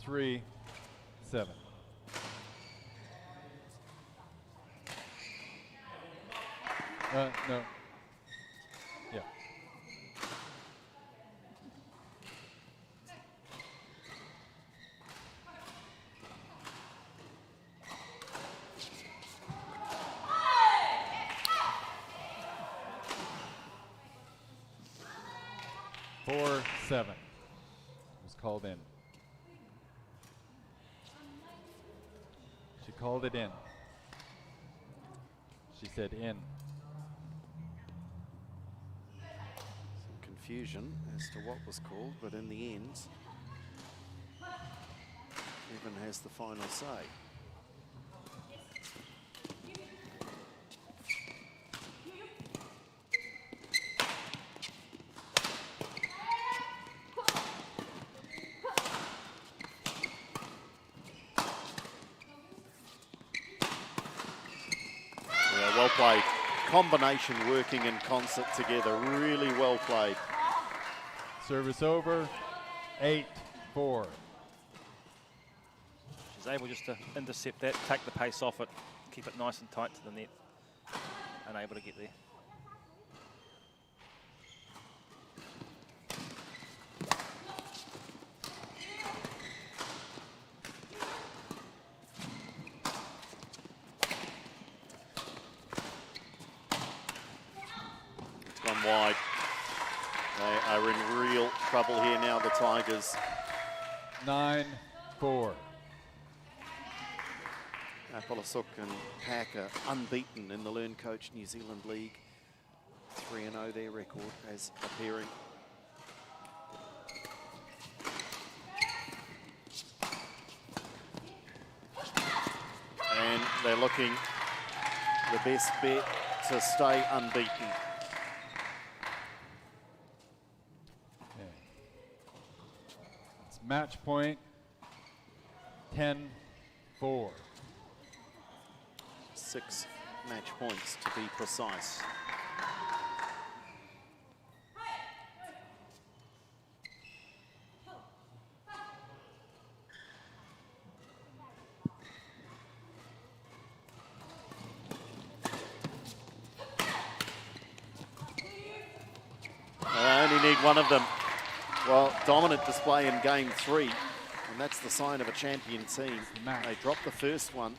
Three, 7. No. Yeah. Four, 7. Was called in. She called it in. She said in. Some confusion as to what was called, but in the end, Evan has the final say. Well played. Combination working in concert together. Really well played. Service over. 8-4. She's able just to intercept that, take the pace off it, keep it nice and tight to the net, and able to get there. It's gone wide. They are in real trouble here now, the Tigers. 9-4. Apalasuk and Pack are unbeaten in the LearnCoach New Zealand League. 3-0 their record as appearing. And they're looking the best bet to stay unbeaten. Okay. It's match point 10-4. 6 match points to be precise. They only need one of them. Well, dominant display in game 3, and that's the sign of a champion team. They dropped the first one.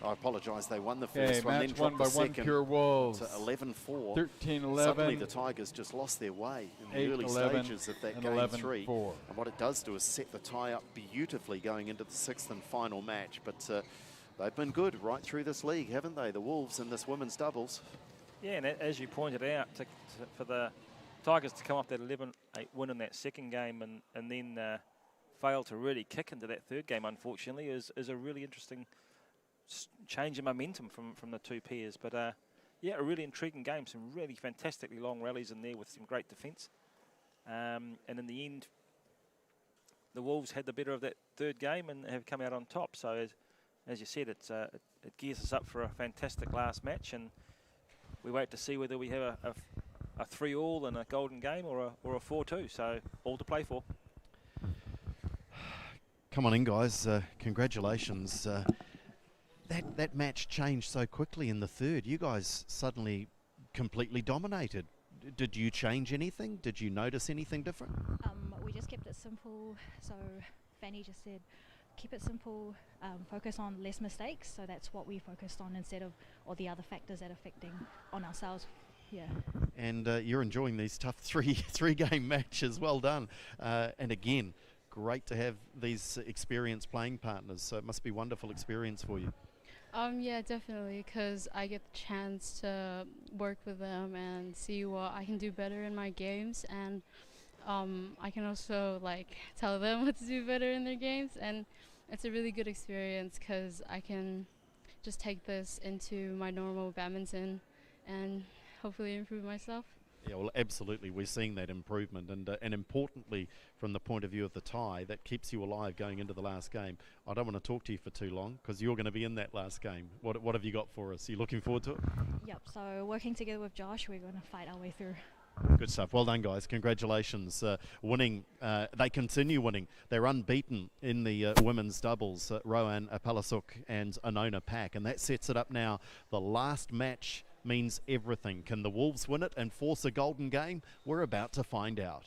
I apologise, they won the first one, then dropped the second OnePure Wolves. to 11-4. 13-11. Suddenly the Tigers just lost their way in the early stages of that game 3. And what it does do is set the tie up beautifully going into the 6th and final match. But they've been good right through this league, haven't they? The Wolves in this women's doubles. Yeah, and as you pointed out, for the Tigers to come off that 11-8 win in that second game and then fail to really kick into that third game, unfortunately, is a really interesting change in momentum from the two pairs. But yeah, a really intriguing game. Some really fantastically long rallies in there with some great defence. And in the end, the Wolves had the better of that third game and have come out on top. So as you said, it gears us up for a fantastic last match, and we wait to see whether we have a 3-all and a golden game or a 4-2. So all to play for. Come on in, guys. Congratulations. That match changed so quickly in the third. You guys suddenly completely dominated. Did you change anything? Did you notice anything different? We just kept it simple. So Fanny just said, keep it simple, focus on less mistakes. So that's what we focused on instead of all the other factors that are affecting on ourselves. Yeah. And you're enjoying these tough three-game matches. Well done. And again, great to have these experienced playing partners. So it must be a wonderful experience for you. Yeah, definitely, because I get the chance to work with them and see what I can do better in my games, and I can also like tell them what to do better in their games, and it's a really good experience because I can just take this into my normal badminton and hopefully improve myself. Yeah, well, absolutely. We're seeing that improvement, and importantly, from the point of view of the tie, that keeps you alive going into the last game. I don't want to talk to you for too long because you're going to be in that last game. What have you got for us? Are you looking forward to it? Yep. So working together with Josh, we're going to fight our way through. Good stuff. Well done, guys. Congratulations. Winning. They continue winning. They're unbeaten in the women's doubles. Rowan Apalasuk and Anona Pack, and that sets it up now. The last match means everything. Can the Wolves win it and force a golden game? We're about to find out.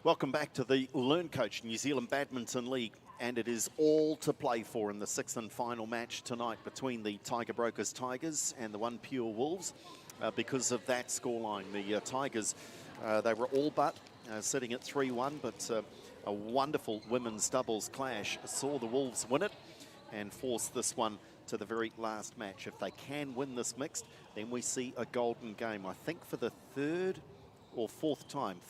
Welcome back to the LearnCoach New Zealand Badminton League, and it is all to play for in the sixth and final match tonight between the Tiger Brokers Tigers and the OnePure Wolves. Because of that scoreline, the Tigers, they were all but sitting at 3-1, but a wonderful women's doubles clash saw the Wolves win it and force this one to the very last match. If they can win this mixed, then we see a golden game, I think for the third time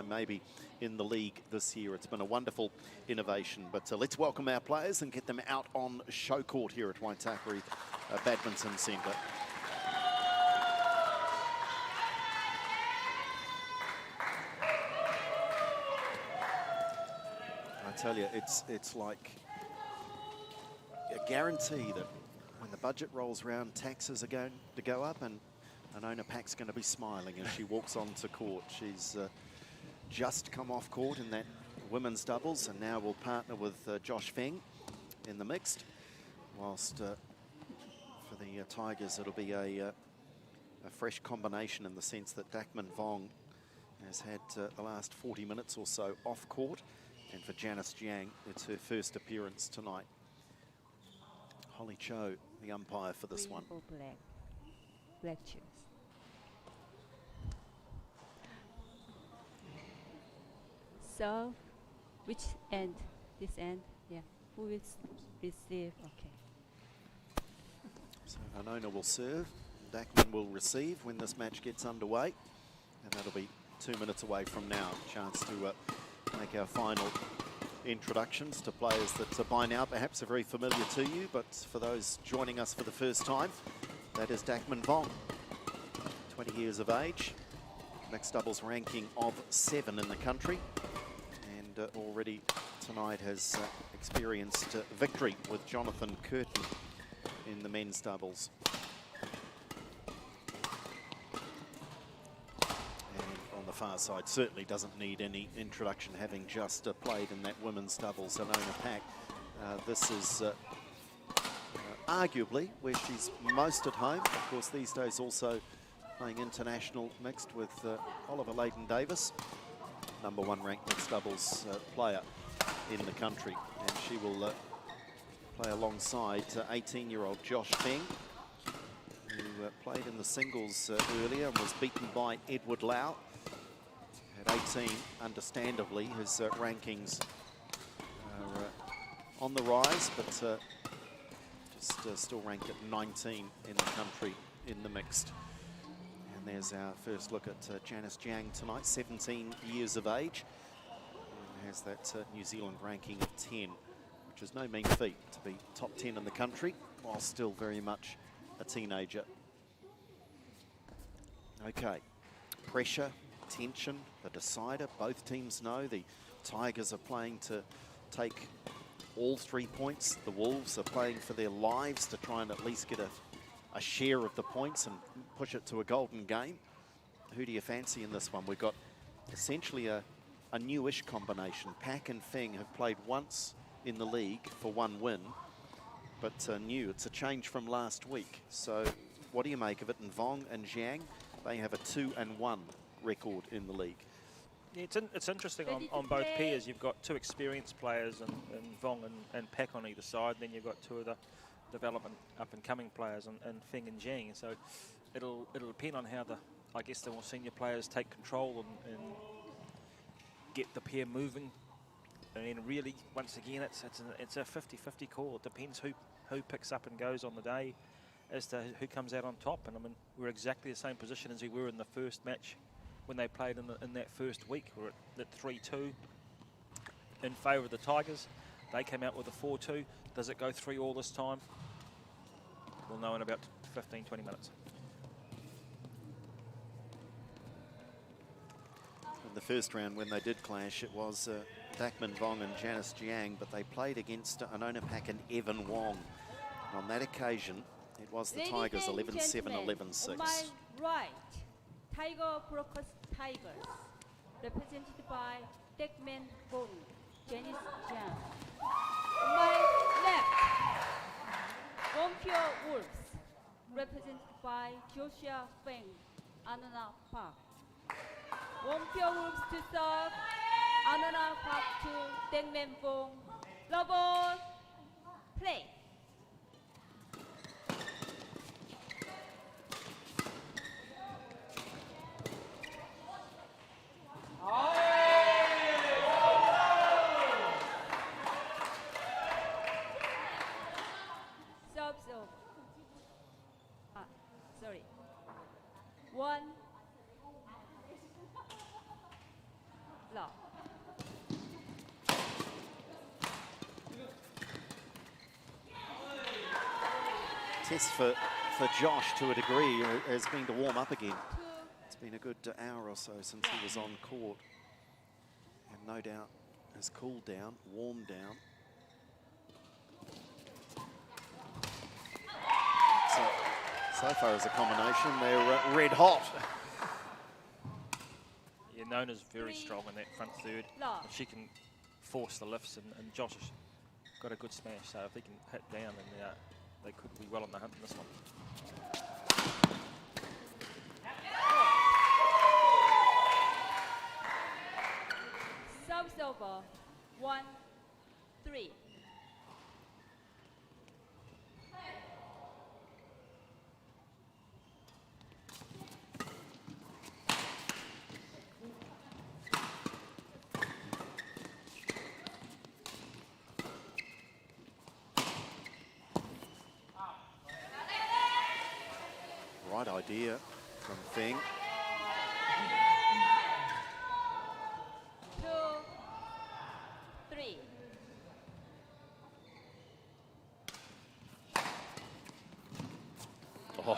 maybe in the league this year. It's been a wonderful innovation, but let's welcome our players and get them out on show court here at Waitakere Badminton Centre. I tell you, it's like a guarantee that when the budget rolls around, taxes are going to go up, and Anona Pak's going to be smiling as she walks onto court. She's just come off court in that women's doubles, and now will partner with Josh Feng in the mixed. Whilst for the Tigers, it'll be a fresh combination in the sense that Dakman Vong has had the last 40 minutes or so off court, and for Janice Jiang, it's her first appearance tonight. Holly Cho, the umpire for this one. Black chairs. So, which end? This end? Yeah. Who will receive? Okay. So Anona will serve, Dakman will receive when this match gets underway, and that'll be 2 minutes away from now. Chance to make our final introductions to players that by now perhaps are very familiar to you, but for those joining us for the first time, that is Dakman Vong, 20 years of age, mixed doubles ranking of 7 in the country, and already tonight has experienced victory with Jonathan Curtin in the men's doubles. And on the far side, certainly doesn't need any introduction, having just played in that women's doubles, Anona Pak. This is arguably where she's most at home. Of course, these days also playing international mixed with Oliver Layden-Davis, #1 ranked mixed doubles player in the country. And she will play alongside 18-year-old Josh Feng, who played in the singles earlier and was beaten by Edward Lau. At 18, understandably, his rankings are on the rise, but still ranked at 19 in the country in the mixed. And there's our first look at Janice Jiang tonight, 17 years of age, and has that New Zealand ranking of 10, which is no mean feat to be top 10 in the country while still very much a teenager. Okay, pressure, tension, the decider. Both teams know the Tigers are playing to take all 3 points. The Wolves are playing for their lives to try and at least get a share of the points and push it to a golden game. Who do you fancy in this one? We've got essentially a newish combination. Pak and Feng have played once in the league for 1 win, but new. It's a change from last week. So what do you make of it? And Vong and Jiang, they have a 2-1 record in the league. Yeah, it's interesting on both pairs. You've got 2 experienced players and Vong and Pak on either side. Then you've got 2 of the development up-and-coming players and Feng and Jiang. So it'll depend on how the more senior players take control and get the pair moving. And then really, once again, it's a 50-50 call. It depends who picks up and goes on the day as to who comes out on top. And I mean, we're exactly the same position as we were in the first match when they played in that first week. We're at 3-2 in favour of the Tigers. They came out with a 4-2. Does it go 3-all this time? We'll know in about 15-20 minutes. In the first round, when they did clash, it was Dakman Vong and Janice Jiang, but they played against Anona Pak and Evan Wong. And on that occasion, it was the Tigers 11-7, 11-6. On my right, Tiger Brokers Tigers, represented by Dakman Vong, Janice Jiang. On my left, OnePure Wolves, represented by Joshua Feng, Anona Pak. OnePure Wolves to serve, Anona Park to Dengmen Bong. Love play. Serve. Sorry. 1. Love. Test for Josh to a degree has been to warm up again. It's been a good hour or so since he was on court. And no doubt has cooled down, warmed down. So far as a combination, they're red hot. Yeah, Nona's very strong in that front third. If she can force the lifts, and Josh has got a good smash, so if they can hit down, then they could be well on the hunt in this one. Serves over. 1-3. Right idea from Feng. 2, 3. Oh.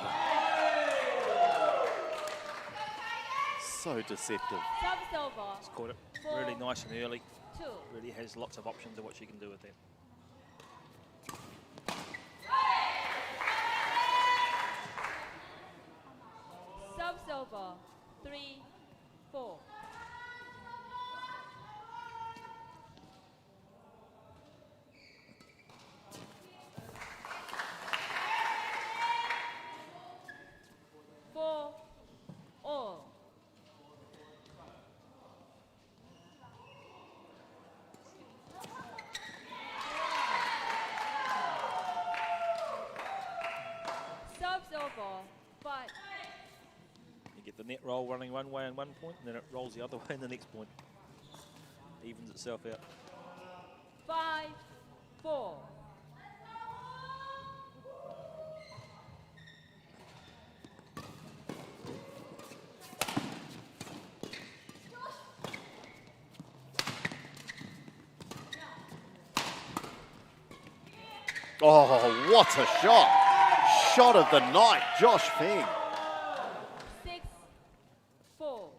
So deceptive. Serves over. She's caught it really nice and early. 2. Really has lots of options of what she can do with that. Serves over. 3, 4. All. Serves over. 5. You get the net roll running one way in one point, and then it rolls the other way in the next point. Evens itself out. 5, 4. Oh, what a shot. Shot of the night, Josh Feng. 6, 4.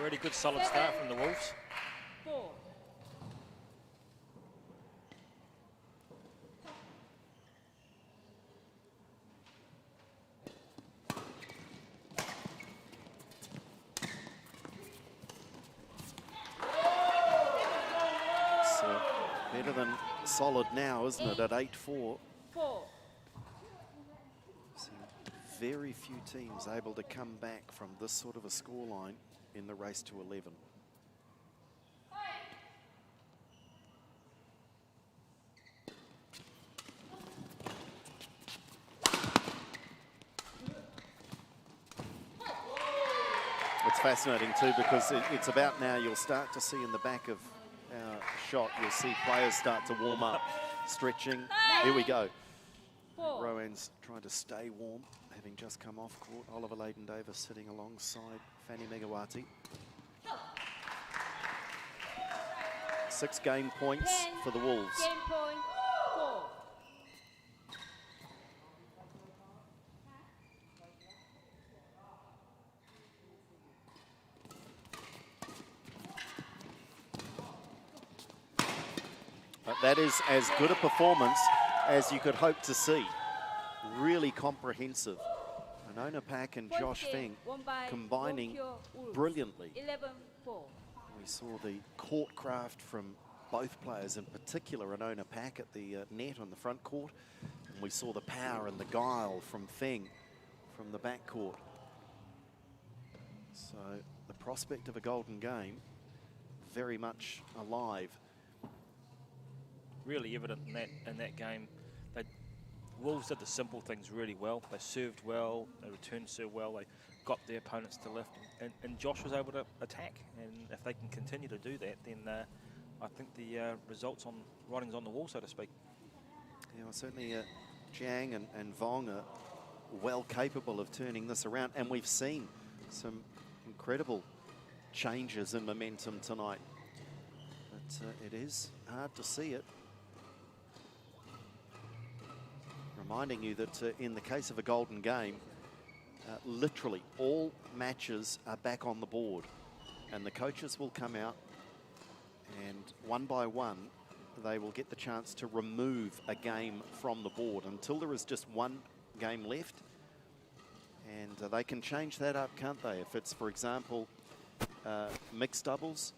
Really good solid start from the Wolves. 4. So better than solid now, isn't it, at 8-4? 4. So very few teams able to come back from this sort of a scoreline in the race to 11. It's fascinating too, because it's about now you'll start to see in the back of our shot, you'll see players start to warm up, stretching. Here we go. Rowan's trying to stay warm, having just come off court. Oliver Layden-Davis sitting alongside Fanny Megawati. 6 game points for the Wolves. Game point 4. But that is as good a performance as you could hope to see. Really comprehensive. Anona Pak and First Josh game Feng won by combining OnePure Wolves. brilliantly. 11-4. We saw the court craft from both players, in particular Anona Pak at the net on the front court. And we saw the power and the guile from Feng from the back court. So the prospect of a golden game very much alive. Really evident in that game. Wolves did the simple things really well. They served well, they returned serve well, they got their opponents to lift, and Josh was able to attack. And if they can continue to do that, then I think the results on writing's on the wall, so to speak. Yeah, well, certainly Jiang and Vong are well capable of turning this around, and we've seen some incredible changes in momentum tonight. But it is hard to see it. Reminding you that in the case of a golden game, literally all matches are back on the board, and the coaches will come out and one by one they will get the chance to remove a game from the board until there is just one game left. And they can change that up, can't they? If it's, for example, mixed doubles,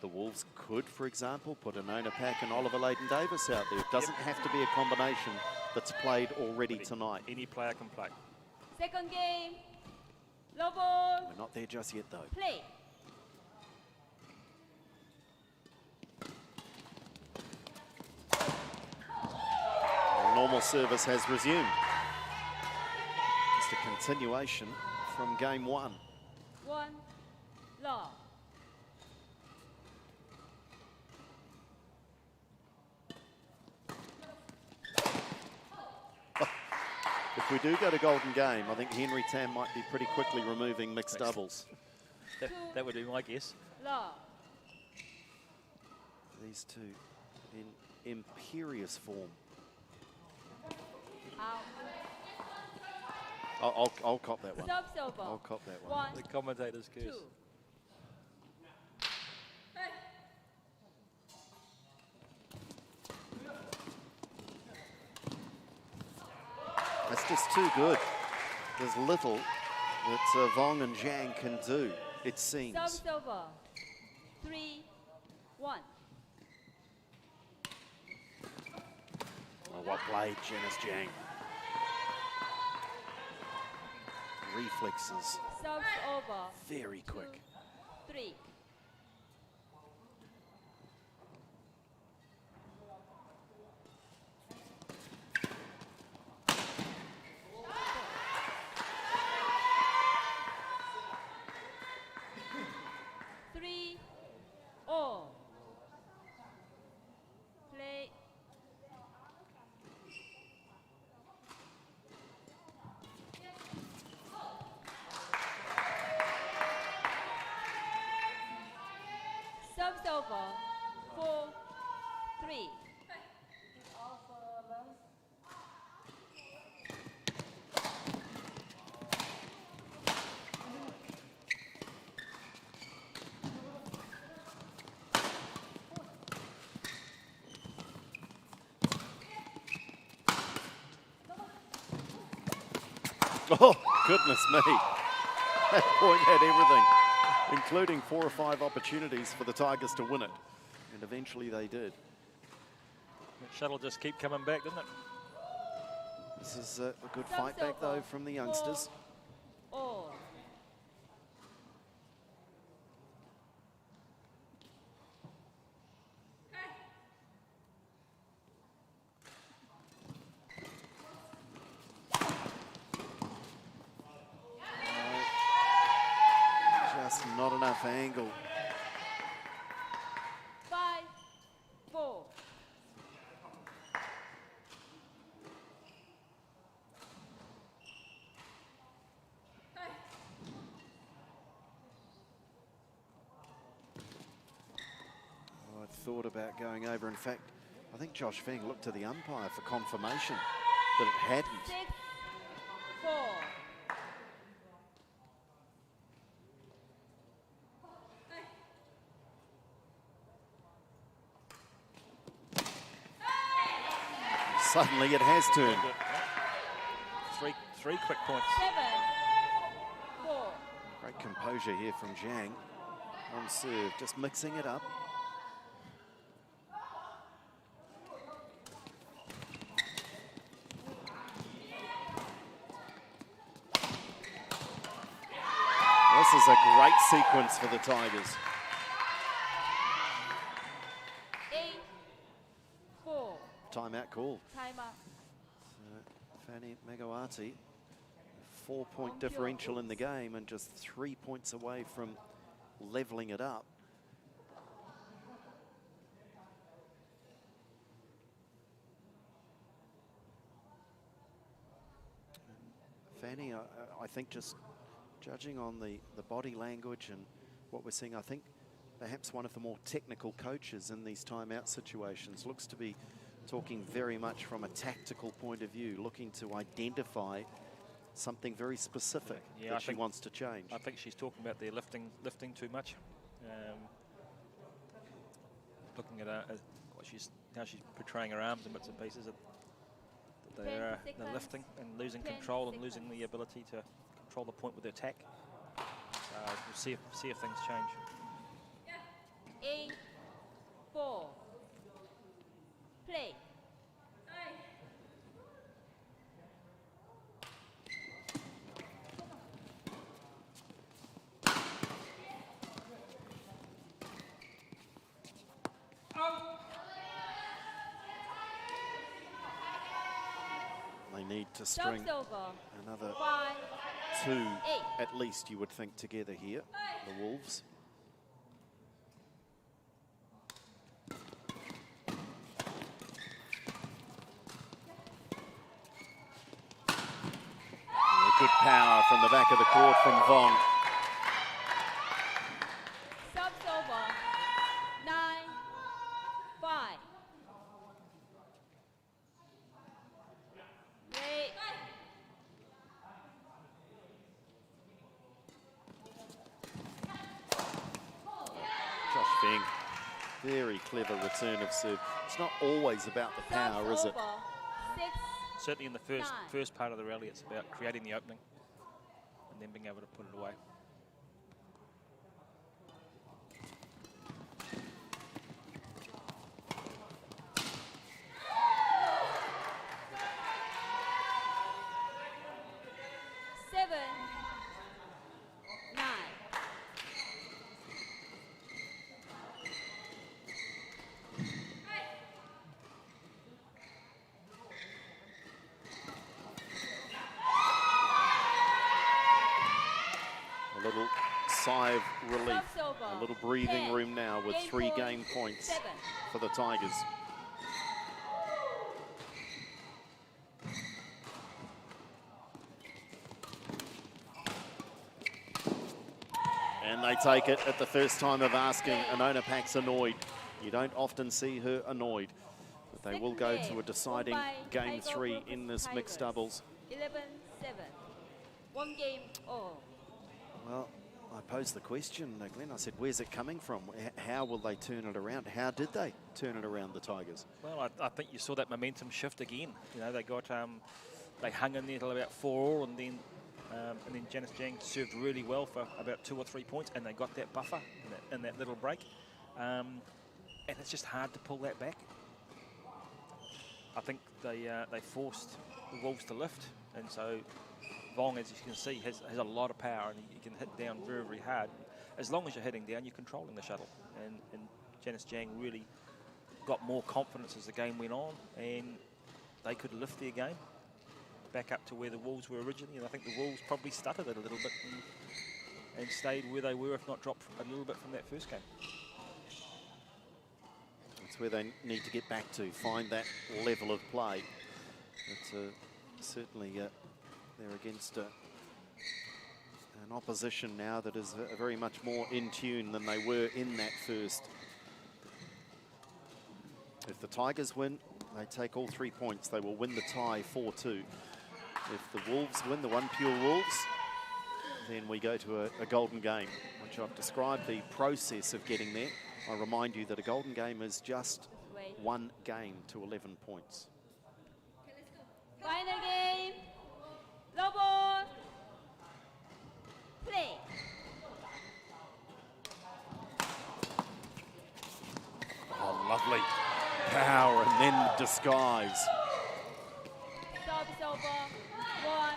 the Wolves could, for example, put Anona Pak and Oliver Layden-Davis out there. It doesn't have to be a combination that's played already tonight. Any player can play. Second game. Low ball. We're not there just yet, though. Play. The normal service has resumed. Just a continuation from game one. 1 love. If we do go to golden game, I think Henry Tam might be pretty quickly removing mixed doubles. That would be my guess. Love. These two in imperious form. Out. I'll cop that one. Serve over. I'll cop that one. 1, The commentator's curse. 2. That's just too good. There's little that Vong and Jiang can do, it seems. Serve over. 3, 1. Oh, what play, Janice Jiang. Reflexes, Serve over. very quick. 3. All. Play. Serves over. 4, 3. Oh, goodness me. That point had everything, including 4 or 5 opportunities for the Tigers to win it. And eventually they did. That shuttle just keep coming back, didn't it? This is a good fight back, though, from the youngsters. All. Just not enough angle. 5, 4. Oh, I thought about going over. In fact, I think Josh Feng looked to the umpire for confirmation that it hadn't. 6, 4. Suddenly it has turned. 3 quick points. 7-4. Great composure here from Zhang on serve, just mixing it up. This is a great sequence for the Tigers. 8-4. Timeout call. Timeout. Fanny Megawati, 4-point differential in the game and just 3 points away from leveling it up. Fanny, I think just judging on the body language and what we're seeing, I think perhaps one of the more technical coaches in these timeout situations looks to be talking very much from a tactical point of view, looking to identify something very specific that she wants to change. I think she's talking about their lifting too much. Looking at how she's portraying her arms and bits and pieces. They're lifting and losing control and losing the ability to control the point with the attack. We'll see if things change. 8-4. Play. They need to string another 2 at least, you would think, together here, the Wolves. Good power from the back of the court from Vong. Subs over. 9-5. Play. Josh Feng, very clever return of serve. It's not always about the power, is it? Certainly in the first part of the rally, it's about creating the opening and then being able to put it away. A little sigh of relief, a little breathing room now with 3 game points for the Tigers. And they take it at the first time of asking. Anona Pack's annoyed. You don't often see her annoyed. But they will go to a deciding game 3 in this mixed doubles. 11-7. 1 game all. Well, I posed the question, Glenn. I said, where's it coming from? How will they turn it around? How did they turn it around, the Tigers? Well, I think you saw that momentum shift again. You know, they got they hung in there till about 4-all, and then Janice Zhang served really well for about 2 or 3 points, and they got that buffer in that little break. And it's just hard to pull that back. I think they forced the Wolves to lift, and so Vong, as you can see, has a lot of power, and you can hit down very, very hard. As long as you're hitting down, you're controlling the shuttle. And Janice Zhang really got more confidence as the game went on, and they could lift their game back up to where the Wolves were originally. And I think the Wolves probably stuttered it a little bit and stayed where they were, if not dropped a little bit from that first game. That's where they need to get back to, find that level of play. It's certainly they're against an opposition now that is very much more in tune than they were in that first. If the Tigers win, they take all 3 points. They will win the tie 4-2. If the Wolves win, the OnePure Wolves, then we go to a golden game, which I've described the process of getting there. I remind you that a golden game is just 1 game to 11 points. Final game. Low ball. Play. Oh, lovely. Power and then disguise. Service over. 1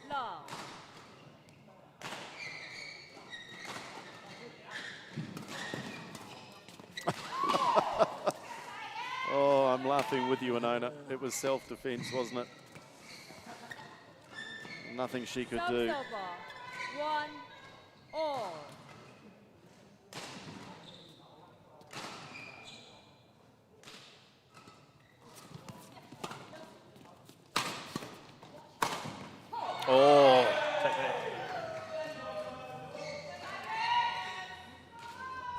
love. Oh, I'm laughing with you, Anona. It was self-defense, wasn't it? Nothing she could do. Service over. 1 all. Oh, Take that.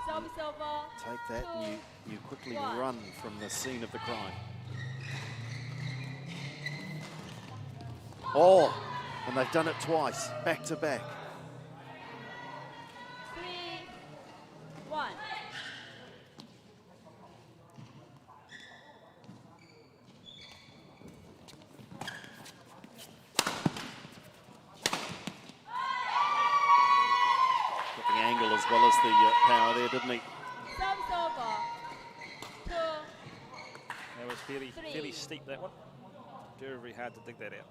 Service over. take that and you quickly run from the scene of the crime. Oh, and they've done it twice, back to back. 3 1. Got the angle as well as the power there, didn't he? Service over. 2 That was fairly 3. steep, that one. Very, very hard to dig that out.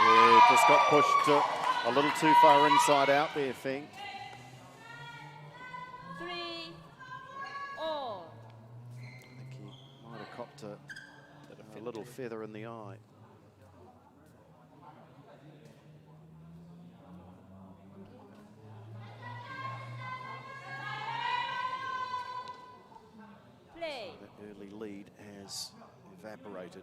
Yeah, just got pushed a little too far inside out there, Feng. 3 all. I think he might have copped a little feather in the eye. Play. That early lead has evaporated.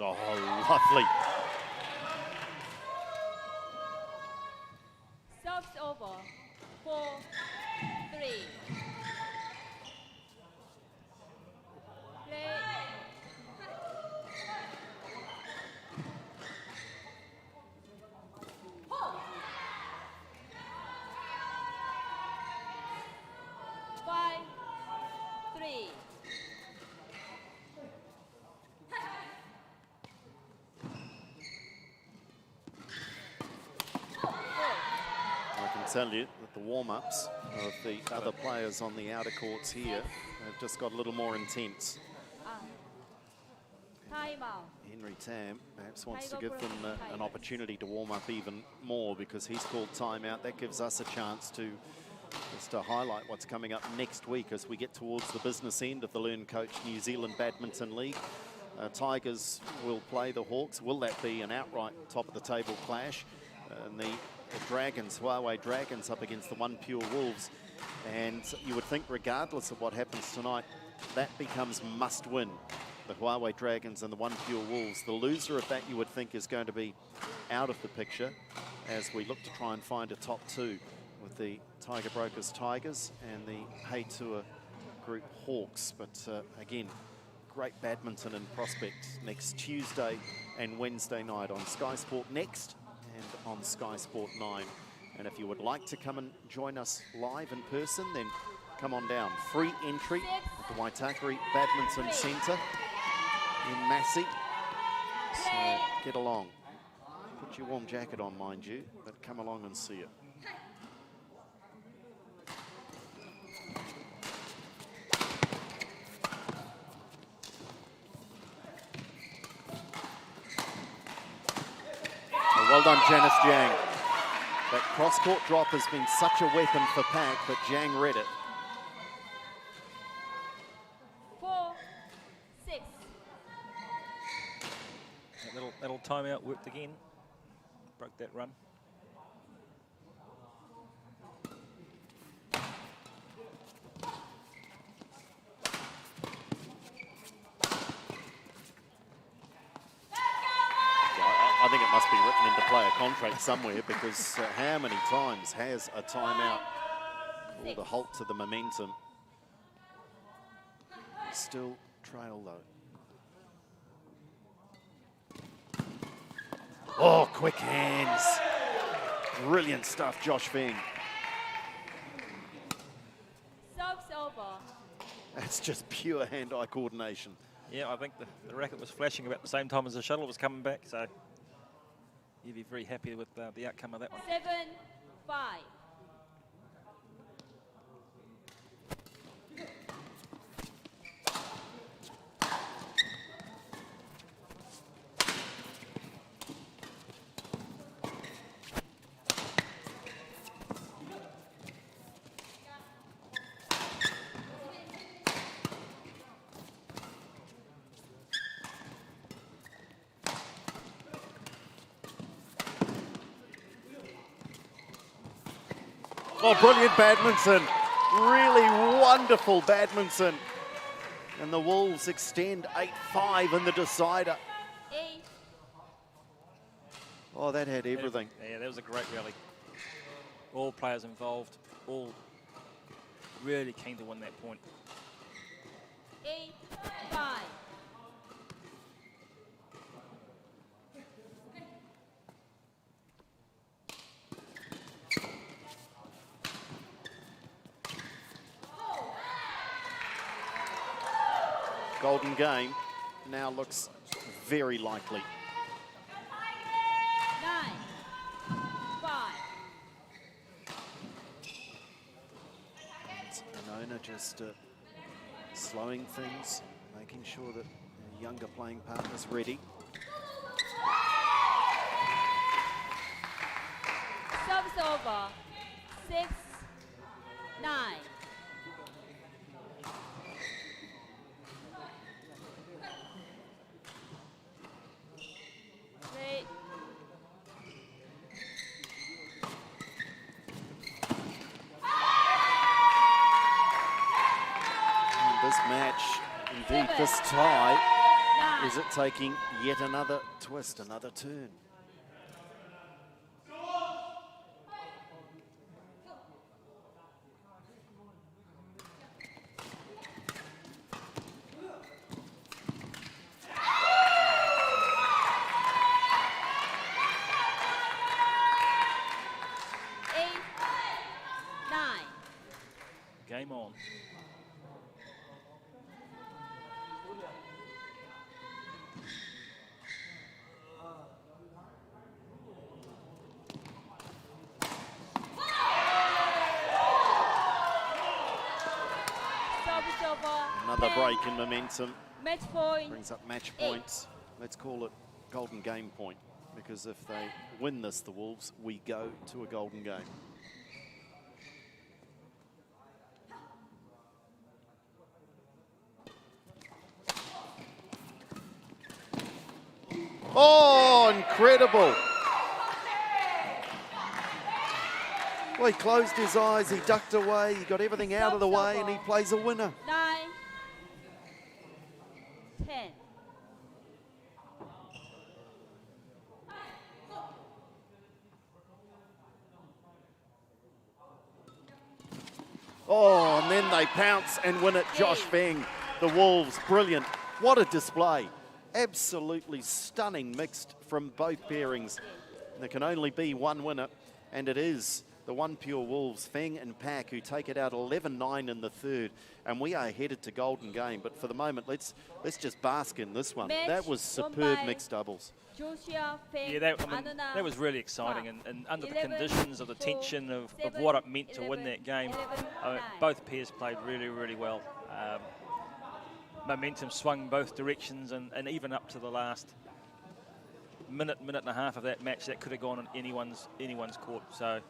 Oh, lovely. Service over. 4 3. Play. Five, 3. I can tell you that the warm-ups of the other players on the outer courts here have just got a little more intense. Time out. Henry Tam perhaps wants to give them an opportunity to warm up even more because he's called timeout. That gives us a chance to just to highlight what's coming up next week as we get towards the business end of the LearnCoach New Zealand Badminton League. Tigers will play the Hawks. Will that be an outright top-of-the-table clash? And the Dragons, Huawei Dragons, up against the OnePure Wolves. And you would think, regardless of what happens tonight, that becomes must-win. The Huawei Dragons and the OnePure Wolves. The loser of that, you would think, is going to be out of the picture as we look to try and find a top two with the Tiger Brokers Tigers and the Hey Tour Group Hawks. But again, great badminton in prospect next Tuesday and Wednesday night on Sky Sport Next and on Sky Sport 9. And if you would like to come and join us live in person, then come on down. Free entry at the Waitakere Badminton Centre in Massey. So get along. Put your warm jacket on, mind you, but come along and see it. Well done, Janice Jiang. That cross-court drop has been such a weapon for Pak, but Jiang read it. 4 6. That little timeout worked again. Broke that run. I think it must be written into player contract somewhere, because how many times has a timeout called a halt to the momentum? Still trail though. Oh, quick hands. Brilliant stuff, Josh Feng. Serves over. That's just pure hand-eye coordination. Yeah, I think the racket was flashing about the same time as the shuttle was coming back, so you'd be very happy with the outcome of that one. 7-5. Oh, brilliant badminton. Really wonderful badminton. And the Wolves extend 8-5 in the decider. 8. Oh, that had everything. Yeah, that was a great rally. All players involved, all really keen to win that point. 8-5. Golden game now looks very likely. 9-5. And Anona just slowing things, making sure that the younger playing partner's ready. Serves over. 6-9. Great. And this match, indeed this tie, is it taking yet another twist, another turn? Game on. Serves over. Another break in momentum. Match point. Brings up match 8. points. Let's call it golden game point, because if they win this, the Wolves, we go to a golden game. Oh, incredible. Well, he closed his eyes, he ducked away, he got everything out of the way, and he plays a winner. 9-10. Oh, and then they pounce and win it. Josh Feng, the Wolves, brilliant. What a display. Absolutely stunning mixed from both pairings. There can only be one winner, and it is the OnePure Wolves, Feng and Pak, who take it out 11-9 in the third. And we are headed to golden game. But for the moment, let's just bask in this one. That was superb mixed doubles. Yeah, that was really exciting, and under the conditions of the tension of what it meant to win that game, both pairs played really, really well. Momentum swung both directions, and even up to the last minute and a half of that match, that could have gone on anyone's court. So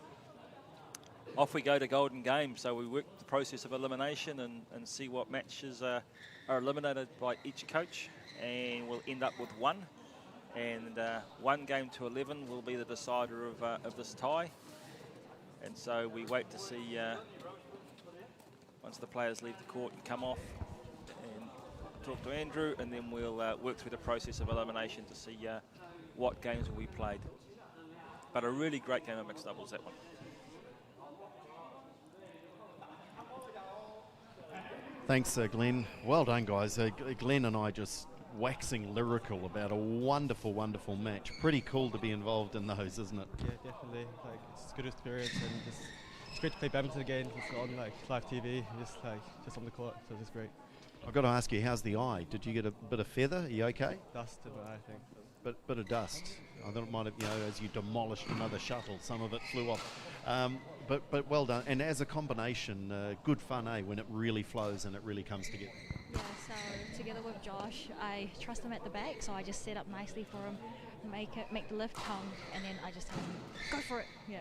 off we go to golden game. So we work the process of elimination and see what matches are eliminated by each coach, and we'll end up with one. And 1 game to 11 will be the decider of this tie. And so we wait to see once the players leave the court and come off and talk to Andrew, and then we'll work through the process of elimination to see what games will be played. But a really great game of mixed doubles, that one. Thanks, Glenn. Well done, guys. Glenn and I just waxing lyrical about a wonderful, wonderful match. Pretty cool to be involved in those, isn't it? Yeah, definitely. Like, it's a good experience, and it's great to play badminton again. It's on like live TV, just on the court, so it's great. I've got to ask you, how's the eye? Did you get a bit of feather? Are you okay? Dust in my eye, I think. Bit of dust. I thought it might have, as you demolished another shuttle, some of it flew off. But well done. And as a combination, good fun, when it really flows and it really comes together. Yeah, so together with Josh, I trust him at the back, so I just set up nicely for him, make the lift come, and then I just tell him, go for it. Yeah.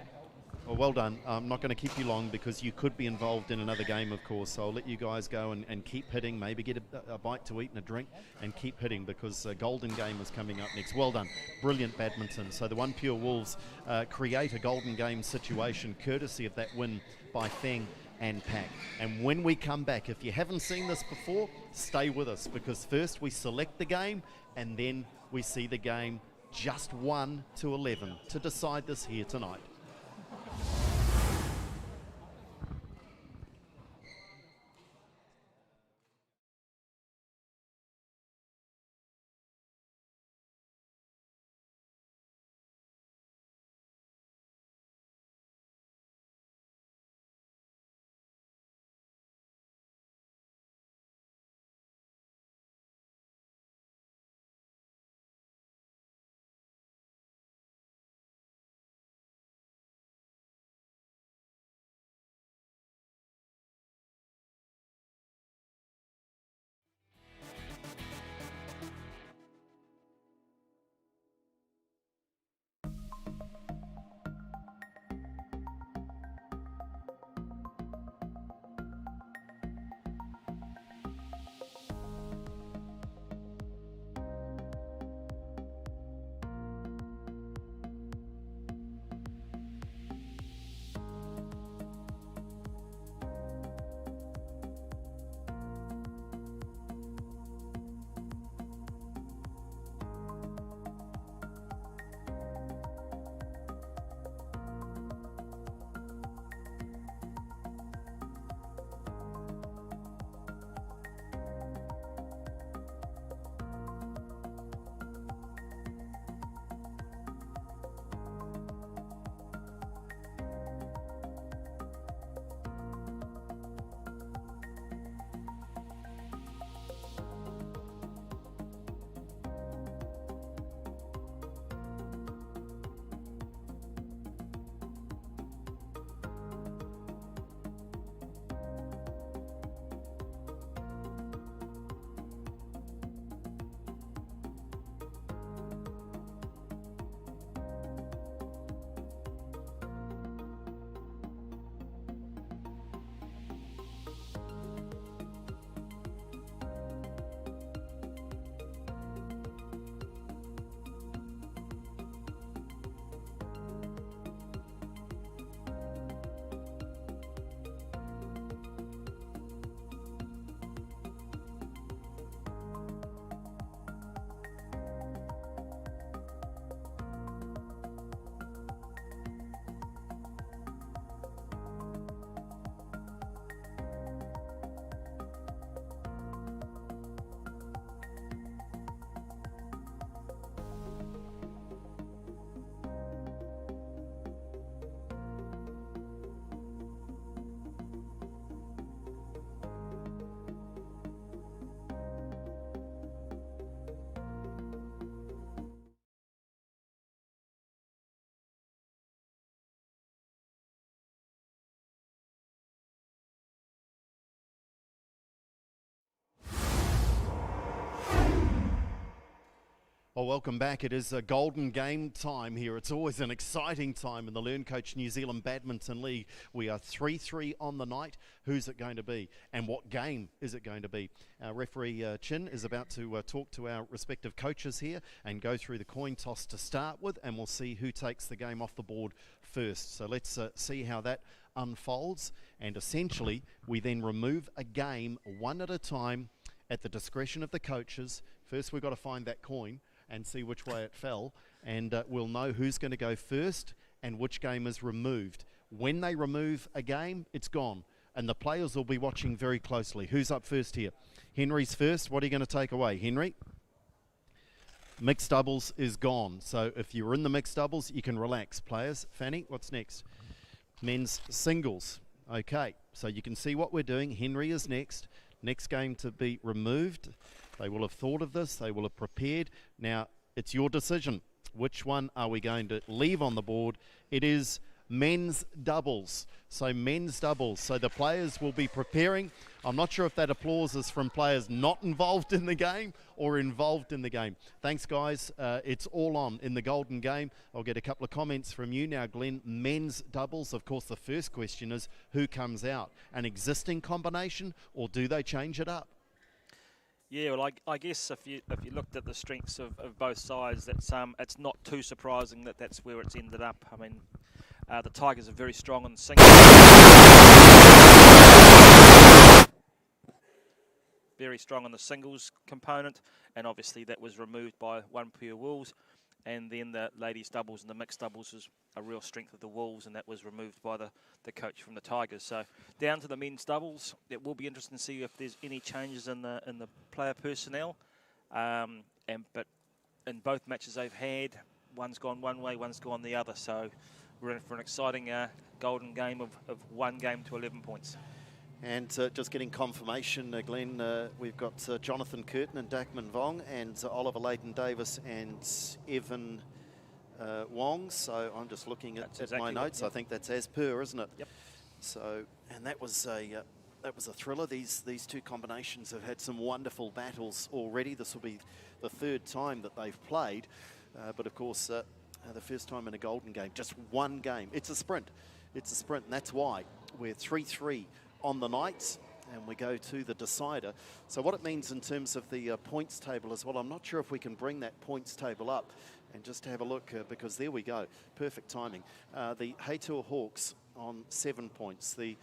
Well done. I'm not going to keep you long because you could be involved in another game, of course. So I'll let you guys go and keep hitting, maybe get a bite to eat and a drink and keep hitting because golden game is coming up next. Well done. Brilliant badminton. So the OnePure Wolves create a golden game situation courtesy of that win by Feng and Pak. And when we come back, if you haven't seen this before, stay with us because first we select the game and then we see the game just 1 to 11 to decide this here tonight. Well, welcome back. It is a golden game time here. It's always an exciting time in the LearnCoach New Zealand Badminton League. We are 3-3 on the night. Who's it going to be? And what game is it going to be? Our referee Chin is about to talk to our respective coaches here and go through the coin toss to start with, and we'll see who takes the game off the board first. So let's see how that unfolds. And essentially, we then remove a game one at a time at the discretion of the coaches. First, we've got to find that coin and see which way it fell, and we'll know who's going to go first and which game is removed. When they remove a game, it's gone, and the players will be watching very closely. Who's up first here? Henry's first. What are you going to take away, Henry? Mixed doubles is gone, so if you're in the mixed doubles, you can relax. Players, Fanny, what's next? Men's singles. Okay, so you can see what we're doing. Henry is next. Next game to be removed. They will have thought of this. They will have prepared. Now, it's your decision. Which one are we going to leave on the board? It is men's doubles. So men's doubles. So the players will be preparing. I'm not sure if that applause is from players not involved in the game or involved in the game. Thanks, guys. It's all on in the golden game. I'll get a couple of comments from you now, Glenn. Men's doubles. Of course, the first question is who comes out? An existing combination, or do they change it up? Yeah, well, I guess if you looked at the strengths of both sides, it's not too surprising that that's where it's ended up. I mean, the Tigers are very strong in singles. Very strong in the singles component, and obviously that was removed by OnePure Wolves. And then the ladies doubles and the mixed doubles was a real strength of the Wolves, and that was removed by the coach from the Tigers. So down to the men's doubles. It will be interesting to see if there's any changes in the player personnel. But in both matches they've had, one's gone one way, one's gone the other. So we're in for an exciting golden game of 1 game to 11 points. And just getting confirmation, Glenn, we've got Jonathan Curtin and Dakman Vong, and Oliver Layden-Davis and Evan Wong. So I'm just looking at my notes. I think that's as per, isn't it? Yep. So, and that was a thriller. These two combinations have had some wonderful battles already. This will be the 3rd time that they've played, but of course the first time in a golden game. Just 1 game. It's a sprint. It's a sprint, and that's why we're 3-3 on the night, and we go to the decider. So what it means in terms of the points table as well, I'm not sure if we can bring that points table up and just have a look, because there we go, perfect timing. The Heitua Hawks on 7 points, the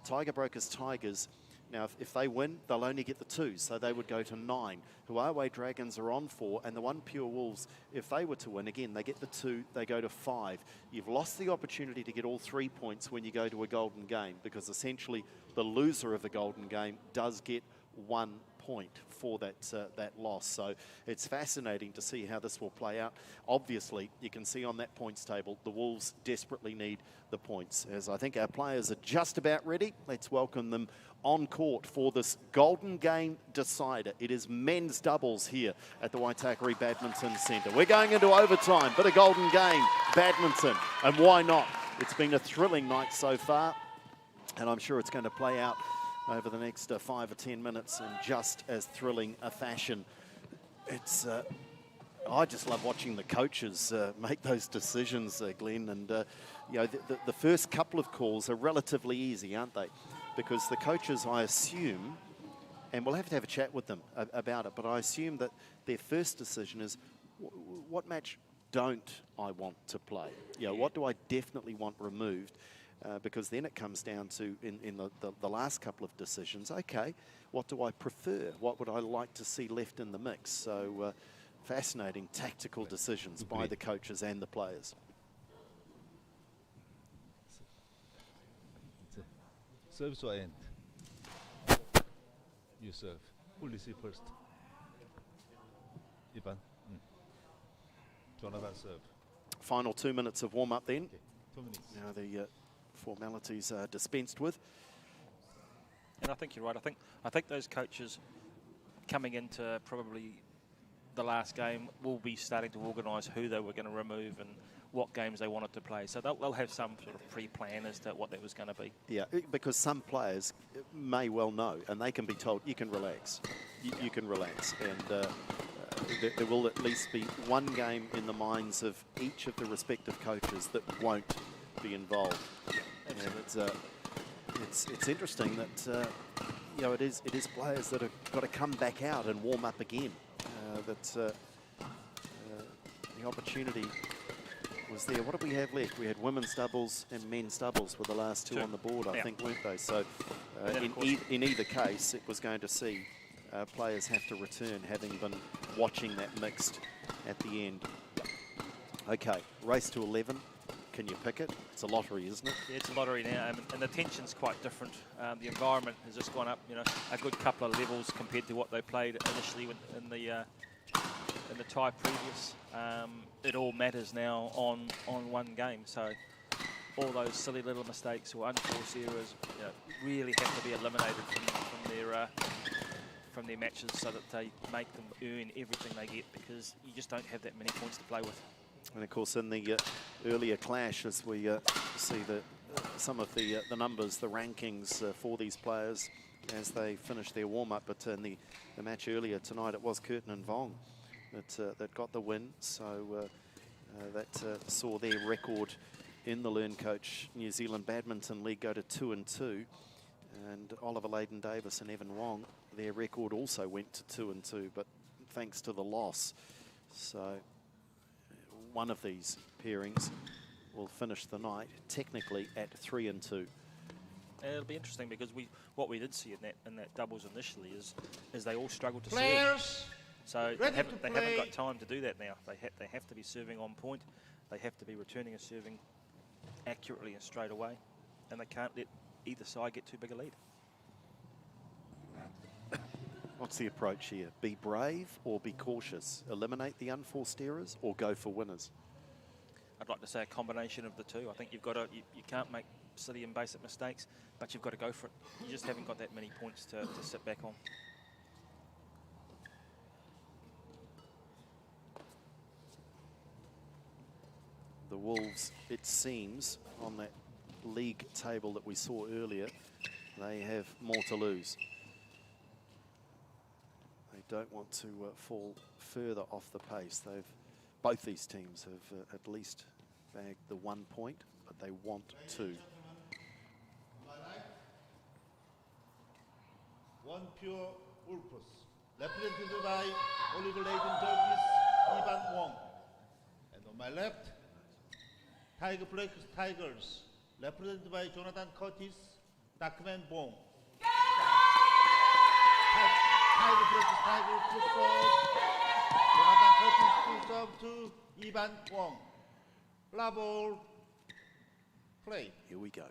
Tiger Brokers Tigers, now if they win, they'll only get the 2, so they would go to 9. Huawei Dragons are on 4, and the OnePure Wolves, if they were to win, again, they get the 2, they go to 5. You've lost the opportunity to get all 3 points when you go to a golden game, because essentially the loser of the golden game does get 1 point for that loss. So it's fascinating to see how this will play out. Obviously, you can see on that points table, the Wolves desperately need the points. As I think our players are just about ready, let's welcome them on court for this golden game decider. It is men's doubles here at the Waitakere Badminton Centre. We're going into overtime, but a golden game, badminton, and why not? It's been a thrilling night so far, and I'm sure it's going to play out over the next 5 or 10 minutes in just as thrilling a fashion. It's I just love watching the coaches make those decisions, Glenn, and you know, the first couple of calls are relatively easy, aren't they? Because the coaches, I assume, and we'll have to have a chat with them about it, but I assume that their first decision is, what match don't I want to play? You know, what do I definitely want removed? Because then it comes down to, in the last couple of decisions, okay, what do I prefer? What would I like to see left in the mix? So fascinating tactical decisions by the coaches and the players. Service or end? You serve. Who receive first? Ivan. Jonathan serve. Final 2 minutes of warm-up then. Okay. 2 minutes. Now the formalities are dispensed with. And I think you're right. I think those coaches coming into probably the last game will be starting to organise who they were going to remove and what games they wanted to play. So they'll have some sort of pre-plan as to what that was going to be. Yeah, because some players may well know, and they can be told, you can relax. You can relax. And there will at least be one game in the minds of each of the respective coaches that won't be involved. And it's interesting that you know, it is players that have got to come back out and warm up again. The opportunity was there. What did we have left? We had women's doubles and men's doubles were the last two on the board, I think, weren't they? So in either case, it was going to see players have to return, having been watching that mixed at the end. Okay, race to 11. Can you pick it? It's a lottery, isn't it? Yeah, it's a lottery now, and the tension's quite different. The environment has just gone up, you know, a good couple of levels compared to what they played initially in the tie previous. It all matters now on one game. So all those silly little mistakes or unforced errors, you know, really have to be eliminated from their matches, so that they make them earn everything they get, because you just don't have that many points to play with. And of course, in the earlier clash, as we see some of the numbers, the rankings for these players as they finish their warm-up, but in the match earlier tonight, it was Curtin and Vong that got the win. So that saw their record in the LearnCoach New Zealand Badminton League go to 2-2, and Oliver Leyden-Davis and Evan Wong, their record also went to 2-2, but thanks to the loss. So one of these pairings will finish the night technically at 3-2. And it'll be interesting, because what we did see in that doubles initially is they all struggled to serve. So they haven't got time to do that now. They have to be serving on point. They have to be returning and serving accurately and straight away, and they can't let either side get too big a lead. What's the approach here? Be brave or be cautious? Eliminate the unforced errors or go for winners? I'd like to say a combination of the two. I think you've got to, you can't make silly and basic mistakes, but you've got to go for it. You just haven't got that many points to sit back on. The Wolves, it seems, on that league table that we saw earlier, they have more to lose. They don't want to fall further off the pace. Both these teams have at least bagged the 1 point, but they want two. OnePure Ulpus, represented by Oliver Leyden-Davis, Ivan Wong. And on my left, Tiger Black Tigers, represented by Jonathan Curtis, Darkman Bong. Tiger Black Tigers, two serve. Jonathan Curtis, two serve to Ivan Wong. Ball, play. Here we go.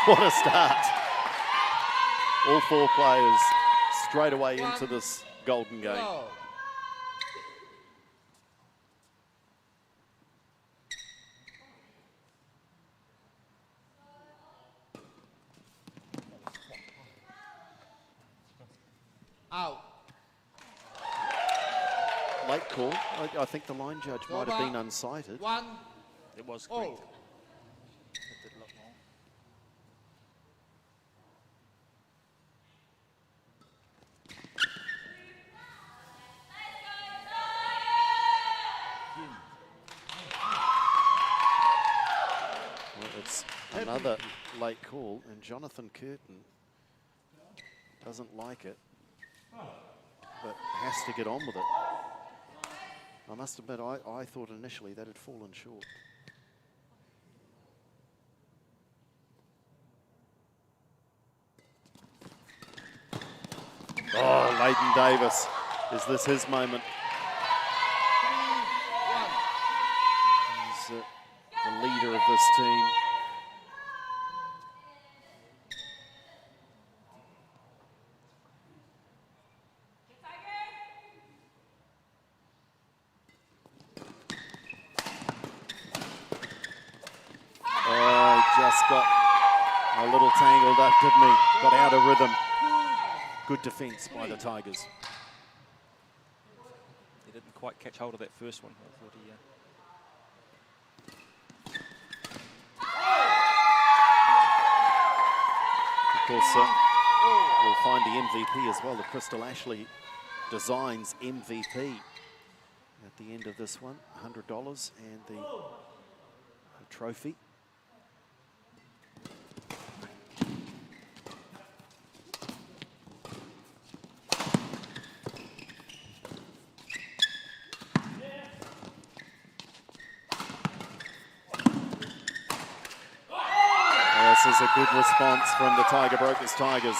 What a start. All four players straight away into this golden game. Out. Late call. I think the line judge might have been unsighted. It was great. Another late call, and Jonathan Curtin doesn't like it, but has to get on with it. I must admit, I thought initially that had fallen short. Oh, Leyden-Davis, is this his moment? He's the leader of this team. Got a little tangled up, didn't he? Got out of rhythm. Good defence by the Tigers. He didn't quite catch hold of that first one. I thought he. Of course, we'll find the MVP as well. The Crystal Ashley Designs MVP at the end of this one. $100 and the trophy. This is a good response from the Tiger Brokers Tigers.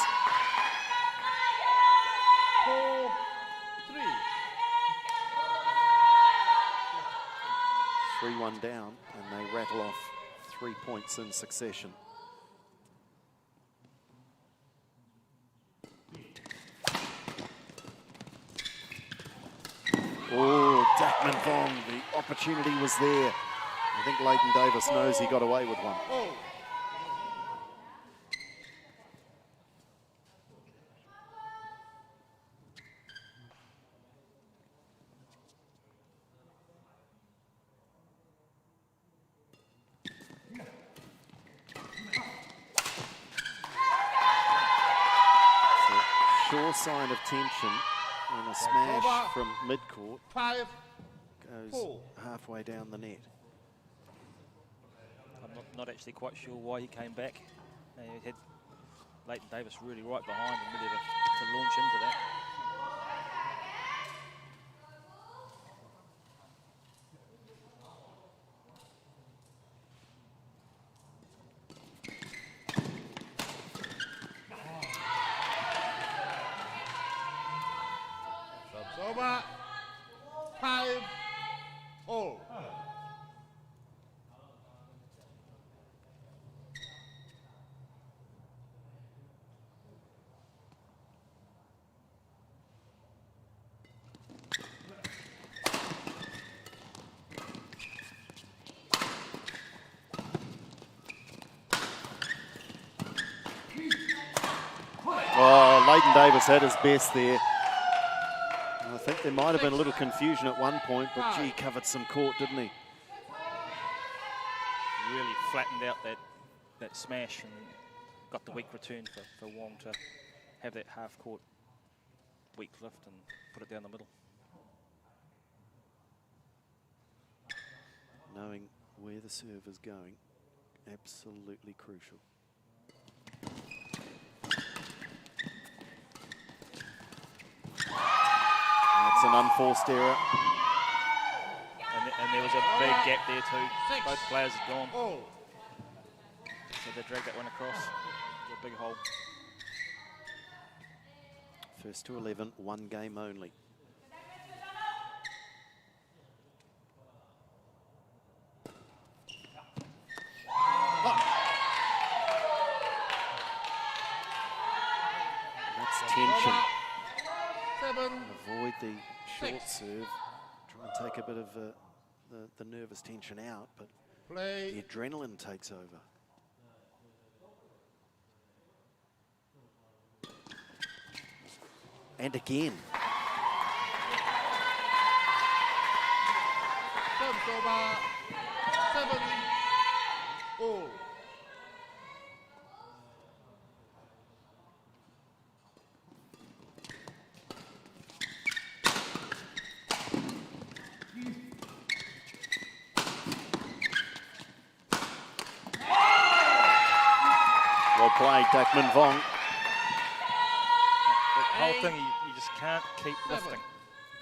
3-1 down, and they rattle off 3 points in succession. Oh, Dakman Vong, the opportunity was there. I think Leighton Davis knows he got away with one. Sure sign of tension, and a smash from mid-court goes halfway down the net. I'm not actually quite sure why he came back. He had Leighton Davis really right behind him, ready to launch into that. Over 5-all. Oh, Leighton Davis had his best there. I think there might have been a little confusion at one point, but gee, covered some court, didn't he? Really flattened out that smash and got the weak return for Wong to have that half-court weak lift and put it down the middle. Knowing where the serve is going, absolutely crucial. That's an unforced error. And there was a big gap there too. Both players had gone. So they dragged that one across. A big hole. First to 11, one game only. That's tension. Avoid the short serve. Try and take a bit of the nervous tension out, but the adrenaline takes over. And again. Service over 7-all. Well played, Dakman Vong. The whole thing, you just can't keep lifting.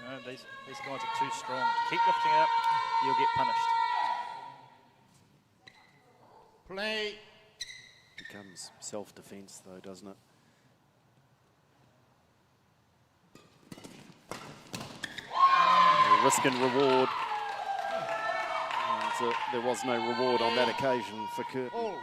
You know, these guys are too strong. Keep lifting up, you'll get punished. Play. Becomes self-defense though, doesn't it? Risk and reward. And so there was no reward on that occasion for Curtin.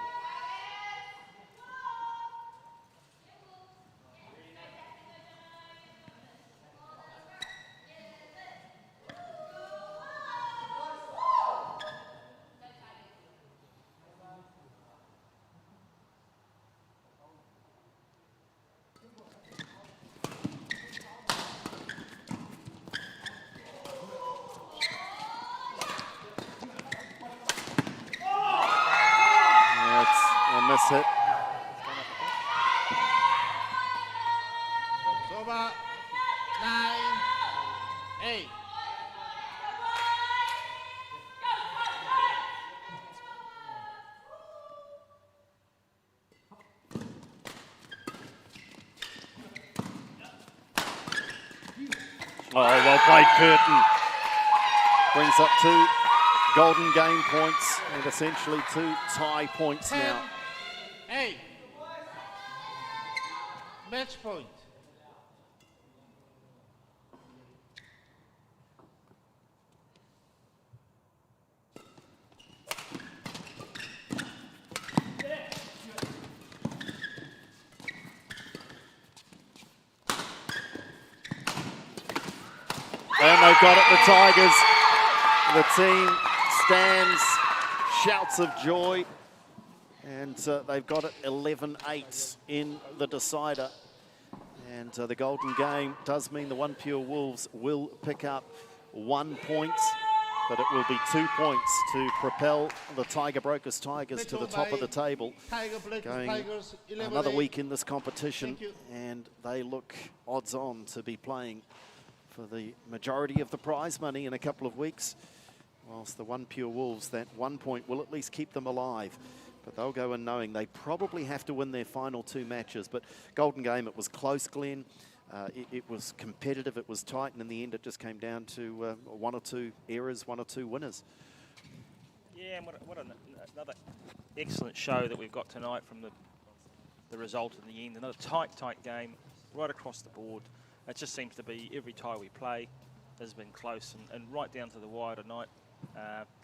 Nice hit. Over 9-8. Oh, well played, Curtin. Brings up 2 golden game points and essentially 2 tie points 10, now. 8. Match point. And they've got it, the Tigers. The team stands, shouts of joy, and they've got it 11-8 in the decider. And the golden game does mean the OnePure Wolves will pick up 1 point, but it will be 2 points to propel the Tiger Brokers Tigers to the top of the table. Going another week in this competition, and they look odds on to be playing for the majority of the prize money in a couple of weeks, whilst the OnePure Wolves, that 1 point will at least keep them alive. But they'll go in knowing they probably have to win their final 2 matches. But golden game, it was close, Glenn. It was competitive, it was tight, and in the end it just came down to 1 or 2 errors, 1 or 2 winners. Yeah, and what another excellent show that we've got tonight from the result in the end. Another tight game right across the board. It just seems to be every tie we play has been close and right down to the wire tonight.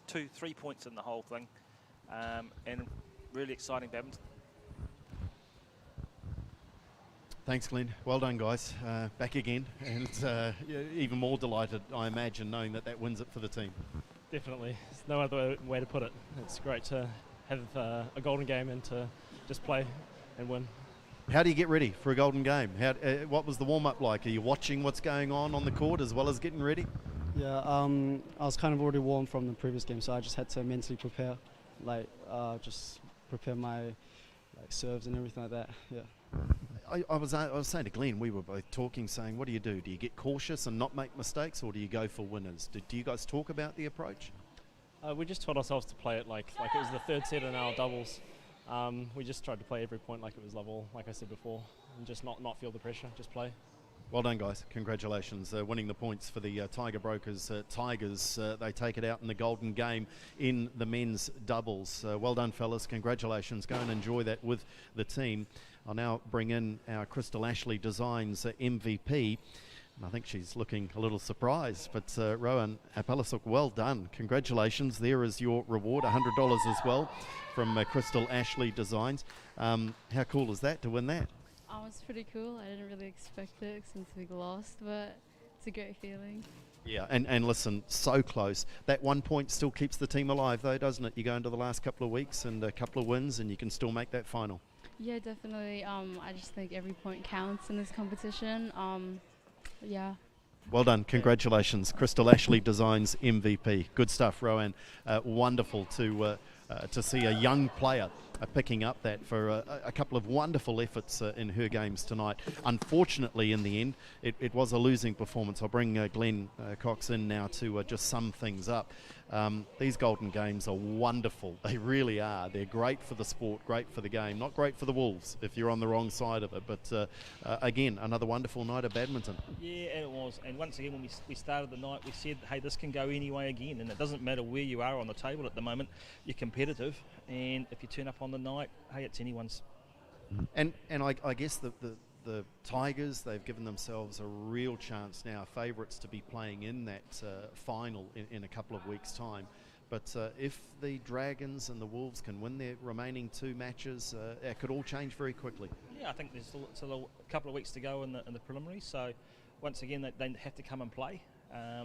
2-3 points in the whole thing, and really exciting badminton. Thanks, Glenn. Well done, guys. Back again, and even more delighted, I imagine, knowing that wins it for the team. Definitely. There's no other way to put it. It's great to have a golden game and to just play and win. How do you get ready for a golden game? What was the warm-up like? Are you watching what's going on the court as well as getting ready? Yeah, I was kind of already warm from the previous game, so I just had to mentally prepare, just prepare my serves and everything like that. Yeah. I was saying to Glenn, we were both talking, saying, what do? Do you get cautious and not make mistakes, or do you go for winners? Do you guys talk about the approach? We just taught ourselves to play it like it was the 3rd set in our doubles. We just tried to play every point like it was level, like I said before, and just not feel the pressure, just play. Well done, guys. Congratulations. Winning the points for the Tiger Brokers Tigers. They take it out in the golden game in the men's doubles. Well done, fellas. Congratulations. Go and enjoy that with the team. I'll now bring in our Crystal Ashley Designs MVP. And I think she's looking a little surprised, but Rowan Apalasuk, well done. Congratulations. There is your reward, $100 as well from Crystal Ashley Designs. How cool is that to win that? Oh, it's pretty cool. I didn't really expect it since we lost, but it's a great feeling. Yeah, and listen, so close. That 1 point still keeps the team alive though, doesn't it? You go into the last couple of weeks and a couple of wins and you can still make that final. Yeah, definitely. I just think every point counts in this competition. Yeah. Well done. Congratulations. Crystal Ashley Designs MVP. Good stuff, Rowan. Wonderful to see a young player picking up that for a couple of wonderful efforts in her games tonight. Unfortunately, in the end, it was a losing performance. I'll bring Glenn Cox in now to just sum things up. These golden games are wonderful. They really are. They're great for the sport, great for the game, not great for the Wolves if you're on the wrong side of it. But again, another wonderful night of badminton. Yeah, and it was. And once again, when we started the night, we said, hey, this can go any way again. And it doesn't matter where you are on the table at the moment. You're competitive. And if you turn up on the night, hey, it's anyone's. And I guess the Tigers, they've given themselves a real chance now, favourites to be playing in that final in a couple of weeks' time. But if the Dragons and the Wolves can win their remaining 2 matches, it could all change very quickly. Yeah, I think there's still a couple of weeks to go in the preliminaries. So once again, they have to come and play.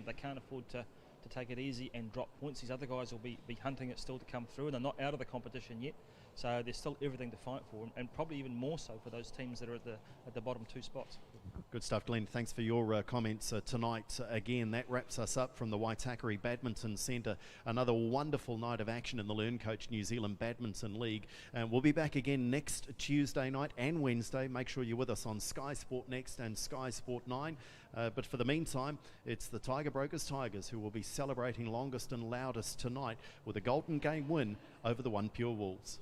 They can't afford to take it easy and drop points. These other guys will be hunting it still to come through, and they're not out of the competition yet. So there's still everything to fight for, and probably even more so for those teams that are at the bottom 2 spots. Good stuff, Glenn. Thanks for your comments tonight. Again, that wraps us up from the Waitakere Badminton Centre. Another wonderful night of action in the LearnCoach New Zealand Badminton League. And we'll be back again next Tuesday night and Wednesday. Make sure you're with us on Sky Sport Next and Sky Sport 9. But for the meantime, it's the Tiger Brokers Tigers who will be celebrating longest and loudest tonight with a Golden Game win over the OnePure Wolves.